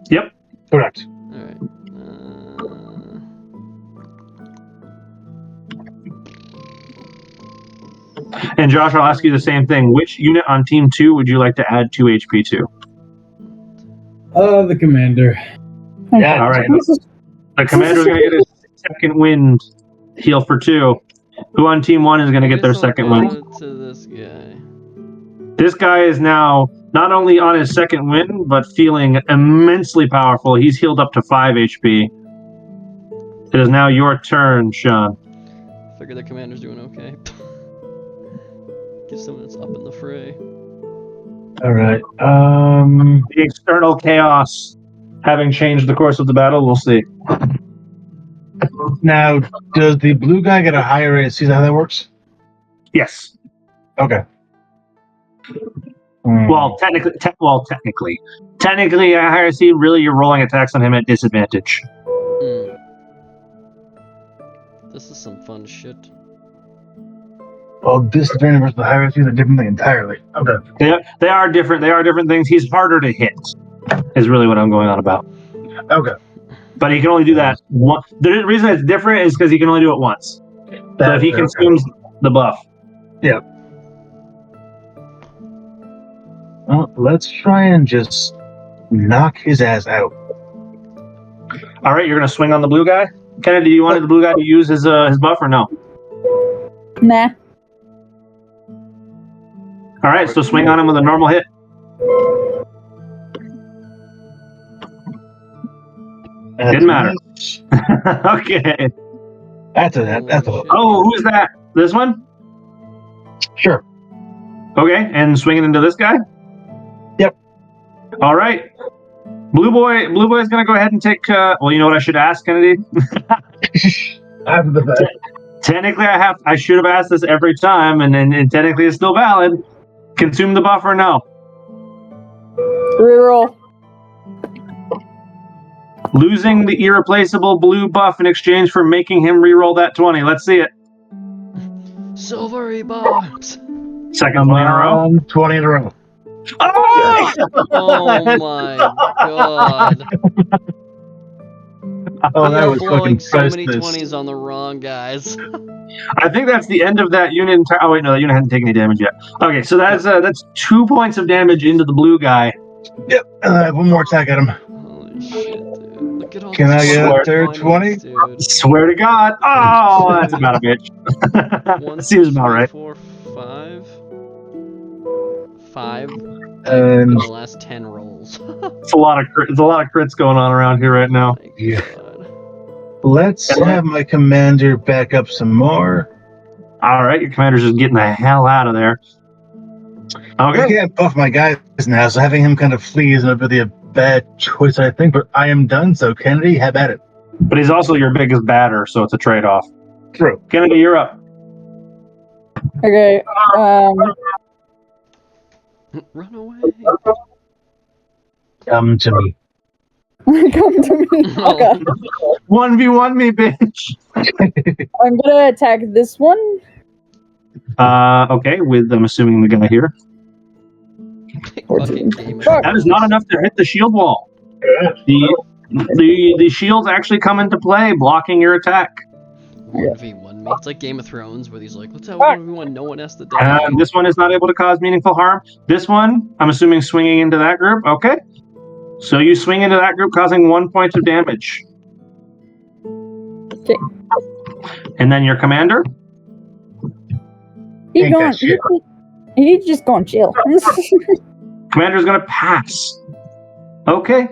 Speaker 2: Yep.
Speaker 1: Correct.
Speaker 4: All right.
Speaker 2: And Josh, I'll ask you the same thing. Which unit on Team 2 would you like to add 2 HP to?
Speaker 5: The commander.
Speaker 1: Yeah.
Speaker 2: All right. The commander's going to get his second wind heal for 2. Who on Team 1 is going to get their second wind?
Speaker 4: To this guy.
Speaker 2: This guy is now not only on his second wind, but feeling immensely powerful. He's healed up to 5 HP. It is now your turn, Sean.
Speaker 4: Figure the commander's doing okay. Give someone that's up in the fray.
Speaker 1: All right.
Speaker 2: The external chaos having changed the course of the battle, we'll see.
Speaker 1: Now, does the blue guy get a higher AC? Is that how that works?
Speaker 2: Yes.
Speaker 1: Okay.
Speaker 2: Well, technically, a higher AC, really, you're rolling attacks on him at disadvantage.
Speaker 4: This is some fun shit.
Speaker 1: Well, disadvantage versus the higher AC is a different thing entirely. Okay.
Speaker 2: They are different. They are different things. He's harder to hit, is really what I'm going on about.
Speaker 1: Okay.
Speaker 2: But he can only do that one. The reason it's different is because he can only do it once. So if he consumes the buff.
Speaker 1: Yeah. Well, let's try and just knock his ass out.
Speaker 2: All right, you're going to swing on the blue guy? Kennedy, do you want the blue guy to use his buff or no?
Speaker 6: Nah.
Speaker 2: All right, so swing on him with a normal hit. Didn't matter. Okay.
Speaker 1: That's a.
Speaker 2: Oh, who's that? This one?
Speaker 1: Sure.
Speaker 2: Okay, and swinging into this guy?
Speaker 1: Yep.
Speaker 2: All right. Blue boy is going to go ahead and take... well, you know what I should ask, Kennedy?
Speaker 1: After the fact.
Speaker 2: Technically, I should have asked this every time, and technically it's still valid. Consume the buff or no?
Speaker 6: Reroll.
Speaker 2: Losing the irreplaceable blue buff in exchange for making him reroll that 20. Let's see it.
Speaker 4: Silvery box.
Speaker 2: Second one in a row.
Speaker 1: 20 in a row.
Speaker 2: Oh!
Speaker 4: Oh my god.
Speaker 1: Oh, that
Speaker 4: You're
Speaker 1: was
Speaker 4: blowing
Speaker 1: fucking
Speaker 4: so many
Speaker 1: priceless.
Speaker 4: 20s on the wrong guys.
Speaker 2: I think that's the end of that unit. Oh wait, no, that unit hasn't taken any damage yet. Okay, so that's 2 points of damage into the blue guy.
Speaker 1: Yep. I have one more attack at him.
Speaker 4: Holy shit, dude. Look at all
Speaker 1: Can
Speaker 4: these
Speaker 1: I get a
Speaker 4: fucking
Speaker 1: third
Speaker 4: 20s,
Speaker 1: 20?
Speaker 4: dude.
Speaker 2: Swear to God. Oh, that's about a bitch.
Speaker 4: One,
Speaker 2: Seems about right.
Speaker 4: 4, 5. 5
Speaker 1: And
Speaker 4: in the last 10 rolls.
Speaker 2: It's a lot of crits going on around here right now.
Speaker 4: My
Speaker 1: Yeah.
Speaker 4: God.
Speaker 1: let's have my commander back up some more.
Speaker 2: All right, your commander's just getting the hell out of there.
Speaker 1: I
Speaker 2: Okay.
Speaker 1: can't buff my guys now, so having him kind of flee is not really a bad choice, I think, but I am done, so Kennedy, have at it.
Speaker 2: But he's also your biggest batter, so it's a trade-off.
Speaker 1: True.
Speaker 2: Kennedy, you're up.
Speaker 6: Okay.
Speaker 4: Run away.
Speaker 1: Come to me.
Speaker 6: Come to me. Okay.
Speaker 2: 1v1 me, bitch.
Speaker 6: I'm gonna attack this one.
Speaker 2: Okay, with, I'm assuming, the guy here.
Speaker 4: Fucking game.
Speaker 6: Fuck.
Speaker 2: That is not enough to hit the shield wall. The shields actually come into play, blocking your attack.
Speaker 4: 1v1 me. It's like Game of Thrones where he's like, let's have 1v1, no one has to die.
Speaker 2: This one is not able to cause meaningful harm. This one, I'm assuming, swinging into that group. Okay. So you swing into that group, causing 1 point of damage.
Speaker 6: Okay.
Speaker 2: And then your commander.
Speaker 6: He
Speaker 1: Ain't
Speaker 6: going.
Speaker 1: that shit.
Speaker 6: He's just going to chill.
Speaker 2: Commander's going to pass. Okay.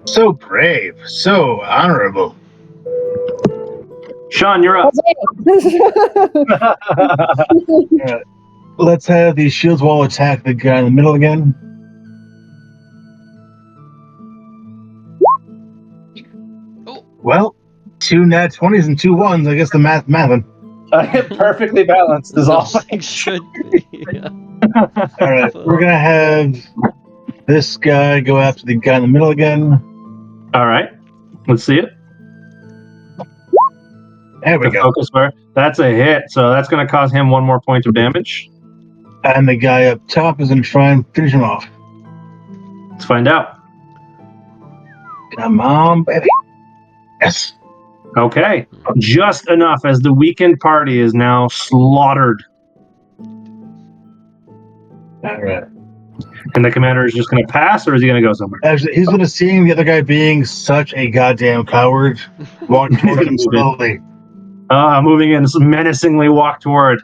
Speaker 1: So brave, so honorable.
Speaker 2: Sean, you're up.
Speaker 1: Let's have the shields wall attack the guy in the middle again.
Speaker 4: Oh.
Speaker 1: Well, 2 nat 20s and 2 1s. I guess the mathing.
Speaker 2: Perfectly balanced is all.
Speaker 4: Those things should be. Yeah.
Speaker 1: All right, we're gonna have this guy go after the guy in the middle again.
Speaker 2: All right. Let's see it.
Speaker 1: There we
Speaker 2: The
Speaker 1: go.
Speaker 2: focus fire. That's a hit, so that's going to cause him 1 more point of damage.
Speaker 1: And the guy up top is gonna try and finish him off.
Speaker 2: Let's find out.
Speaker 1: Come on, baby. Yes.
Speaker 2: Okay. Just enough as the weakened party is now slaughtered.
Speaker 1: All right.
Speaker 2: And the commander is just going to pass, or is he going to go somewhere?
Speaker 1: Actually, he's gonna seeing the other guy being such a goddamn coward, walk toward him slowly.
Speaker 2: Moving in, menacingly walk toward.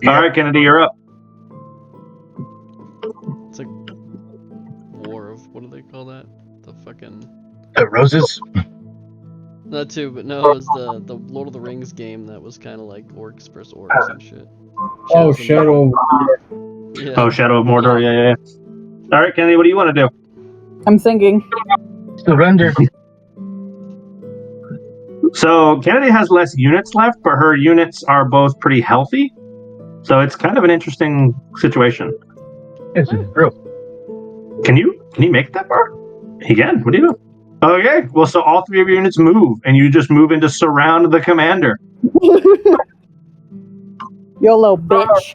Speaker 1: Yeah.
Speaker 2: All right, Kennedy, you're up.
Speaker 4: It's like war of what do they call that? The fucking
Speaker 1: Roses.
Speaker 4: not too, but no, it was the Lord of the Rings game that was kind of like orcs versus orcs and shit.
Speaker 5: Oh,
Speaker 4: Shadows of
Speaker 5: Shadow.
Speaker 4: Mordor. Yeah.
Speaker 2: Oh, Shadow of Mordor. Yeah. All right, Kennedy, what do you want to do?
Speaker 6: I'm thinking.
Speaker 1: Surrender.
Speaker 2: So Kennedy has less units left, but her units are both pretty healthy. So it's kind of an interesting situation.
Speaker 1: It's true.
Speaker 2: Can you make it that far? He can. What do you do? Okay. Well, so all 3 of your units move, and you just move in to surround the commander.
Speaker 6: YOLO, bitch.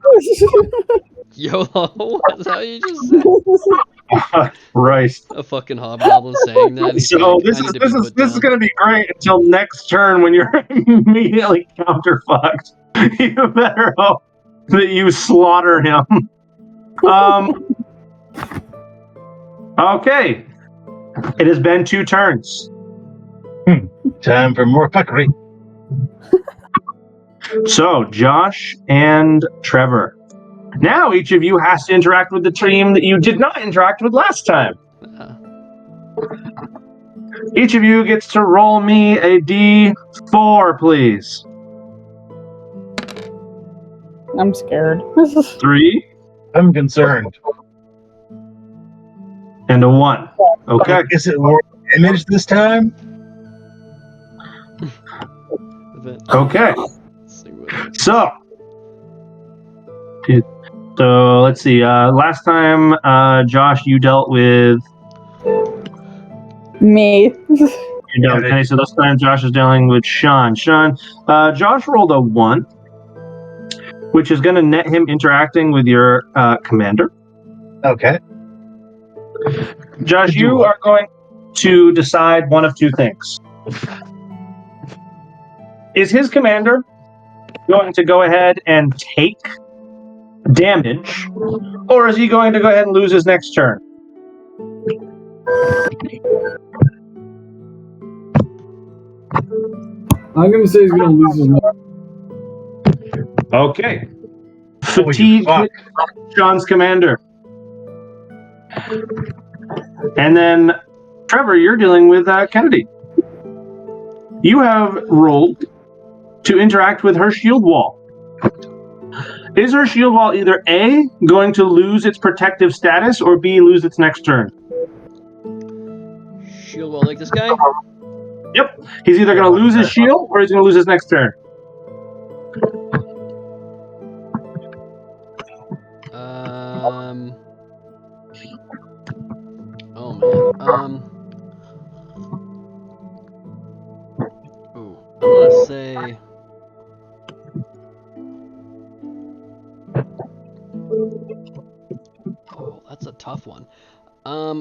Speaker 4: YOLO? Is that what you just said?
Speaker 2: Right.
Speaker 4: A fucking hobgoblin saying that. He's
Speaker 2: So
Speaker 4: like,
Speaker 2: this
Speaker 4: "I
Speaker 2: is
Speaker 4: need to be
Speaker 2: this is
Speaker 4: put
Speaker 2: this is
Speaker 4: down."
Speaker 2: going to be great until next turn when you're immediately counterfucked. You better hope that you slaughter him. Okay. It has been 2 turns.
Speaker 1: Time for more fuckery.
Speaker 2: So Josh and Trevor. Now each of you has to interact with the team that you did not interact with last time. Each of you gets to roll me a D4, please.
Speaker 6: I'm scared.
Speaker 2: 3
Speaker 1: I'm concerned.
Speaker 2: and a 1. Okay.
Speaker 1: Is it more damage this time?
Speaker 2: Okay.
Speaker 4: Let's see what-
Speaker 2: So let's see. Last time, Josh, you dealt with.
Speaker 6: Me.
Speaker 2: Okay, so this time Josh is dealing with Sean. Josh rolled a 1, which is going to net him interacting with your commander.
Speaker 1: Okay.
Speaker 2: Josh, you are going to decide one of 2 things. Is his commander going to go ahead and take damage, or is he going to go ahead and lose his next turn?
Speaker 5: I'm gonna say he's gonna lose his mind.
Speaker 2: Okay.
Speaker 1: Holy
Speaker 2: Fatigue
Speaker 1: fuck.
Speaker 2: Sean's commander. And then, Trevor, you're dealing with Kennedy. You have rolled to interact with her shield wall. Is her shield wall either A, going to lose its protective status, or B, lose its next turn?
Speaker 4: Shield wall like this guy?
Speaker 2: Yep. He's either going to lose his shield, or he's going to lose his next turn.
Speaker 4: Oh man. Ooh. I'm gonna say. Oh, that's a tough one. I'm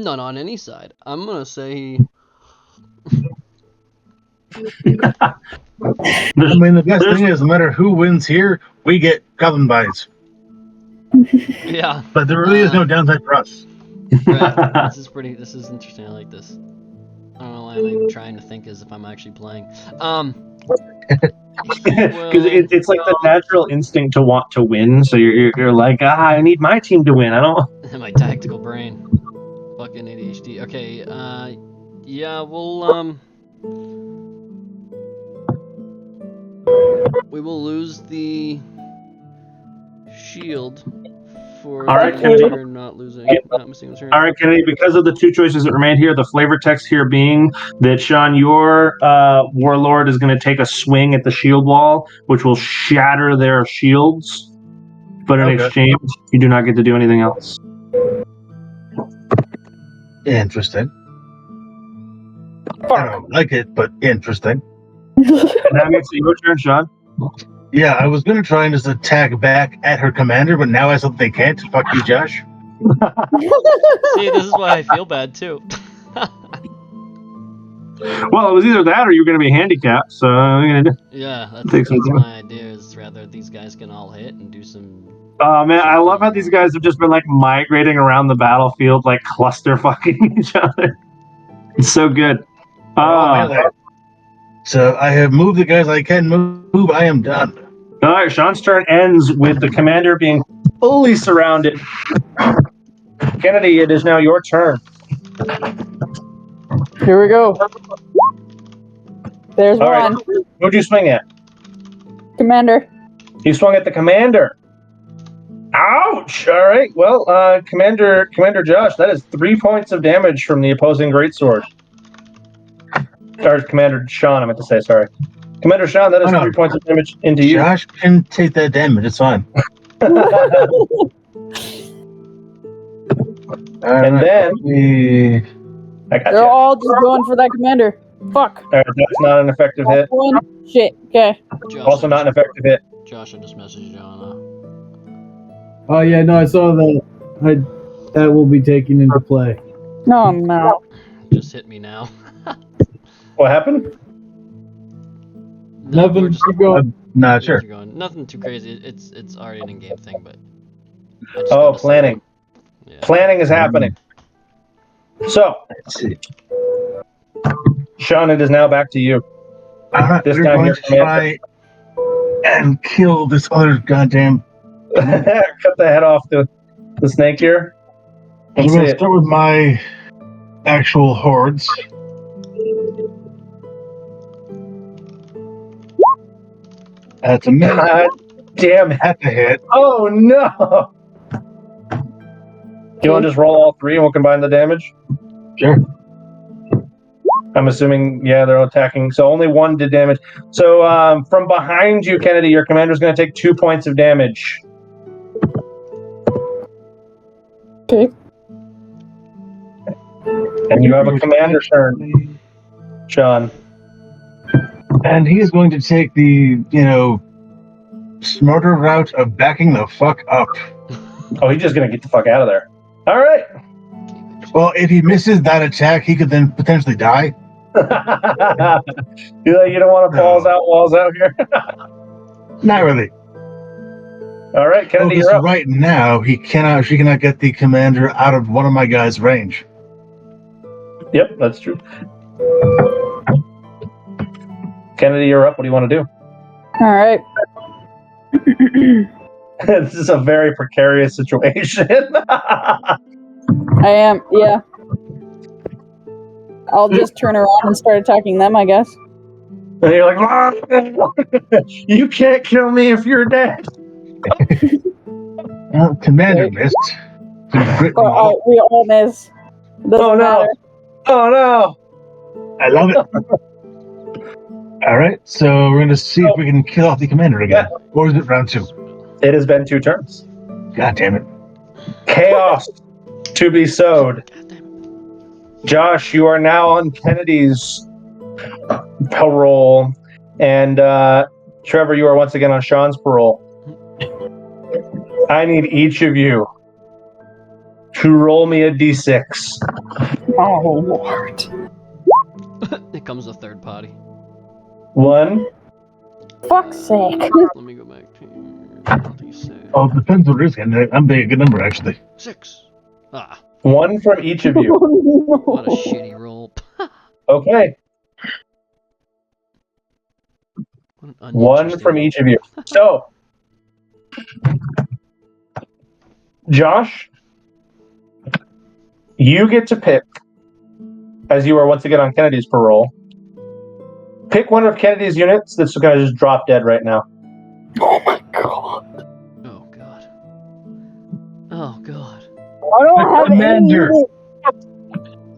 Speaker 4: not on any side. I'm gonna say.
Speaker 1: I mean, the best thing is, no matter who wins here, we get goblin bites.
Speaker 4: Yeah.
Speaker 1: But there really is no downside for us.
Speaker 4: Right. This is interesting. I like this. I don't know why I'm even trying to think as if I'm actually playing.
Speaker 2: Because it's like the natural instinct to want to win. So you're like, I need my team to win. I don't.
Speaker 4: My tactical brain. Fucking ADHD. Okay, yeah, we will lose the shield for
Speaker 2: All right,
Speaker 4: the
Speaker 2: Kennedy.
Speaker 4: turn not losing. Not missing a turn.
Speaker 2: All right, Kennedy, because of the two choices that remain here, the flavor text here being that, Sean, your warlord is going to take a swing at the shield wall, which will shatter their shields. But in exchange, you do not get to do anything else.
Speaker 1: Interesting. I don't like it, but interesting.
Speaker 2: And that makes it your turn, Sean.
Speaker 1: Yeah, I was going to try and just attack back at her commander, but now I said they can't. Fuck you, Josh.
Speaker 4: See, this is why I feel bad too.
Speaker 2: Well, it was either that or you're going to be handicapped. So
Speaker 4: Yeah, that's
Speaker 2: Take some time.
Speaker 4: my idea. Is rather these guys can all hit and do some.
Speaker 2: oh man, I love how these guys have just been like migrating around the battlefield, like cluster fucking each other. It's so good.
Speaker 1: So I have moved the guys I can move. I am done.
Speaker 2: All right, Sean's turn ends with the commander being fully surrounded. Kennedy, it is now your turn.
Speaker 6: Here we go. There's
Speaker 2: All
Speaker 6: one.
Speaker 2: right, who'd you swing at?
Speaker 6: Commander.
Speaker 2: You swung at the commander. Ouch! All right, well, Commander Josh, that is 3 points of damage from the opposing greatsword. Or Commander Sean, I meant to say, sorry. Commander Sean, that is 3 points of damage into you.
Speaker 1: Josh can take that damage. It's fine.
Speaker 2: And then I got
Speaker 6: They're
Speaker 2: you.
Speaker 6: all just going for that commander. Fuck.
Speaker 2: All right, that's not an effective hit.
Speaker 6: One. Shit. Okay.
Speaker 4: Josh,
Speaker 2: Also not an effective hit.
Speaker 4: Josh, I just messaged you on.
Speaker 5: Oh yeah, no, I saw that. That will be taken into play.
Speaker 6: No, I'm not.
Speaker 4: Just hit me now.
Speaker 2: What happened?
Speaker 4: No,
Speaker 5: Nothing.
Speaker 4: we're just-
Speaker 5: Keep going.
Speaker 1: Not sure.
Speaker 4: keep going. Nothing too crazy. It's already an in-game thing, but. I just
Speaker 2: Oh,
Speaker 4: gotta say-
Speaker 2: planning.
Speaker 4: Yeah.
Speaker 2: Planning is happening. So,
Speaker 1: Let's see.
Speaker 2: Sean, it is now back to you.
Speaker 1: All right,
Speaker 2: This
Speaker 1: we're
Speaker 2: time
Speaker 1: going
Speaker 2: you're
Speaker 1: to try and kill this other goddamn.
Speaker 2: Cut the head off the snake here.
Speaker 1: I'm
Speaker 2: Let's
Speaker 1: going
Speaker 2: see
Speaker 1: to
Speaker 2: it.
Speaker 1: start with my actual hordes. That's a minute.
Speaker 2: God damn it.
Speaker 1: Half a hit.
Speaker 2: Oh, no. You want to just roll all three and we'll combine the damage?
Speaker 1: Sure.
Speaker 2: I'm assuming, yeah, they're attacking. So only one did damage. So from behind you, Kennedy, your commander's going to take 2 points of damage.
Speaker 6: Okay.
Speaker 2: And you have a commander turn, Sean.
Speaker 1: And he's going to take the, smarter route of backing the fuck up.
Speaker 2: Oh, he's just going to get the fuck out of there. All right.
Speaker 1: Well, if he misses that attack, he could then potentially die.
Speaker 2: You don't want to balls out, walls out here?
Speaker 1: Not really.
Speaker 2: All right, Kennedy,
Speaker 1: Because
Speaker 2: you're up.
Speaker 1: right now, she cannot get the commander out of one of my guys' range.
Speaker 2: Yep, that's true. Kennedy, you're up. What do you want to do?
Speaker 6: All right.
Speaker 2: This is a very precarious situation.
Speaker 6: I am. Yeah. I'll just turn around and start attacking them, I guess.
Speaker 2: And you're like, you can't kill me if you're dead.
Speaker 1: Well, commander
Speaker 6: Right.
Speaker 1: missed.
Speaker 6: We all miss. Doesn't
Speaker 2: Oh, no.
Speaker 6: matter.
Speaker 2: Oh, no.
Speaker 1: I love it. All right, so we're going to see if we can kill off the commander again. Or is it round 2?
Speaker 2: It has been 2 turns.
Speaker 1: God damn it.
Speaker 2: Chaos to be sowed. Josh, you are now on Kennedy's parole. And Trevor, you are once again on Sean's parole. I need each of you to roll me a d6.
Speaker 6: Oh, Lord.
Speaker 4: It comes a third party.
Speaker 2: 1,
Speaker 6: Fuck's sake.
Speaker 4: Let me go back to D6.
Speaker 1: Oh, it depends what it is. And I'm being a good number, actually.
Speaker 4: 6. Ah,
Speaker 2: 1 from each of you.
Speaker 4: what a shitty roll.
Speaker 2: Okay.
Speaker 4: What an
Speaker 2: One
Speaker 4: uninteresting-
Speaker 2: from each of you. So, Josh, you get to pick, as you are once again on Kennedy's parole, pick one of Kennedy's units that's going to just drop dead right now.
Speaker 6: Oh my god.
Speaker 4: Oh god. Oh god.
Speaker 6: I don't have
Speaker 1: Commander.
Speaker 6: any.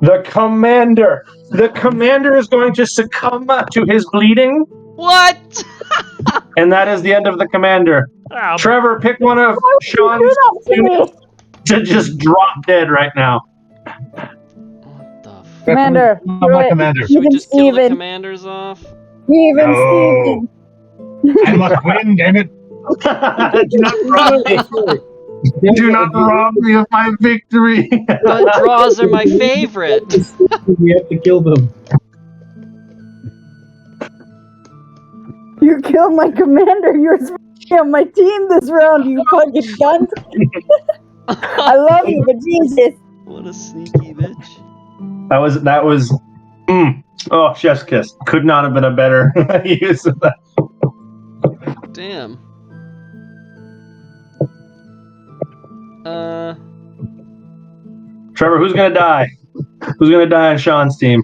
Speaker 2: The commander. The commander is going to succumb to his bleeding,
Speaker 4: What?
Speaker 2: and that is the end of the commander.
Speaker 4: Oh,
Speaker 2: Trevor, pick one of
Speaker 6: Why would you
Speaker 2: Sean's
Speaker 6: do that to me?
Speaker 2: units to just drop dead right now.
Speaker 4: what the f-
Speaker 6: Commander,
Speaker 1: I'm
Speaker 6: do
Speaker 1: my
Speaker 6: it.
Speaker 1: commander.
Speaker 4: Should we
Speaker 6: Even
Speaker 4: just kill the
Speaker 6: Steven.
Speaker 4: commanders off?
Speaker 6: Even
Speaker 1: No.
Speaker 6: Steven.
Speaker 1: I must win, damn it.
Speaker 2: Do not rob me. Do not rob me of my victory.
Speaker 4: But draws are my favorite.
Speaker 5: We have to kill them.
Speaker 6: You killed my commander. You're supposed to be on my team this round, you fucking cunt. I love you, but Jesus.
Speaker 4: What a sneaky bitch.
Speaker 2: That was. Oh, chef's kiss. Could not have been a better use of that.
Speaker 4: Damn.
Speaker 2: Trevor, who's gonna die? Who's gonna die on Sean's team?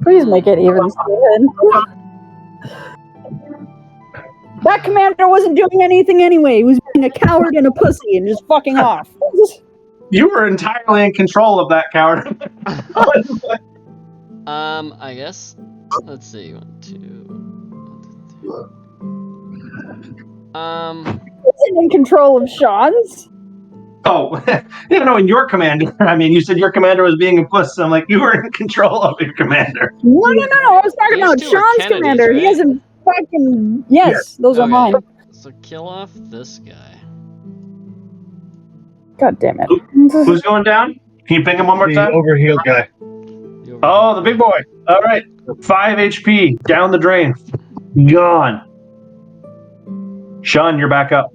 Speaker 6: Please make it even, Steven. That commander wasn't doing anything anyway. He was being a coward and a pussy and just fucking off.
Speaker 2: You were entirely in control of that coward.
Speaker 4: I guess. Let's see. 1, 2.
Speaker 6: Wasn't in control of Sean's.
Speaker 2: Oh, no, in your commander. I mean, you said your commander was being a puss, so I'm like, you were in control of your commander.
Speaker 6: No. I was talking
Speaker 4: These
Speaker 6: about
Speaker 4: two are
Speaker 6: Sean's
Speaker 4: Kennedy's,
Speaker 6: commander. He
Speaker 4: right?
Speaker 6: hasn't fucking. Yes, those are
Speaker 4: Okay.
Speaker 6: mine.
Speaker 4: So kill off this guy.
Speaker 6: God damn it.
Speaker 2: Who's going down? Can you ping him one more
Speaker 1: The
Speaker 2: time?
Speaker 1: overhealed guy.
Speaker 2: Oh, the big boy. All right. 5 HP. Down the drain. Gone. Sean, you're back up.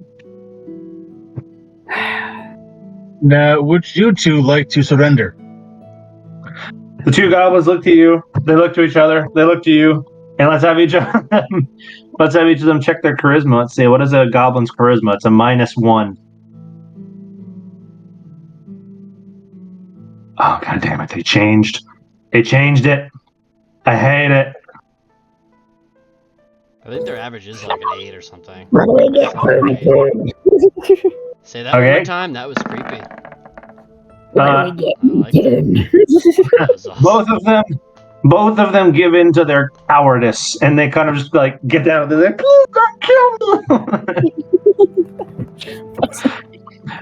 Speaker 1: Now, would you two like to surrender?
Speaker 2: The two goblins look to you. They look to each other. They look to you. And let's have each of them check their charisma. Let's see. What is a goblin's charisma? It's a -1. Oh, god damn it. They changed. They changed it. I hate it.
Speaker 4: I think their average is like an 8 or something. Say that one
Speaker 2: Okay.
Speaker 4: more time. That was creepy.
Speaker 2: Uh,
Speaker 4: I like it. That was awesome.
Speaker 2: Both of them give in to their cowardice, and they kind of just like get down. They're like, "Please don't kill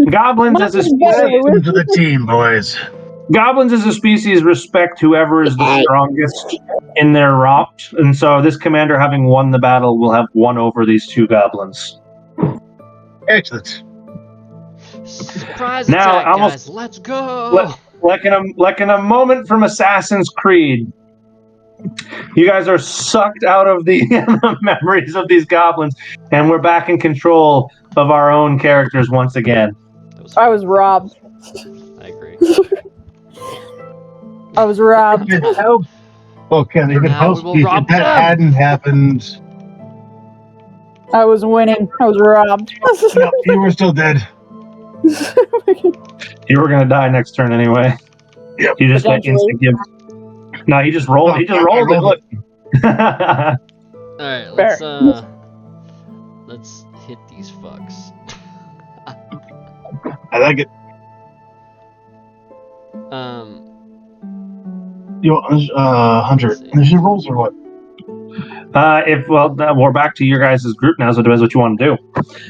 Speaker 2: me." Goblins as a species,
Speaker 1: Welcome to the team, boys.
Speaker 2: respect whoever is the strongest in their route, and so this commander, having won the battle, will have won over these two goblins.
Speaker 1: Excellent.
Speaker 4: Surprise
Speaker 2: Now,
Speaker 4: attack,
Speaker 2: almost-
Speaker 4: guys. Let's go.
Speaker 2: Like in a moment from Assassin's Creed, you guys are sucked out of the memories of these goblins, and we're back in control of our own characters once again.
Speaker 6: I was robbed.
Speaker 4: I agree.
Speaker 6: I was robbed.
Speaker 1: It helps. Well, Ken, if it
Speaker 4: Now
Speaker 1: helps
Speaker 4: we will
Speaker 1: me, if
Speaker 4: rob
Speaker 1: that
Speaker 4: them.
Speaker 1: hadn't happened,
Speaker 6: I was winning. I was robbed.
Speaker 1: no, you were still dead.
Speaker 2: You were gonna die next turn anyway.
Speaker 1: Yep.
Speaker 2: You just got
Speaker 6: Potentially.
Speaker 2: instant give. No, he just rolled. He just rolled it. Look.
Speaker 4: Alright,
Speaker 6: Fair.
Speaker 4: let's hit these fucks.
Speaker 1: I like it. You want, Hunter,
Speaker 4: Let's see.
Speaker 1: initiative rolls or what?
Speaker 2: We're back to your guys' group now, so it depends what you want to do.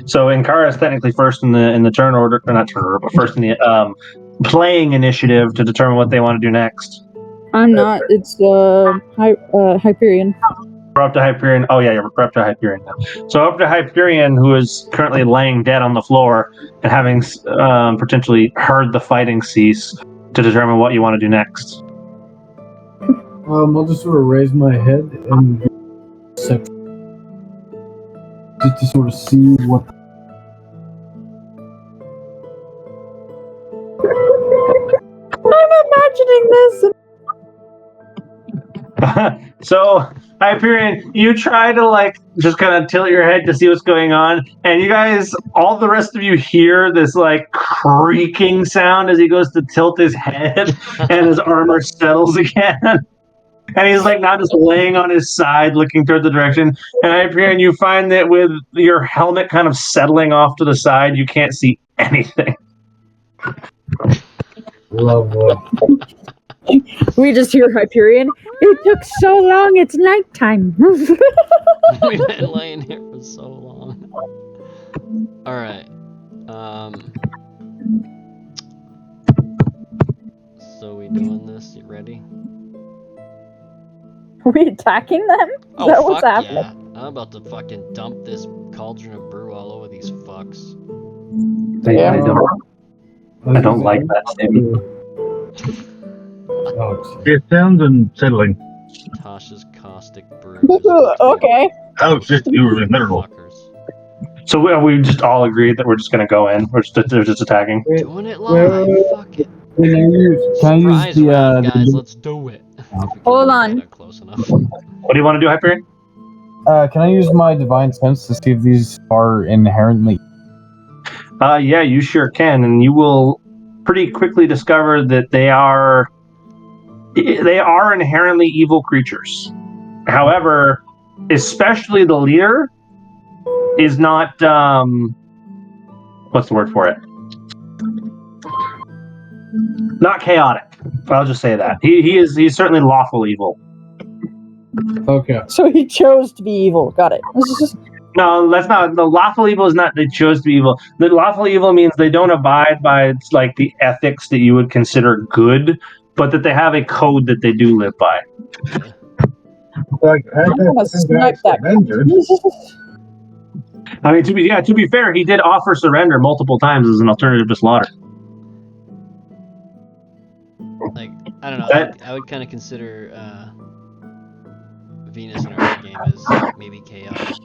Speaker 2: So Inkara is technically first in the turn order, or not turn order, but first in the playing initiative to determine what they want to do next.
Speaker 6: I'm not. It's Hyperion.
Speaker 2: We're up to Hyperion. Oh yeah, we're up to Hyperion now. So up to Hyperion, who is currently laying dead on the floor and having potentially heard the fighting cease, to determine what you want to do next.
Speaker 5: I'll just sort of raise my head and just to sort of see what.
Speaker 6: I'm imagining this.
Speaker 2: So, Hyperion, you try to like just kind of tilt your head to see what's going on, and you guys, all the rest of you hear this like creaking sound as he goes to tilt his head, and his armor settles again. And he's like now just laying on his side, looking toward the direction. And Hyperion, you find that with your helmet kind of settling off to the side, you can't see anything.
Speaker 5: Lovely.
Speaker 6: We just hear Hyperion. It took so long, it's nighttime.
Speaker 4: We've been laying here for so long. Alright. So we doing this? You ready?
Speaker 6: Are we attacking them? Is that what's happening?
Speaker 4: Yeah. I'm about to fucking dump this cauldron of brew all over these fucks.
Speaker 6: Yeah.
Speaker 2: I don't like that statement.
Speaker 5: Oh,
Speaker 1: It sounds unsettling.
Speaker 4: Tasha's caustic brew.
Speaker 6: Okay.
Speaker 1: Oh, shit, you were literal.
Speaker 4: Fuckers.
Speaker 2: So we just all agreed that we're just going to go in. They're just attacking.
Speaker 4: Doing it live. Fuck it.
Speaker 5: Can I use
Speaker 4: Surprise
Speaker 5: the
Speaker 4: round, guys. Let's do it. If we can
Speaker 6: Hold
Speaker 4: get
Speaker 6: on.
Speaker 4: it close enough.
Speaker 2: What do you want to do, Hyperion?
Speaker 5: can I use my divine sense to see if these are inherently?
Speaker 2: Yeah, you sure can, and you will pretty quickly discover that they are inherently evil creatures. However, especially the leader is not what's the word for it? Not chaotic. I'll just say that. He's certainly lawful evil.
Speaker 5: Okay.
Speaker 6: So he chose to be evil. Got it.
Speaker 2: No, that's not. The lawful evil is not they chose to be evil. The lawful evil means they don't abide by like the ethics that you would consider good, but that they have a code that they do live by.
Speaker 1: Like,
Speaker 6: I'm gonna snipe that.
Speaker 2: I mean, to be fair, he did offer surrender multiple times as an alternative to slaughter.
Speaker 4: Like, I don't know.
Speaker 2: That-
Speaker 4: I would kind of consider Venus in our game as like, maybe chaotic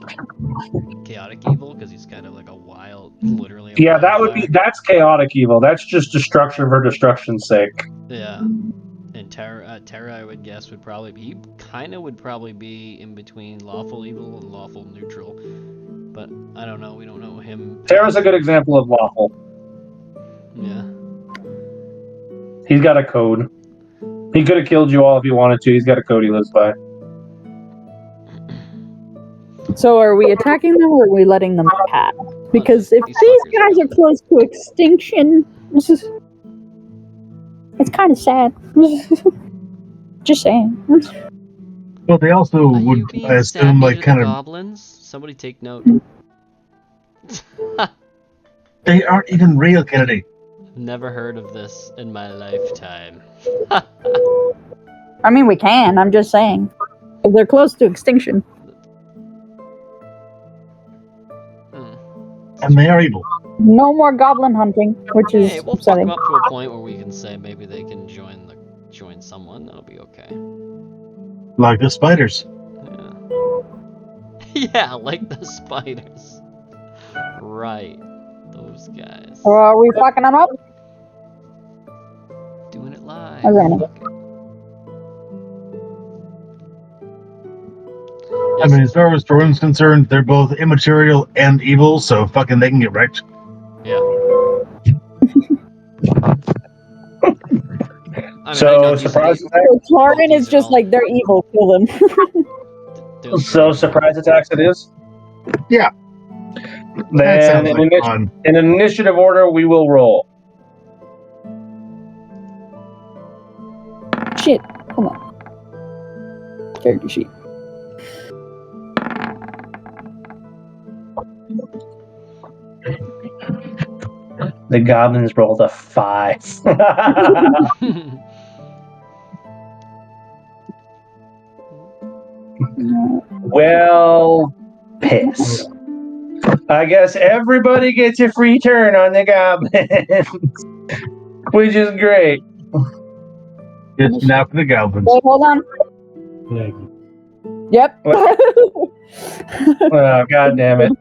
Speaker 4: evil, because he's kind of like a wild, literally.
Speaker 2: Yeah, that's chaotic evil. That's just destruction for destruction's sake.
Speaker 4: Yeah. And Terra, I would guess, would probably be in between lawful evil and lawful neutral. But I don't know. We don't know him.
Speaker 2: Terra's a good example of lawful.
Speaker 4: Yeah.
Speaker 2: He's got a code. He could have killed you all if he wanted to. He's got a code he lives by.
Speaker 6: So are we attacking them or are we letting them pass? Because if
Speaker 4: These
Speaker 6: these
Speaker 4: fuckers
Speaker 6: guys are close to extinction, it's kind of sad. Just saying.
Speaker 1: Well, they also
Speaker 4: Are you
Speaker 1: would,
Speaker 4: being
Speaker 1: I assume,
Speaker 4: sappy
Speaker 1: like,
Speaker 4: to
Speaker 1: kind
Speaker 4: the
Speaker 1: of.
Speaker 4: goblins? Somebody take note.
Speaker 1: They aren't even real, Kennedy.
Speaker 4: Never heard of this in my lifetime.
Speaker 6: I mean, we can. I'm just saying. If they're close to extinction.
Speaker 1: And they are evil.
Speaker 6: No more goblin hunting, which is
Speaker 4: Hey, we'll fuck
Speaker 6: upsetting.
Speaker 4: them up to a point where we can say maybe they can join someone. That'll be okay.
Speaker 1: Like the spiders.
Speaker 4: Yeah. Yeah, like the spiders. Right. Those guys.
Speaker 6: So are we fucking them up?
Speaker 4: Doing it live.
Speaker 6: Okay.
Speaker 1: I mean, as far as Thorn's concerned, they're both immaterial and evil, so fucking they can get wrecked.
Speaker 4: Yeah. I mean, I know these
Speaker 2: surprise
Speaker 4: days-
Speaker 2: attack.
Speaker 6: So Clarence is
Speaker 4: These are
Speaker 6: just
Speaker 4: all-
Speaker 6: like, they're evil, kill them.
Speaker 2: So surprise attacks it is.
Speaker 1: Yeah. That
Speaker 2: Then
Speaker 1: sounds like fun.
Speaker 2: in initiative order, we will roll.
Speaker 6: Shit. Hold on. Character sheet.
Speaker 2: The goblins rolled a 5. Well, piss. I guess everybody gets a free turn on the goblins, which is great.
Speaker 1: It's now for the goblins.
Speaker 6: Wait, hold on.
Speaker 5: Yeah.
Speaker 6: Yep.
Speaker 2: Oh, God damn it.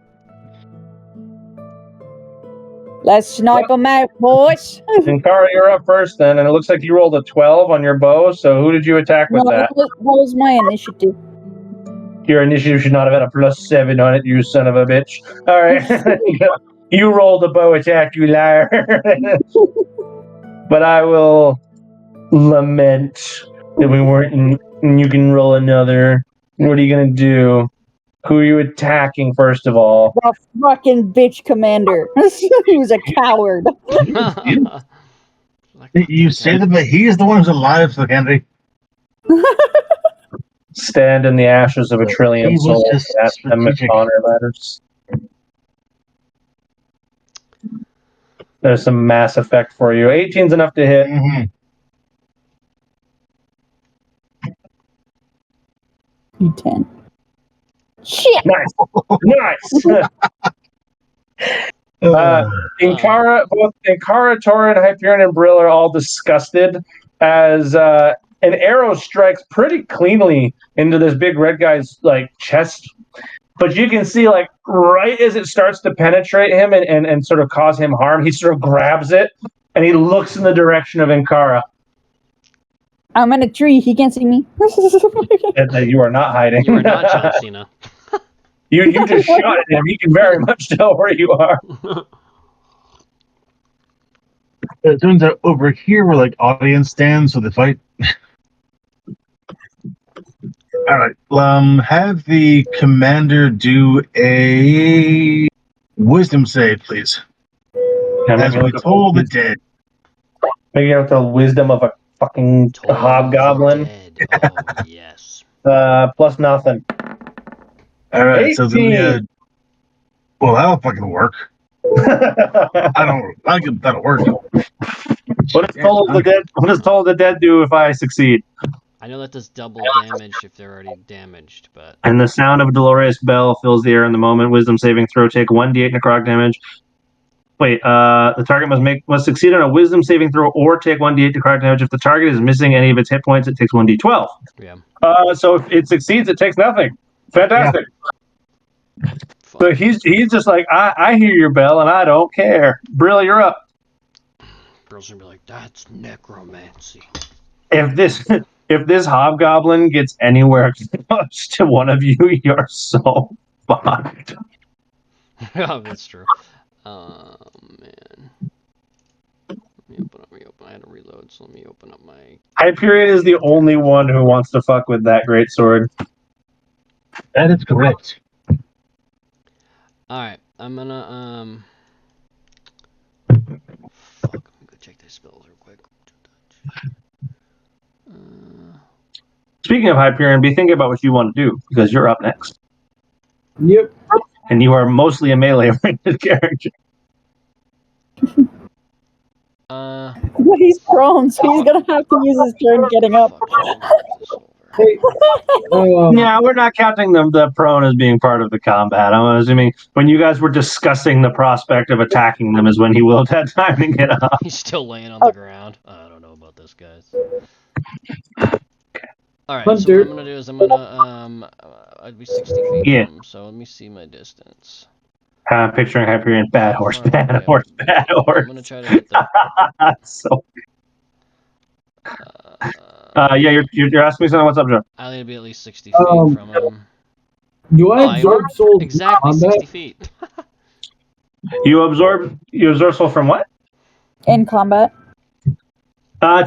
Speaker 6: Let's snipe them out, boys.
Speaker 2: Ankara, you're up first then, and it looks like you rolled a 12 on your bow, so who did you attack with
Speaker 6: No,
Speaker 2: that?
Speaker 6: that was my initiative.
Speaker 2: Your initiative should not have had a +7 on it, you son of a bitch. Alright. You rolled a bow attack, you liar. But I will lament that we weren't in, and you can roll another. What are you gonna do? Who are you attacking first of all?
Speaker 6: The fucking bitch commander. He was a coward.
Speaker 1: You say that, but he is the one who's alive, so Henry.
Speaker 2: Stand in the ashes of a trillion
Speaker 1: He was
Speaker 2: souls.
Speaker 1: just
Speaker 2: That's them if
Speaker 1: strategic.
Speaker 2: honor matters. There's some mass effect for you. 18's enough to hit.
Speaker 1: Mhm.
Speaker 6: D10. Shit.
Speaker 2: Nice. Nice. Both Ankara, Torin, Hyperion, and Brill are all disgusted as an arrow strikes pretty cleanly into this big red guy's like chest. But you can see, like, right as it starts to penetrate him and sort of cause him harm, he sort of grabs it and he looks in the direction of Ankara.
Speaker 6: I'm in a tree. He can't see me.
Speaker 2: And you are not hiding.
Speaker 4: You are not John Cena.
Speaker 2: You just shot at him. He can very much tell where you are.
Speaker 1: It turns out over here were like audience stands, so they fight. All right. Have the commander do a wisdom save, please. As we toll the dead.
Speaker 2: Maybe out the wisdom of a fucking hobgoblin.
Speaker 4: Oh, yes.
Speaker 2: Plus nothing.
Speaker 1: All right. So it's gonna be
Speaker 2: 18.
Speaker 1: well, that'll fucking work. That'll work.
Speaker 2: What does Toll of the Dead do if I succeed?
Speaker 4: I know that does double damage if they're already damaged, but...
Speaker 2: And the sound of a dolorous bell fills the air in the moment. Wisdom saving throw. Take 1d8 necrotic damage. Wait, the target must succeed on a wisdom saving throw or take 1d8 necrotic damage. If the target is missing any of its hit points, it takes 1d12.
Speaker 4: Yeah.
Speaker 2: So if it succeeds, it takes nothing. Fantastic. Yeah. So he's just like, I hear your bell and I don't care. Brill, you're up.
Speaker 4: Brill's gonna be like, that's necromancy.
Speaker 2: If this hobgoblin gets anywhere close to one of you, you're so fucked.
Speaker 4: Oh, that's true. Oh, man. Let me open. I had to reload, so let me open up my...
Speaker 2: Hyperion is the only one who wants to fuck with that great sword.
Speaker 1: That is correct.
Speaker 4: Alright, I'm gonna, fuck, let me go check these spells real quick.
Speaker 2: Speaking of Hyperion, be thinking about what you want to do, because you're up next.
Speaker 5: Yep.
Speaker 2: And you are mostly a melee-oriented character.
Speaker 6: Well, he's prone, so he's gonna have to use his turn getting up.
Speaker 5: Hey,
Speaker 2: Yeah, we're not counting the prone as being part of the combat. I'm assuming when you guys were discussing the prospect of attacking them is when he will have had time to get up.
Speaker 4: He's still laying on the ground. I don't know about this, guys. Alright, so what I'm gonna do is I'm gonna, I'd be 60 feet
Speaker 2: Yeah.
Speaker 4: from him, so let me see my distance.
Speaker 2: I'm picturing Hyperion, bad horse, bad horse, bad
Speaker 4: I'm
Speaker 2: horse.
Speaker 4: gonna try to hit the...
Speaker 2: So, yeah, you're asking me something. What's up, Joe?
Speaker 4: I need to be at least 60 feet from him.
Speaker 5: do
Speaker 4: Oh,
Speaker 5: I absorb souls in
Speaker 4: exactly
Speaker 5: combat?
Speaker 4: 60 feet.
Speaker 2: You absorb soul from what?
Speaker 6: In combat.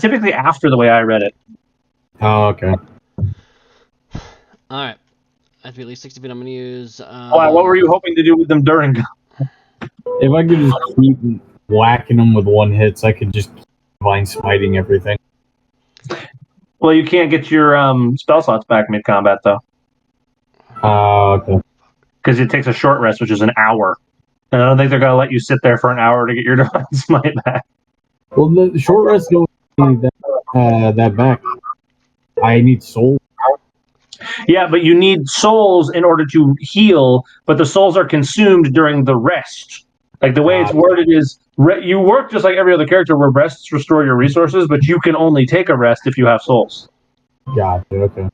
Speaker 2: Typically after the way I read it.
Speaker 5: Oh, okay.
Speaker 4: Alright. I have to be at least 60 feet. I'm gonna use...
Speaker 2: What were you hoping to do with them during?
Speaker 5: If I could just keep whacking them with one hit, so I could just divine smiting everything.
Speaker 2: Well, you can't get your spell slots back mid-combat, though.
Speaker 5: Okay.
Speaker 2: Because it takes a short rest, which is an hour. And I don't think they're going to let you sit there for an hour to get your divine smite back.
Speaker 5: Well, the short rest don't need that back. I need soul.
Speaker 2: Yeah, but you need souls in order to heal, but the souls are consumed during the rest. Like, the way it's worded is, you work just like every other character where rests restore your resources, but you can only take a rest if you have souls.
Speaker 5: Gotcha, okay.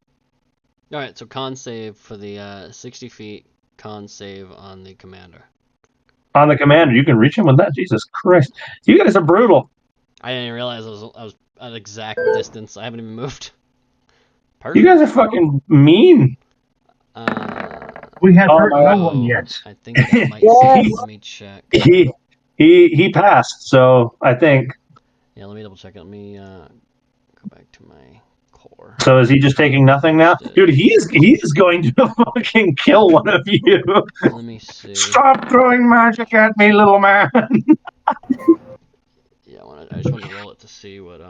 Speaker 4: Alright, so con save for the 60 feet, con save on the commander.
Speaker 2: On the commander, you can reach him with that. Jesus Christ, you guys are brutal.
Speaker 4: I didn't even realize I was at exact distance. I haven't even moved. Perfect.
Speaker 2: You guys are fucking mean.
Speaker 1: We have
Speaker 2: Oh
Speaker 1: hurt
Speaker 2: my
Speaker 1: no
Speaker 2: God.
Speaker 1: one yet.
Speaker 4: I think that might
Speaker 6: Yes.
Speaker 4: Let me check.
Speaker 2: He passed. So I think.
Speaker 4: Yeah, let me double check it. Let me go back to my core.
Speaker 2: So is he just taking nothing now, dude? He's going to fucking kill one of you.
Speaker 4: Let me see.
Speaker 2: Stop throwing magic at me, little man.
Speaker 4: Yeah, I just wanted to roll it to see what.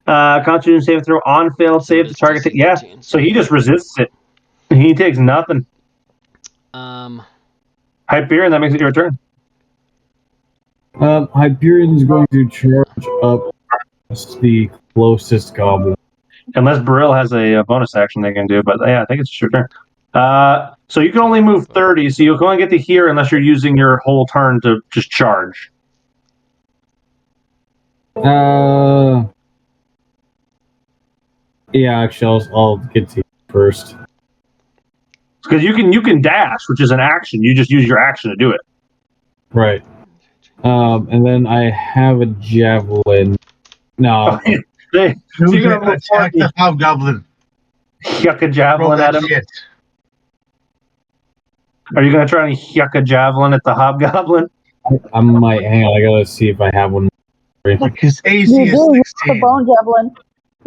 Speaker 2: Constitution saving throw on failed
Speaker 4: So it
Speaker 2: save. The
Speaker 4: is
Speaker 2: target.
Speaker 4: DC
Speaker 2: Yeah.
Speaker 4: 13,
Speaker 2: So he just resists it. He takes nothing. Hyperion, that makes it your turn.
Speaker 5: Hyperion's going to charge up the closest goblin.
Speaker 2: Unless Brill has a bonus action they can do, but yeah, I think it's your turn. So you can only move 30, so you can only get to here unless you're using your whole turn to just charge.
Speaker 5: Yeah, actually, I'll get to you first.
Speaker 2: Because you can dash, which is an action. You just use your action to do it.
Speaker 5: Right. And then I have a javelin. No.
Speaker 2: So you're gonna move
Speaker 1: attack the hobgoblin.
Speaker 2: Yuck a javelin
Speaker 1: Roll
Speaker 2: at
Speaker 1: that
Speaker 2: him.
Speaker 1: shit.
Speaker 2: Are you gonna try and yuck a javelin at the hobgoblin?
Speaker 5: I might. Hang on, I gotta see if I have one.
Speaker 1: Look, his AC
Speaker 6: You
Speaker 1: is
Speaker 6: do. You have
Speaker 1: 16.
Speaker 6: the bone javelin.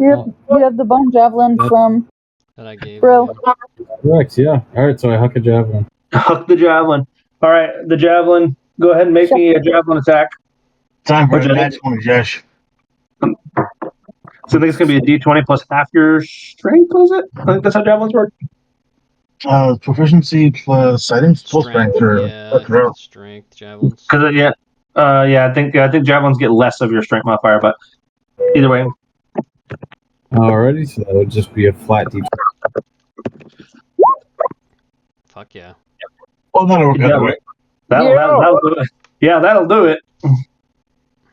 Speaker 6: You have the bone javelin from
Speaker 4: that I gave
Speaker 6: Bro.
Speaker 4: you.
Speaker 5: Correct, yeah. Alright, so I huck a javelin.
Speaker 2: Huck the javelin. All right, the javelin. Go ahead and make me a javelin attack.
Speaker 1: Time for
Speaker 2: Which
Speaker 1: a
Speaker 2: I
Speaker 1: match one, Josh.
Speaker 2: So I think it's gonna be a D20 plus half your strength. Was it? I think that's how javelins work.
Speaker 1: Proficiency plus, I think, full strength or
Speaker 4: Yeah, I think it's strength javelins.
Speaker 2: Because I think javelins get less of your strength modifier, but either way.
Speaker 5: Alrighty, so that would just be a flat D.
Speaker 4: Fuck yeah.
Speaker 1: Well, that'll work out the way.
Speaker 2: That'll do it. Yeah, that'll do it.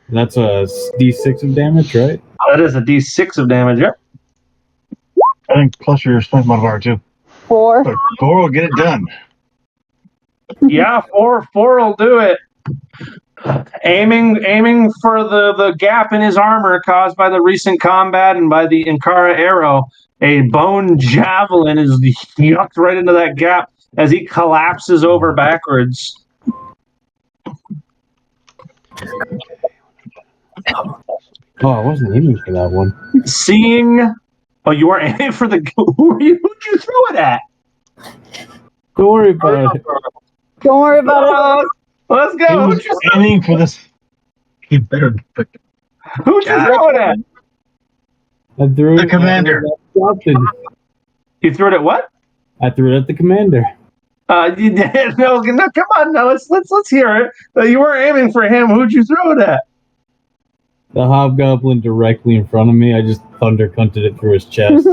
Speaker 5: That's a D6 of damage, right?
Speaker 2: That is a D6 of damage. Yep.
Speaker 1: I think plus your strength modifier too.
Speaker 6: 4.
Speaker 1: But 4 will get it done.
Speaker 2: Yeah, four will do it. Aiming for the gap in his armor caused by the recent combat and by the Inkara arrow, a bone javelin is yucked right into that gap as he collapses over backwards.
Speaker 5: Oh, I wasn't aiming for that one.
Speaker 2: Oh, you weren't aiming for the. Who'd you throw it at?
Speaker 5: Don't worry about it.
Speaker 6: Don't worry about it.
Speaker 2: Let's
Speaker 1: He
Speaker 2: go.
Speaker 1: was aiming for this. He better pick
Speaker 2: Who'd you throw it at?
Speaker 5: I threw
Speaker 1: the
Speaker 5: it
Speaker 1: commander.
Speaker 2: You threw it at what?
Speaker 5: I threw it at the commander.
Speaker 2: You did. No, come on. Now let's hear it. You weren't aiming for him. Who'd you throw it at?
Speaker 5: The hobgoblin directly in front of me. I just thunder cunted it through his chest.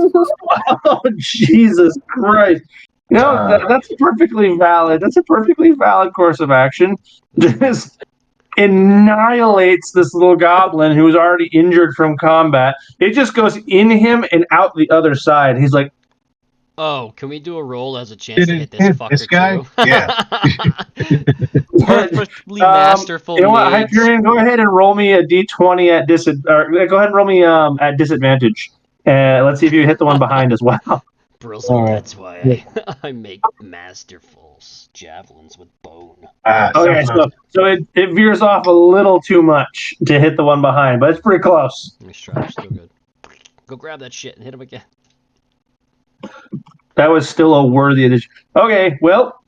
Speaker 2: Oh, Jesus Christ. That's perfectly valid. That's a perfectly valid course of action. Just annihilates this little goblin who's already injured from combat. It just goes in him and out the other side. He's like,
Speaker 4: oh, can we do a roll as a chance to hit this
Speaker 1: hit
Speaker 4: fucker
Speaker 1: this guy?
Speaker 4: too?
Speaker 1: Yeah.
Speaker 4: Perfectly masterful.
Speaker 2: You know what,
Speaker 4: mage.
Speaker 2: Hyperion, go ahead and roll me a d20 at go ahead and roll me at disadvantage. Let's see if you hit the one behind as well.
Speaker 4: Brilliant.
Speaker 5: All right.
Speaker 4: That's why I make masterful javelins with bone.
Speaker 2: Okay, so it veers off a little too much to hit the one behind, but it's pretty close.
Speaker 4: Nice try. Still good. Go grab that shit and hit him again.
Speaker 2: That was still a worthy addition. Okay, well,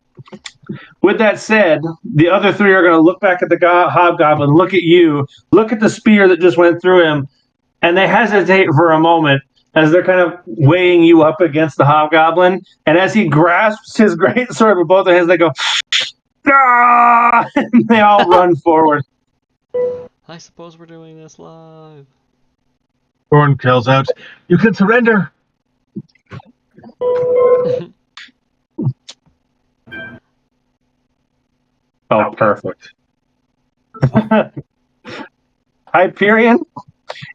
Speaker 2: with that said, the other three are going to look back at the hobgoblin, look at you, look at the spear that just went through him, and they hesitate for a moment as they're kind of weighing you up against the hobgoblin. And as he grasps his greatsword with both hands, they go, ah! And they all run forward.
Speaker 4: I suppose we're doing this live.
Speaker 1: Thorn calls out, "You can surrender."
Speaker 2: Oh, perfect. Hyperion,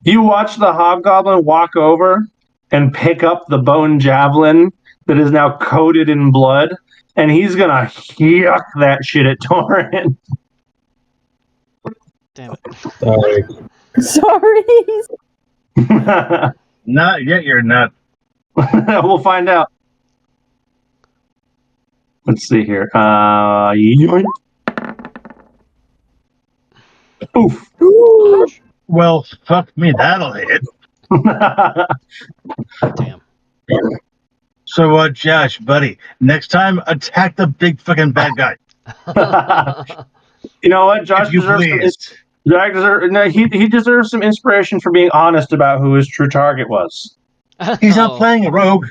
Speaker 2: you watch the hobgoblin walk over and pick up the bone javelin that is now coated in blood, and he's gonna yuck that shit at Torin.
Speaker 4: Damn it.
Speaker 5: Sorry.
Speaker 6: Sorry.
Speaker 1: Not yet, you're not.
Speaker 2: We'll find out. Let's see here. Yoink. Oof.
Speaker 4: Ouch.
Speaker 1: Well, fuck me, that'll hit.
Speaker 4: Damn.
Speaker 1: So, Josh, buddy, next time attack the big fucking bad guy.
Speaker 2: You know what? Josh
Speaker 1: If you
Speaker 2: deserves some,
Speaker 1: please.
Speaker 2: he deserves some inspiration for being honest about who his true target was.
Speaker 1: He's not
Speaker 4: Oh.
Speaker 1: playing a rogue.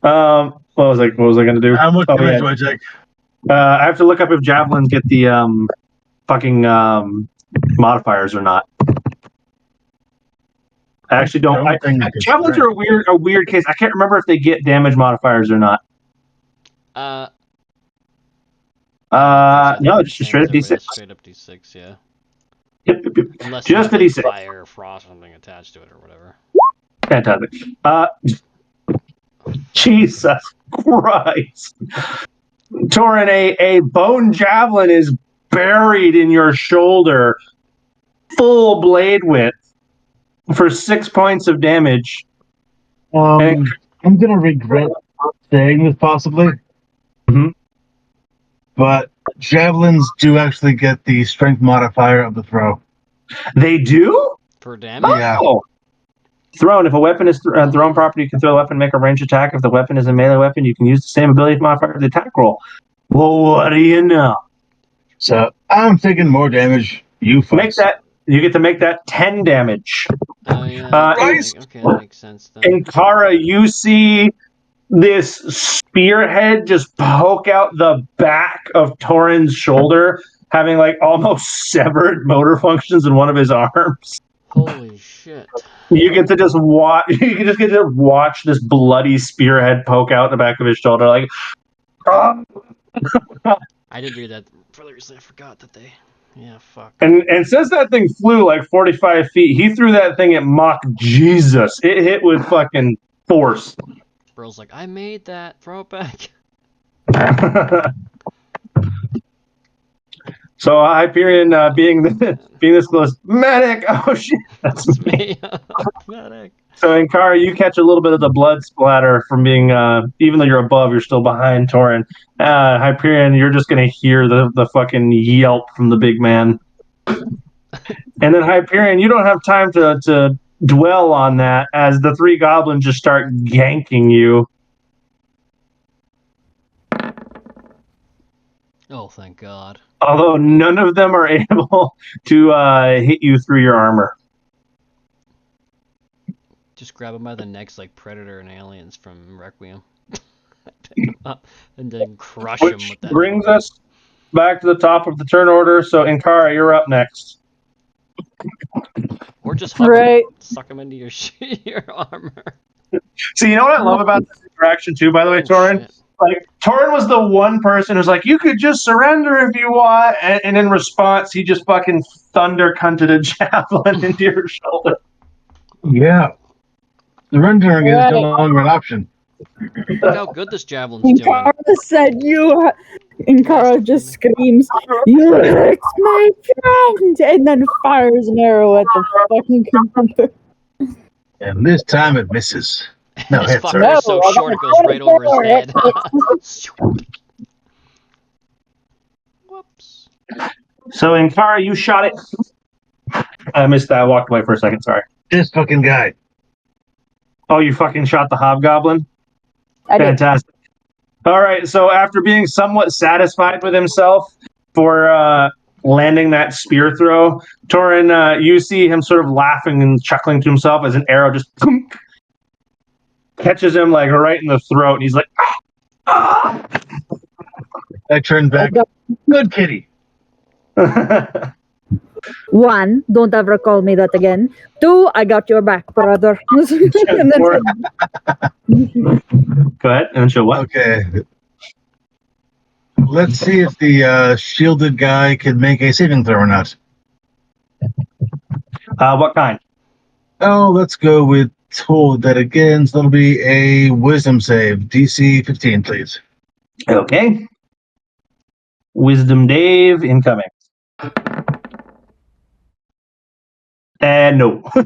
Speaker 2: What was I going to do?
Speaker 1: How much
Speaker 2: Oh,
Speaker 1: damage
Speaker 2: yeah.
Speaker 1: do I take?
Speaker 2: I have to look up if javelins get the fucking modifiers or not. I actually don't. Javelins are a weird case. I can't remember if they get damage modifiers or not. No, just straight up D6.
Speaker 4: Straight up D6, yeah.
Speaker 2: Yep.
Speaker 4: Unless
Speaker 2: Just
Speaker 4: you
Speaker 2: the
Speaker 4: have,
Speaker 2: D6.
Speaker 4: fire or frost or something attached to it or whatever.
Speaker 2: Fantastic. Jesus Christ. Torin, a bone javelin is buried in your shoulder, full blade width, for 6 points of damage.
Speaker 1: I'm gonna regret saying this possibly,
Speaker 2: Mhm.
Speaker 1: but javelins do actually get the strength modifier of the throw.
Speaker 2: They do?
Speaker 4: For damage?
Speaker 1: Yeah.
Speaker 2: Oh. Thrown. If a weapon is thrown properly, you can throw a weapon and make a ranged attack. If the weapon is a melee weapon, you can use the same ability modifier for the attack roll. Well, what do you know?
Speaker 1: So I'm taking more damage. You
Speaker 2: Make that. You get to make that 10 damage.
Speaker 4: Oh, yeah. Okay, that makes sense then.
Speaker 2: And Kara, you see this spearhead just poke out the back of Torin's shoulder, having like almost severed motor functions in one of his arms.
Speaker 4: Holy shit.
Speaker 2: You get to just watch. You can just get to watch this bloody spearhead poke out the back of his shoulder, like. Ah!
Speaker 4: I did read that for the reason I forgot that they. Yeah, fuck.
Speaker 2: And since that thing flew like 45 feet, he threw that thing at Mach Jesus. It hit with fucking force.
Speaker 4: Bro's like, I made that. Throw it back.
Speaker 2: So Hyperion, being this close, medic. Oh shit, that's me.
Speaker 4: Medic.
Speaker 2: So Inkara, you catch a little bit of the blood splatter from being, even though you're above, you're still behind Torin. Hyperion, you're just gonna hear the fucking yelp from the big man. And then Hyperion, you don't have time to dwell on that as the three goblins just start ganking you.
Speaker 4: Oh, thank God.
Speaker 2: Although none of them are able to hit you through your armor.
Speaker 4: Just grab him by the necks like Predator and Aliens from Requiem. Pick him up and then crush him with that.
Speaker 2: Brings us back to the top of the turn order. So Inkara, you're up next.
Speaker 4: Or just hug
Speaker 6: Right.
Speaker 4: him, suck him into your your armor.
Speaker 2: So you know what I love about this interaction too, by the way,
Speaker 4: Oh,
Speaker 2: Torin?
Speaker 4: shit.
Speaker 2: Like, Torin was the one person who's like, you could just surrender if you want. And in response, he just fucking thunder cunted a javelin into your shoulder.
Speaker 1: Yeah. Surrendering is
Speaker 6: Right.
Speaker 1: no longer an option.
Speaker 4: Look how good this javelin's doing.
Speaker 6: Inkara said you. Inkara just screams, "You hurt my friend!" and then fires an arrow at the fucking commander.
Speaker 1: And this time it misses. No,
Speaker 4: His
Speaker 1: hits
Speaker 4: fucker
Speaker 1: her.
Speaker 4: is so short it goes right over his head. Whoops.
Speaker 2: So Inkara, you shot it. I missed that. I walked away for a second. Sorry.
Speaker 1: This fucking guy.
Speaker 2: Oh, you fucking shot the hobgoblin?
Speaker 6: I did.
Speaker 2: Fantastic. All right. So after being somewhat satisfied with himself for landing that spear throw, Torin, you see him sort of laughing and chuckling to himself as an arrow just catches him like right in the throat, and he's like, ah!
Speaker 1: I turned back. Good kitty.
Speaker 6: One, don't ever call me that again. Two, I got your back, brother. And then-
Speaker 2: Go ahead and show what?
Speaker 1: Okay. Let's see if the shielded guy can make a saving throw or not.
Speaker 2: What kind?
Speaker 1: Oh, let's go with hold that again. So that'll be a wisdom save. DC 15, please.
Speaker 2: Okay. Wisdom Dave incoming. And no.
Speaker 1: All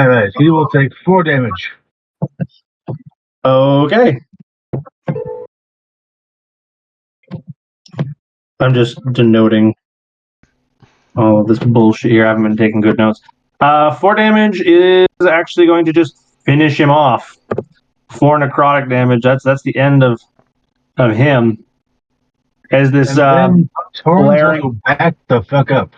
Speaker 1: right. He will take 4 damage.
Speaker 2: Okay. I'm just denoting all of this bullshit here. I haven't been taking good notes. 4 damage is actually going to just finish him off. 4 necrotic damage. That's the end of him. As this
Speaker 1: And then Torrens
Speaker 2: blaring-
Speaker 1: will back the fuck up.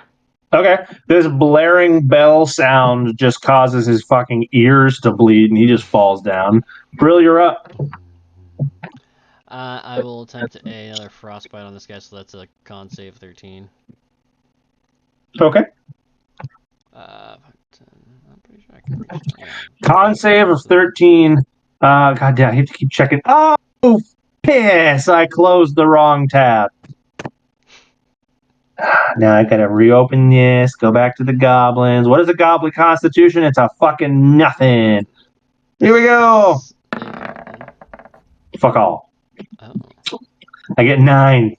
Speaker 2: Okay, this blaring bell sound just causes his fucking ears to bleed, and he just falls down. Brill, you're up.
Speaker 4: I will attempt another frostbite on this guy, so that's a con save 13.
Speaker 2: Okay.
Speaker 4: I'm pretty sure I can reach it. Yeah.
Speaker 2: Con save of 13. God damn, I have to keep checking. Oh, piss! I closed the wrong tab. Now I gotta reopen this, go back to the goblins. What is a goblin constitution? It's a fucking nothing. Here we go. Fuck all.
Speaker 4: Oh,
Speaker 2: I get 9.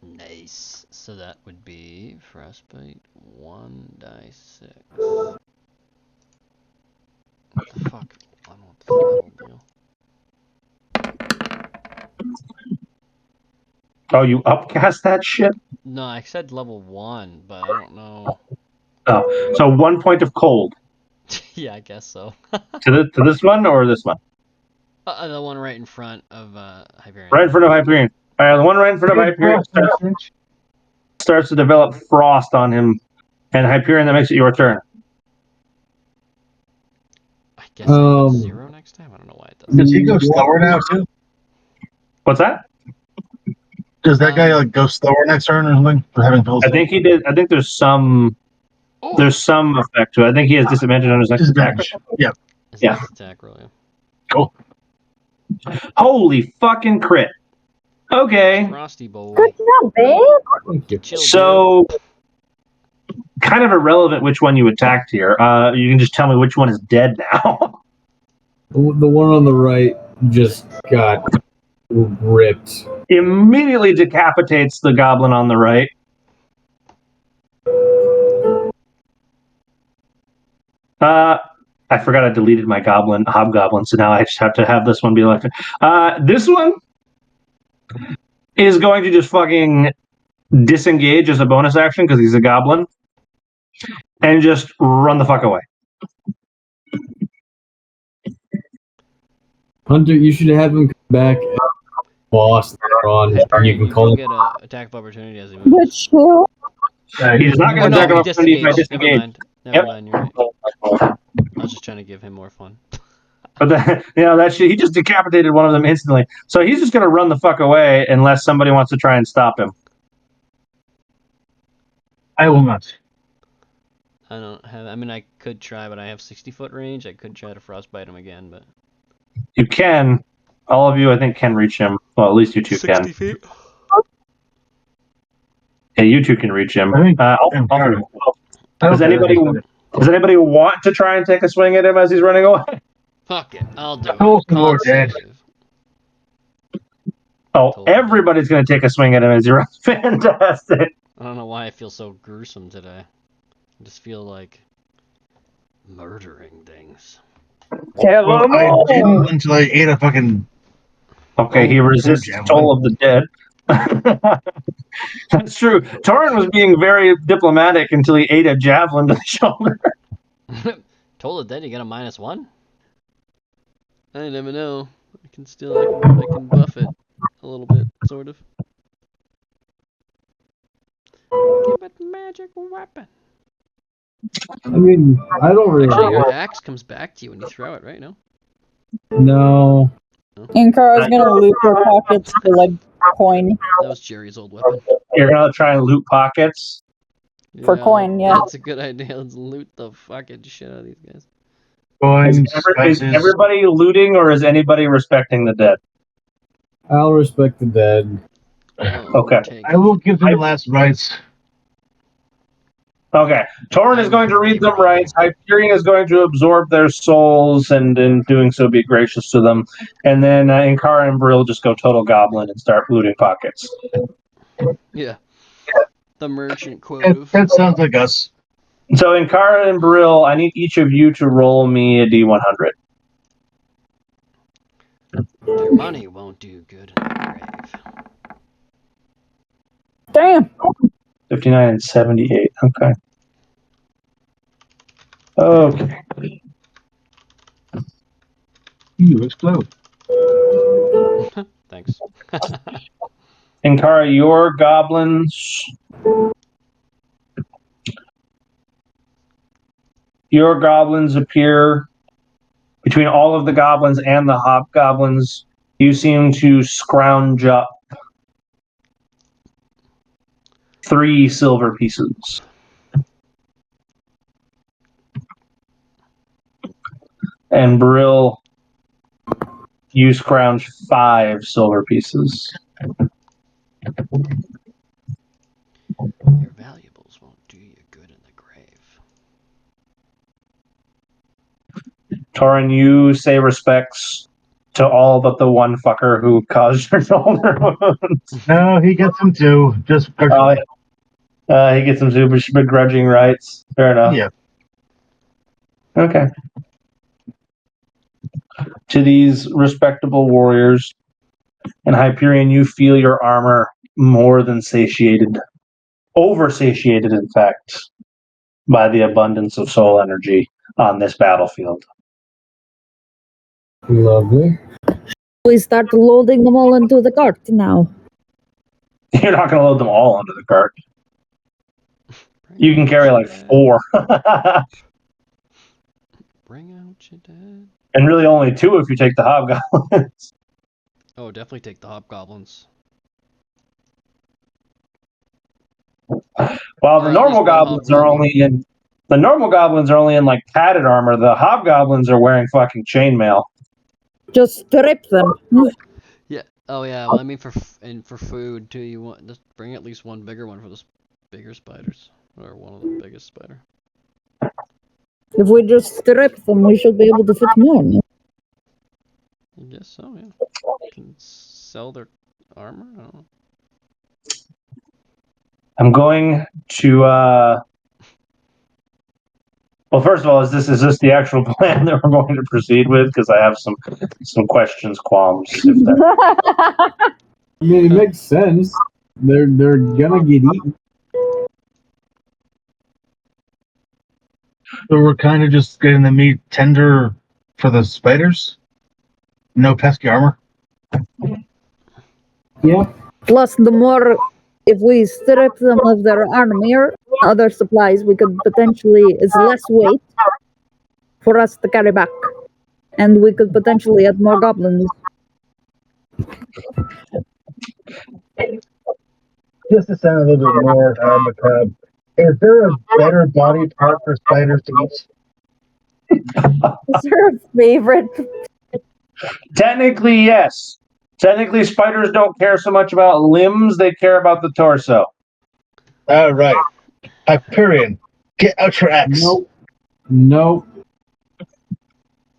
Speaker 4: nice. So that would be frostbite 1 die 6. What the fuck? I don't know what the fuck that'll do.
Speaker 2: Oh, you upcast that shit?
Speaker 4: No, I said level 1, but I don't know.
Speaker 2: Oh, so 1 point of cold
Speaker 4: Yeah, I guess so.
Speaker 2: to this one or this one?
Speaker 4: The one right in front of Hyperion.
Speaker 2: Right in front of Hyperion. The one right in front of Hyperion starts to develop frost on him, and Hyperion, that makes it your turn.
Speaker 4: I guess I get 0 next time? I don't know why it does.
Speaker 1: Does he go slower now, too?
Speaker 2: What's that?
Speaker 1: Does that guy like go slower next turn or something? For having pills?
Speaker 2: I think he did. I think there's some effect to it. I think he has disadvantage on his next attack.
Speaker 1: Yeah.
Speaker 4: His
Speaker 2: Yeah.
Speaker 4: next attack roll, yeah.
Speaker 1: Cool.
Speaker 2: Holy fucking crit. Okay.
Speaker 4: Frosty boy.
Speaker 3: Good job, babe.
Speaker 4: Chill,
Speaker 2: So, kind of irrelevant which one you attacked here. You can just tell me which one is dead now.
Speaker 5: The one on the right just got ripped.
Speaker 2: Immediately decapitates the goblin on the right. I forgot I deleted my hobgoblin, so now I just have to have this one be elected. This one is going to just fucking disengage as a bonus action because he's a goblin and just run the fuck away.
Speaker 5: Hunter, you should have him come back and boss later on.
Speaker 4: Hyperion,
Speaker 5: You can call
Speaker 4: will
Speaker 5: it.
Speaker 4: get an attack of opportunity as he moves.
Speaker 3: But chill.
Speaker 2: He's not going to attack
Speaker 4: he
Speaker 2: an opportunity if I disengage.
Speaker 4: Never mind. Never
Speaker 2: Yep.
Speaker 4: mind, you're right. I was just trying to give him more fun.
Speaker 2: But that shit, he just decapitated one of them instantly. So he's just going to run the fuck away unless somebody wants to try and stop him.
Speaker 1: I will not.
Speaker 4: I don't have. I mean, I could try, but I have 60-foot range. I could try to frostbite him again, but
Speaker 2: You can. All of you, I think, can reach him. Well, at least you two can.
Speaker 4: 60 feet.
Speaker 2: Yeah, you two can reach him.
Speaker 1: I think-
Speaker 2: Does anybody want to try and take a swing at him as he's running away?
Speaker 4: Fuck it, I'll do it.
Speaker 1: Oh,
Speaker 4: Con
Speaker 1: Lord, Dad.
Speaker 4: save.
Speaker 2: Oh, everybody's going to take a swing at him as he runs. Fantastic.
Speaker 4: I don't know why I feel so gruesome today. I just feel like murdering things.
Speaker 1: Well, I didn't until I ate a fucking.
Speaker 2: Okay, he resists Toll of the Dead. That's true. Torrin was being very diplomatic until he ate a javelin to the shoulder.
Speaker 4: Told it then you got a -1? I never know. I can buff it a little bit, sort of. Give it magic weapon.
Speaker 5: I mean, I don't really.
Speaker 4: Actually, your axe comes back to you when you throw it, right? No?
Speaker 5: No.
Speaker 6: And Kara's gonna loot her pockets for like coin.
Speaker 4: That was Jerry's old weapon.
Speaker 2: You're going to try and loot pockets.
Speaker 6: For coin, yeah.
Speaker 4: That's a good idea. Let's loot the fucking shit out of these guys.
Speaker 1: Coins,
Speaker 2: Is
Speaker 1: spices.
Speaker 2: everybody looting or is anybody respecting the dead?
Speaker 5: I'll respect the dead.
Speaker 4: Oh,
Speaker 2: Okay.
Speaker 4: take
Speaker 1: I will give them last rites.
Speaker 2: Okay. Torin is going to read them rights. Hyperion is going to absorb their souls and in doing so be gracious to them. And then Inkara and Brill just go total goblin and start looting pockets.
Speaker 4: Yeah. The merchant quote.
Speaker 1: That sounds like us.
Speaker 2: So Inkara and Brill, I need each of you to roll me a D100.
Speaker 4: Their money won't do good in the grave.
Speaker 6: Damn.
Speaker 2: 59 and 78. Okay. Okay.
Speaker 1: You explode.
Speaker 4: Thanks.
Speaker 2: Inkara, your goblins. Your goblins appear between all of the goblins and the hobgoblins. You seem to scrounge up 3 silver pieces. And Brill, you scrounge 5 silver pieces.
Speaker 4: Your valuables won't do you good in the grave.
Speaker 2: Torin, you say respects to all but the one fucker who caused your shoulder wounds.
Speaker 1: No, he gets them too. Just
Speaker 2: He gets some super begrudging rights. Fair enough.
Speaker 1: yeah.
Speaker 2: Okay. To these respectable warriors, and Hyperion, you feel your armor more than satiated. Over-satiated, in fact, by the abundance of soul energy on this battlefield.
Speaker 5: Lovely.
Speaker 3: We start loading them all into the cart now.
Speaker 2: You're not going to load them all onto the cart. You can carry like 4.
Speaker 4: Bring out your dead.
Speaker 2: And really only 2 if you take the hobgoblins.
Speaker 4: Oh, definitely take the hobgoblins.
Speaker 2: While
Speaker 4: Or
Speaker 2: the
Speaker 4: at
Speaker 2: normal
Speaker 4: least one
Speaker 2: goblins are
Speaker 4: hobgoblin.
Speaker 2: only in like padded armor, the hobgoblins are wearing fucking chainmail.
Speaker 3: Just strip them.
Speaker 4: Yeah. Oh yeah. Well, I mean for food too. You want just bring at least one bigger one for those bigger spiders, or one of the biggest spider.
Speaker 3: If we just strip them, we should be able to fit more. No?
Speaker 4: I guess so. Yeah. Can sell their armor. I don't know.
Speaker 2: I'm going to well, first of all, is this the actual plan that we're going to proceed with? Because I have some questions, qualms. If that...
Speaker 5: I mean, it makes sense. They're gonna get eaten.
Speaker 1: So we're kind of just getting the meat tender for the spiders. No pesky armor.
Speaker 5: Yeah.
Speaker 3: Plus, if we strip them of their armor, other supplies, we could potentially, it's less weight for us to carry back. And we could potentially add more goblins.
Speaker 1: Just to sound a little bit more macabre, is there a better body part for spiders to eat?
Speaker 3: Is there a favorite?
Speaker 2: Technically, yes. Technically, spiders don't care so much about limbs; they care about the torso.
Speaker 1: All right. Hyperion, get out your axe.
Speaker 5: Nope.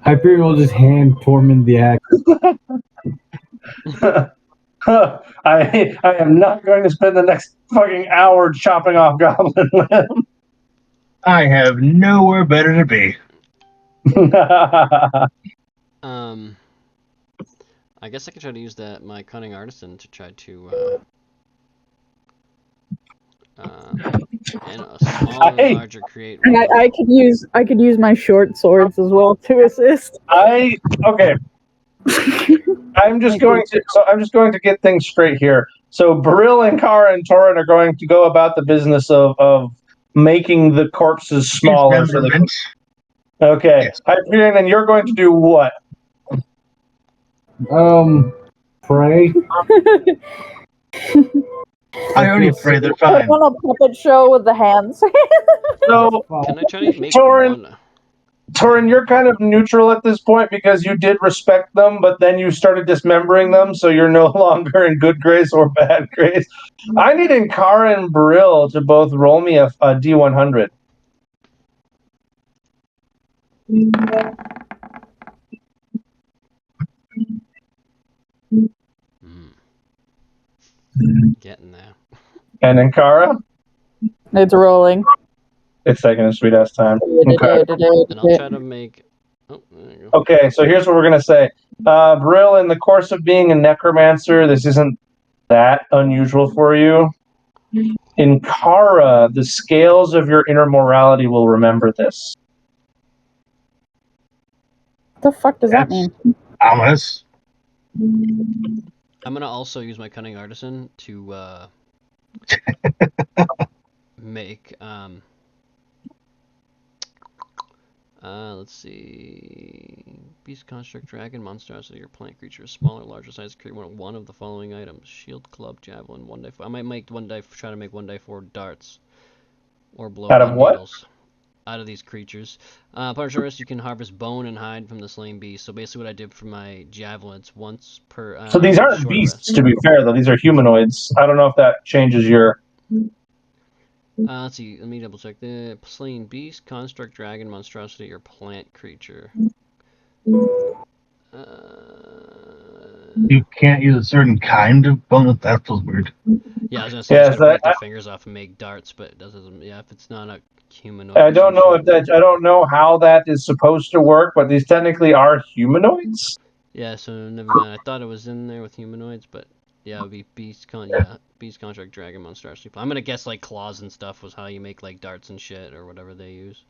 Speaker 5: Hyperion will just hand Tormund the axe.
Speaker 2: I am not going to spend the next fucking hour chopping off goblin limbs.
Speaker 1: I have nowhere better to be.
Speaker 4: I guess I could try to use my cunning artisan to try to and a smaller and larger create.
Speaker 6: And I could use my short swords as well to assist.
Speaker 2: Okay. I'm just going to get things straight here. So Brill and Kara and Torin are going to go about the business of making the corpses smaller. So okay.
Speaker 1: Yes.
Speaker 2: Hyperion, and you're going to do what?
Speaker 5: Pray.
Speaker 1: I only pray they're
Speaker 6: I
Speaker 1: fine.
Speaker 6: want a puppet show with the hands.
Speaker 2: So
Speaker 4: Can I try to make
Speaker 2: Torin,
Speaker 4: one?
Speaker 2: Torin, you're kind of neutral at this point because you did respect them, but then you started dismembering them, so you're no longer in good grace or bad grace. I need Inkara and Brill to both roll me a D100.
Speaker 4: Getting there.
Speaker 2: And Inkara?
Speaker 6: It's rolling.
Speaker 2: It's taking a sweet ass time. Okay.
Speaker 4: And I'll try to make. Oh, there you go.
Speaker 2: Okay, so here's what we're gonna say. Brill, in the course of being a necromancer, this isn't that unusual for you. Inkara, the scales of your inner morality will remember this.
Speaker 6: What the fuck does that mean?
Speaker 1: Ominous.
Speaker 4: I'm gonna also use my cunning artisan to make let's see, beast, construct, dragon, monstrosity, or plant creature, smaller, larger size, create one of the following items: shield, club, javelin, 1d4. I might make try to make 1d4 darts, or blow
Speaker 2: Out of what?
Speaker 4: needles. Out of these creatures. Part you can harvest bone and hide from the slain beast. So basically what I did for my javelins, once per...
Speaker 2: So these aren't beasts, to be fair, though. These are humanoids. I don't know if that changes your...
Speaker 4: let's see, let me double check. The slain beast, construct, dragon, monstrosity, or plant creature.
Speaker 1: You can't use a certain kind of bone. That feels weird.
Speaker 4: Yeah, I was gonna say it's gonna break their fingers off and make darts, but it doesn't. Yeah, if it's not a humanoid.
Speaker 2: I don't know if that. I don't know how that is supposed to work, but these technically are humanoids.
Speaker 4: Yeah, so never mind. I thought it was in there with humanoids, but yeah, it would be beast, construct, dragon, monstrosity. I'm gonna guess like claws and stuff was how you make like darts and shit or whatever they use.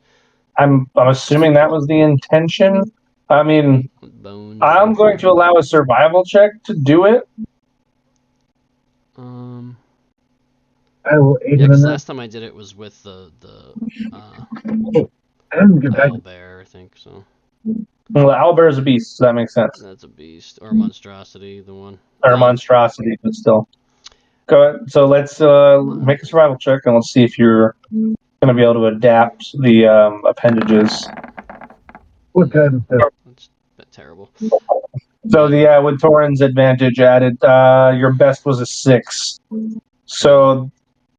Speaker 2: I'm assuming that was the intention. I mean,
Speaker 4: bones.
Speaker 2: I'm going to allow a survival check to do it.
Speaker 1: I will aid
Speaker 4: yeah,
Speaker 1: in that.
Speaker 4: last time I did it was with the owlbear, I think so.
Speaker 2: Well, the owlbear is a beast, so that makes sense.
Speaker 4: That's a beast, or monstrosity, the one.
Speaker 2: Or monstrosity, but still. Go ahead. So let's make a survival check, and let's see if you're going to be able to adapt the appendages.
Speaker 1: What kind of stuff?
Speaker 4: That's a bit terrible.
Speaker 2: So with Torin's advantage added, your best was a 6. So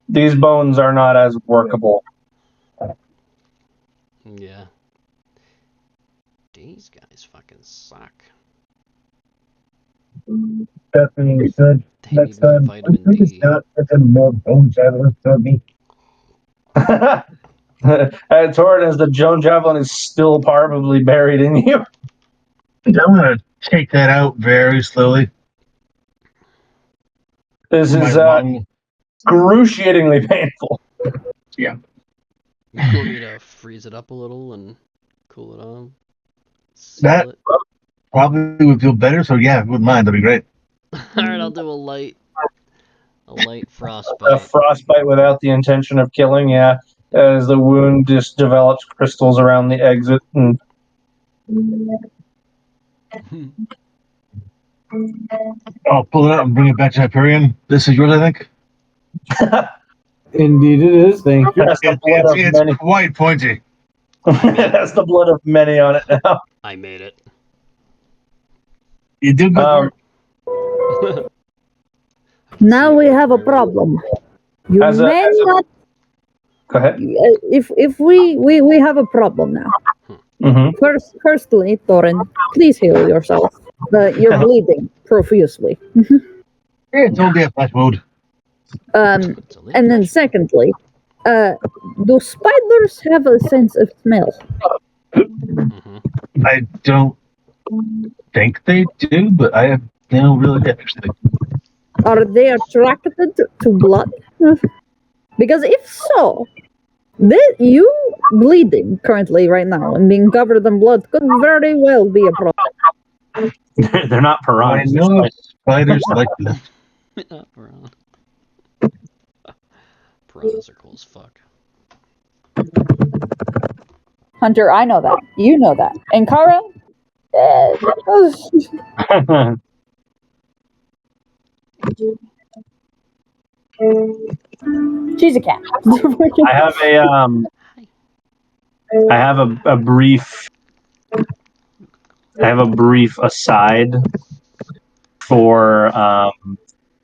Speaker 2: these bones are not as workable.
Speaker 4: Yeah. These guys fucking suck.
Speaker 1: That being said, next time, I think it's not such a more bone javelin for me.
Speaker 2: Torin, as the Joan Javelin is still probably buried in you.
Speaker 1: I'm going to take that out very slowly.
Speaker 2: This is excruciatingly painful.
Speaker 1: Yeah.
Speaker 4: You want me to freeze it up a little and cool it off?
Speaker 1: That probably would feel better, so yeah, if you wouldn't mind, that'd be great.
Speaker 4: Alright, I'll do a light frostbite.
Speaker 2: A frostbite without the intention of killing, yeah. As the wound just develops crystals around the exit. And...
Speaker 1: I'll pull it out and bring it back to Hyperion. This is yours, I think?
Speaker 5: Indeed it is, thank you.
Speaker 1: It's quite pointy.
Speaker 2: It has the blood of many on it now.
Speaker 4: I made it.
Speaker 1: You do good work.
Speaker 3: Now we have a problem. You may not.
Speaker 2: Go ahead.
Speaker 3: If we have a problem now.
Speaker 2: Mm-hmm.
Speaker 3: Firstly, Thorin, please heal yourself. You're bleeding profusely.
Speaker 1: It's only a flash mode.
Speaker 3: And then secondly, do spiders have a sense of smell?
Speaker 1: I don't think they do, but I have no real idea, actually.
Speaker 3: Are they attracted to blood? Because if so, you bleeding currently right now and being covered in blood could very well be a problem.
Speaker 2: They're not piranhas.
Speaker 1: I know spiders like that.
Speaker 4: Not piranha. Piranhas are cool as fuck.
Speaker 6: Hunter, I know that. You know that. And Kara? She's a cat.
Speaker 2: I have a brief I have a brief aside for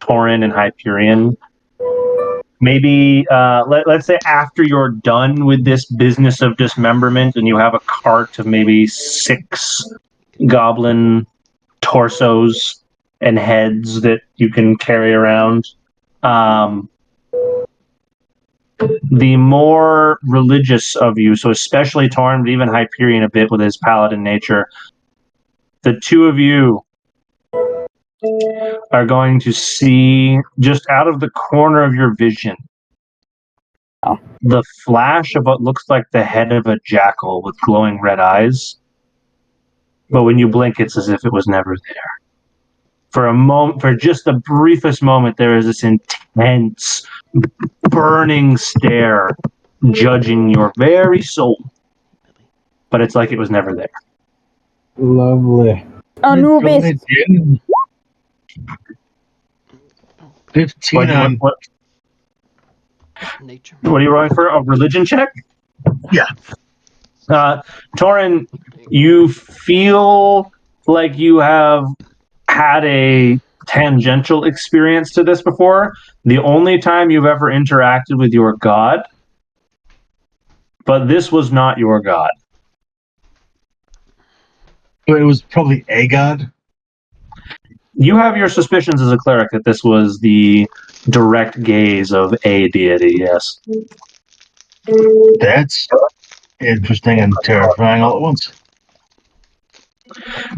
Speaker 2: Tauren and Hyperion. Maybe let's say after you're done with this business of dismemberment and you have a cart of maybe 6 goblin torsos and heads that you can carry around. The more religious of you, so especially Tauren, but even Hyperion a bit with his paladin nature, the two of you are going to see, just out of the corner of your vision, the flash of what looks like the head of a jackal with glowing red eyes. But when you blink, it's as if it was never there. For a moment, for just the briefest moment, there is this intense, burning stare judging your very soul. But it's like it was never there.
Speaker 5: Lovely.
Speaker 6: Anubis.
Speaker 1: 15 on.
Speaker 4: Nature.
Speaker 2: What are you rolling for? A religion check?
Speaker 1: Yeah.
Speaker 2: Tauren, you feel like you have had a tangential experience to this before. The only time you've ever interacted with your god, but this was not your god.
Speaker 1: It was probably a god.
Speaker 2: You have your suspicions as a cleric that this was the direct gaze of a deity, yes.
Speaker 1: That's interesting and terrifying all at once.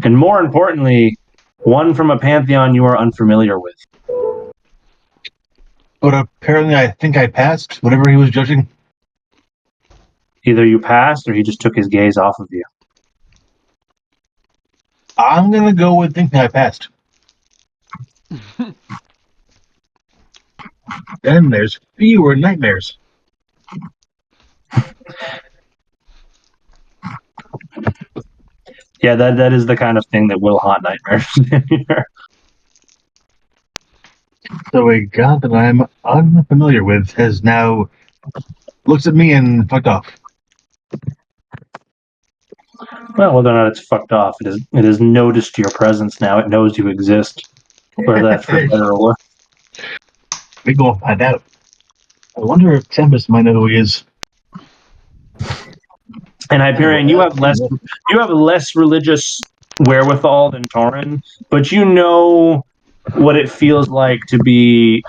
Speaker 2: And more importantly, one from a pantheon you are unfamiliar with.
Speaker 1: But apparently I think I passed whatever he was judging.
Speaker 2: Either you passed or he just took his gaze off of you.
Speaker 1: I'm going to go with thinking I passed. Then there's fewer nightmares.
Speaker 2: Yeah, that is the kind of thing that will haunt nightmares.
Speaker 1: So a god that I'm unfamiliar with has now looks at me and fucked off.
Speaker 2: Well, whether or not it's fucked off, it has noticed your presence now. It knows you exist. Whether that's for better or worse.
Speaker 1: We go find out. I wonder if Tempest might know who he is.
Speaker 2: And Hyperion, you have less religious wherewithal than Tauren, but you know what it feels like to be,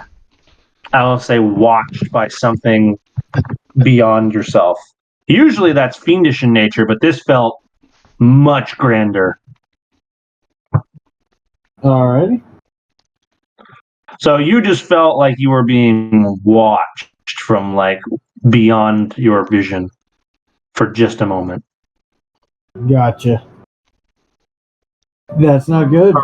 Speaker 2: I'll say, watched by something beyond yourself. Usually that's fiendish in nature, but this felt much grander.
Speaker 5: Alrighty.
Speaker 2: So you just felt like you were being watched from like beyond your vision for just a moment.
Speaker 5: Gotcha. That's not good.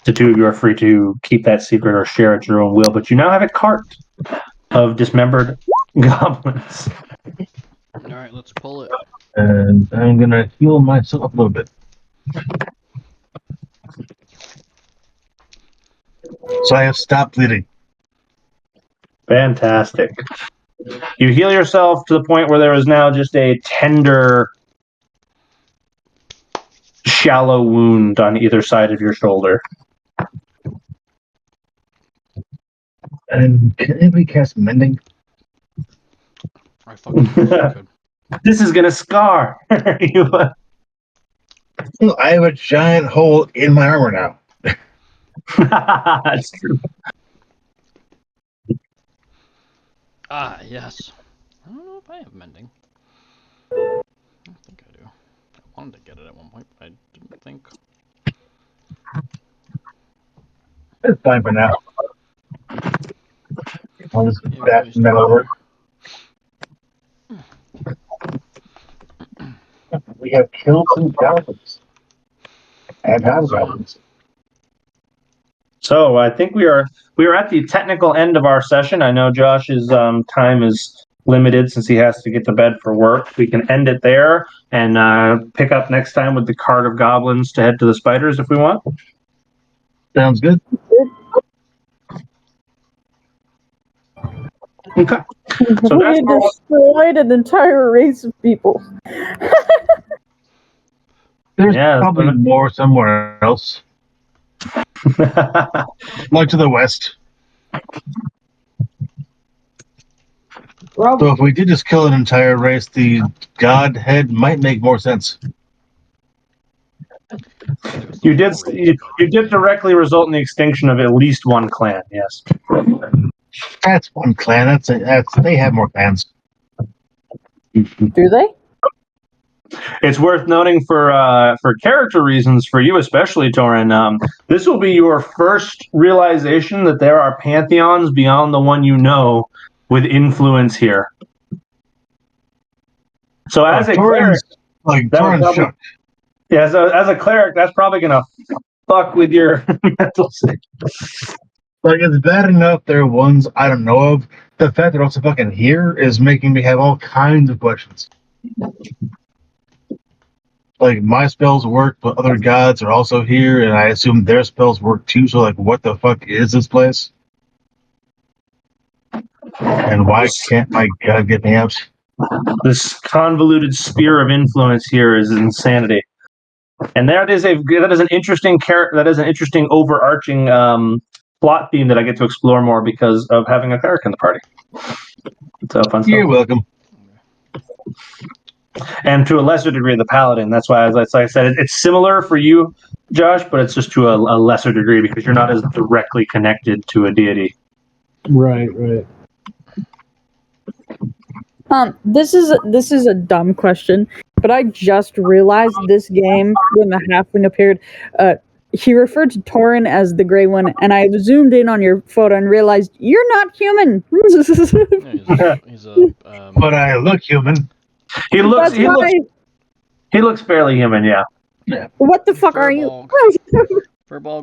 Speaker 2: The two of you are free to keep that secret or share at your own will, but you now have a cart of dismembered goblins.
Speaker 4: Alright, let's pull it.
Speaker 1: And I'm going to heal myself up a little bit. So I have stopped bleeding.
Speaker 2: Fantastic. You heal yourself to the point where there is now just a tender, shallow wound on either side of your shoulder.
Speaker 1: And can anybody cast mending?
Speaker 4: I fucking wish I could.
Speaker 2: This is gonna scar you.
Speaker 1: Well, I have a giant hole in my armor now.
Speaker 2: That's true.
Speaker 4: Ah, yes. I don't know if I have mending. I don't think I do. I wanted to get it at one point, but I didn't think.
Speaker 1: It's fine for now. I'll just
Speaker 4: Yeah,
Speaker 1: that
Speaker 4: we
Speaker 1: and then over. We have killed some goblins. And hobgoblins.
Speaker 2: So I think we are at the technical end of our session. I know Josh's time is limited since he has to get to bed for work. We can end it there and pick up next time with the cart of goblins to head to the spiders if we want.
Speaker 1: Sounds good.
Speaker 2: Okay. So that's
Speaker 6: We destroyed an entire race of people.
Speaker 1: There's
Speaker 2: Yeah, that's
Speaker 1: probably
Speaker 2: what
Speaker 1: more somewhere else. Like to the west. So if we did just kill an entire race, the Godhead might make more sense.
Speaker 2: you did directly result in the extinction of at least one clan. Yes.
Speaker 1: That's one clan. They have more clans.
Speaker 6: Do they?
Speaker 2: It's worth noting for character reasons, for you especially, Torin. This will be your first realization that there are pantheons beyond the one you know with influence here. So as a cleric,
Speaker 1: Torin's shook.
Speaker 2: Yeah, as a cleric, that's probably gonna fuck with your mental state.
Speaker 1: Like, it's bad enough there are ones I don't know of. The fact they're also fucking here is making me have all kinds of questions. Like, my spells work, but other gods are also here, and I assume their spells work too, so, like, what the fuck is this place? And why can't my god get me out?
Speaker 2: This convoluted sphere of influence here is insanity, and that is an interesting overarching plot theme that I get to explore more because of having a cleric in the party. So fun stuff.
Speaker 1: You're welcome.
Speaker 2: And to a lesser degree, the paladin. That's why, as I said, it's similar for you, Josh, but it's just to a lesser degree because you're not as directly connected to a deity.
Speaker 5: Right.
Speaker 6: This is a dumb question, but I just realized this game when the halfling appeared. He referred to Torin as the gray one, and I zoomed in on your photo and realized you're not human.
Speaker 1: But I look human.
Speaker 2: He looks fairly human, yeah.
Speaker 6: What the fuck are you?
Speaker 4: Furball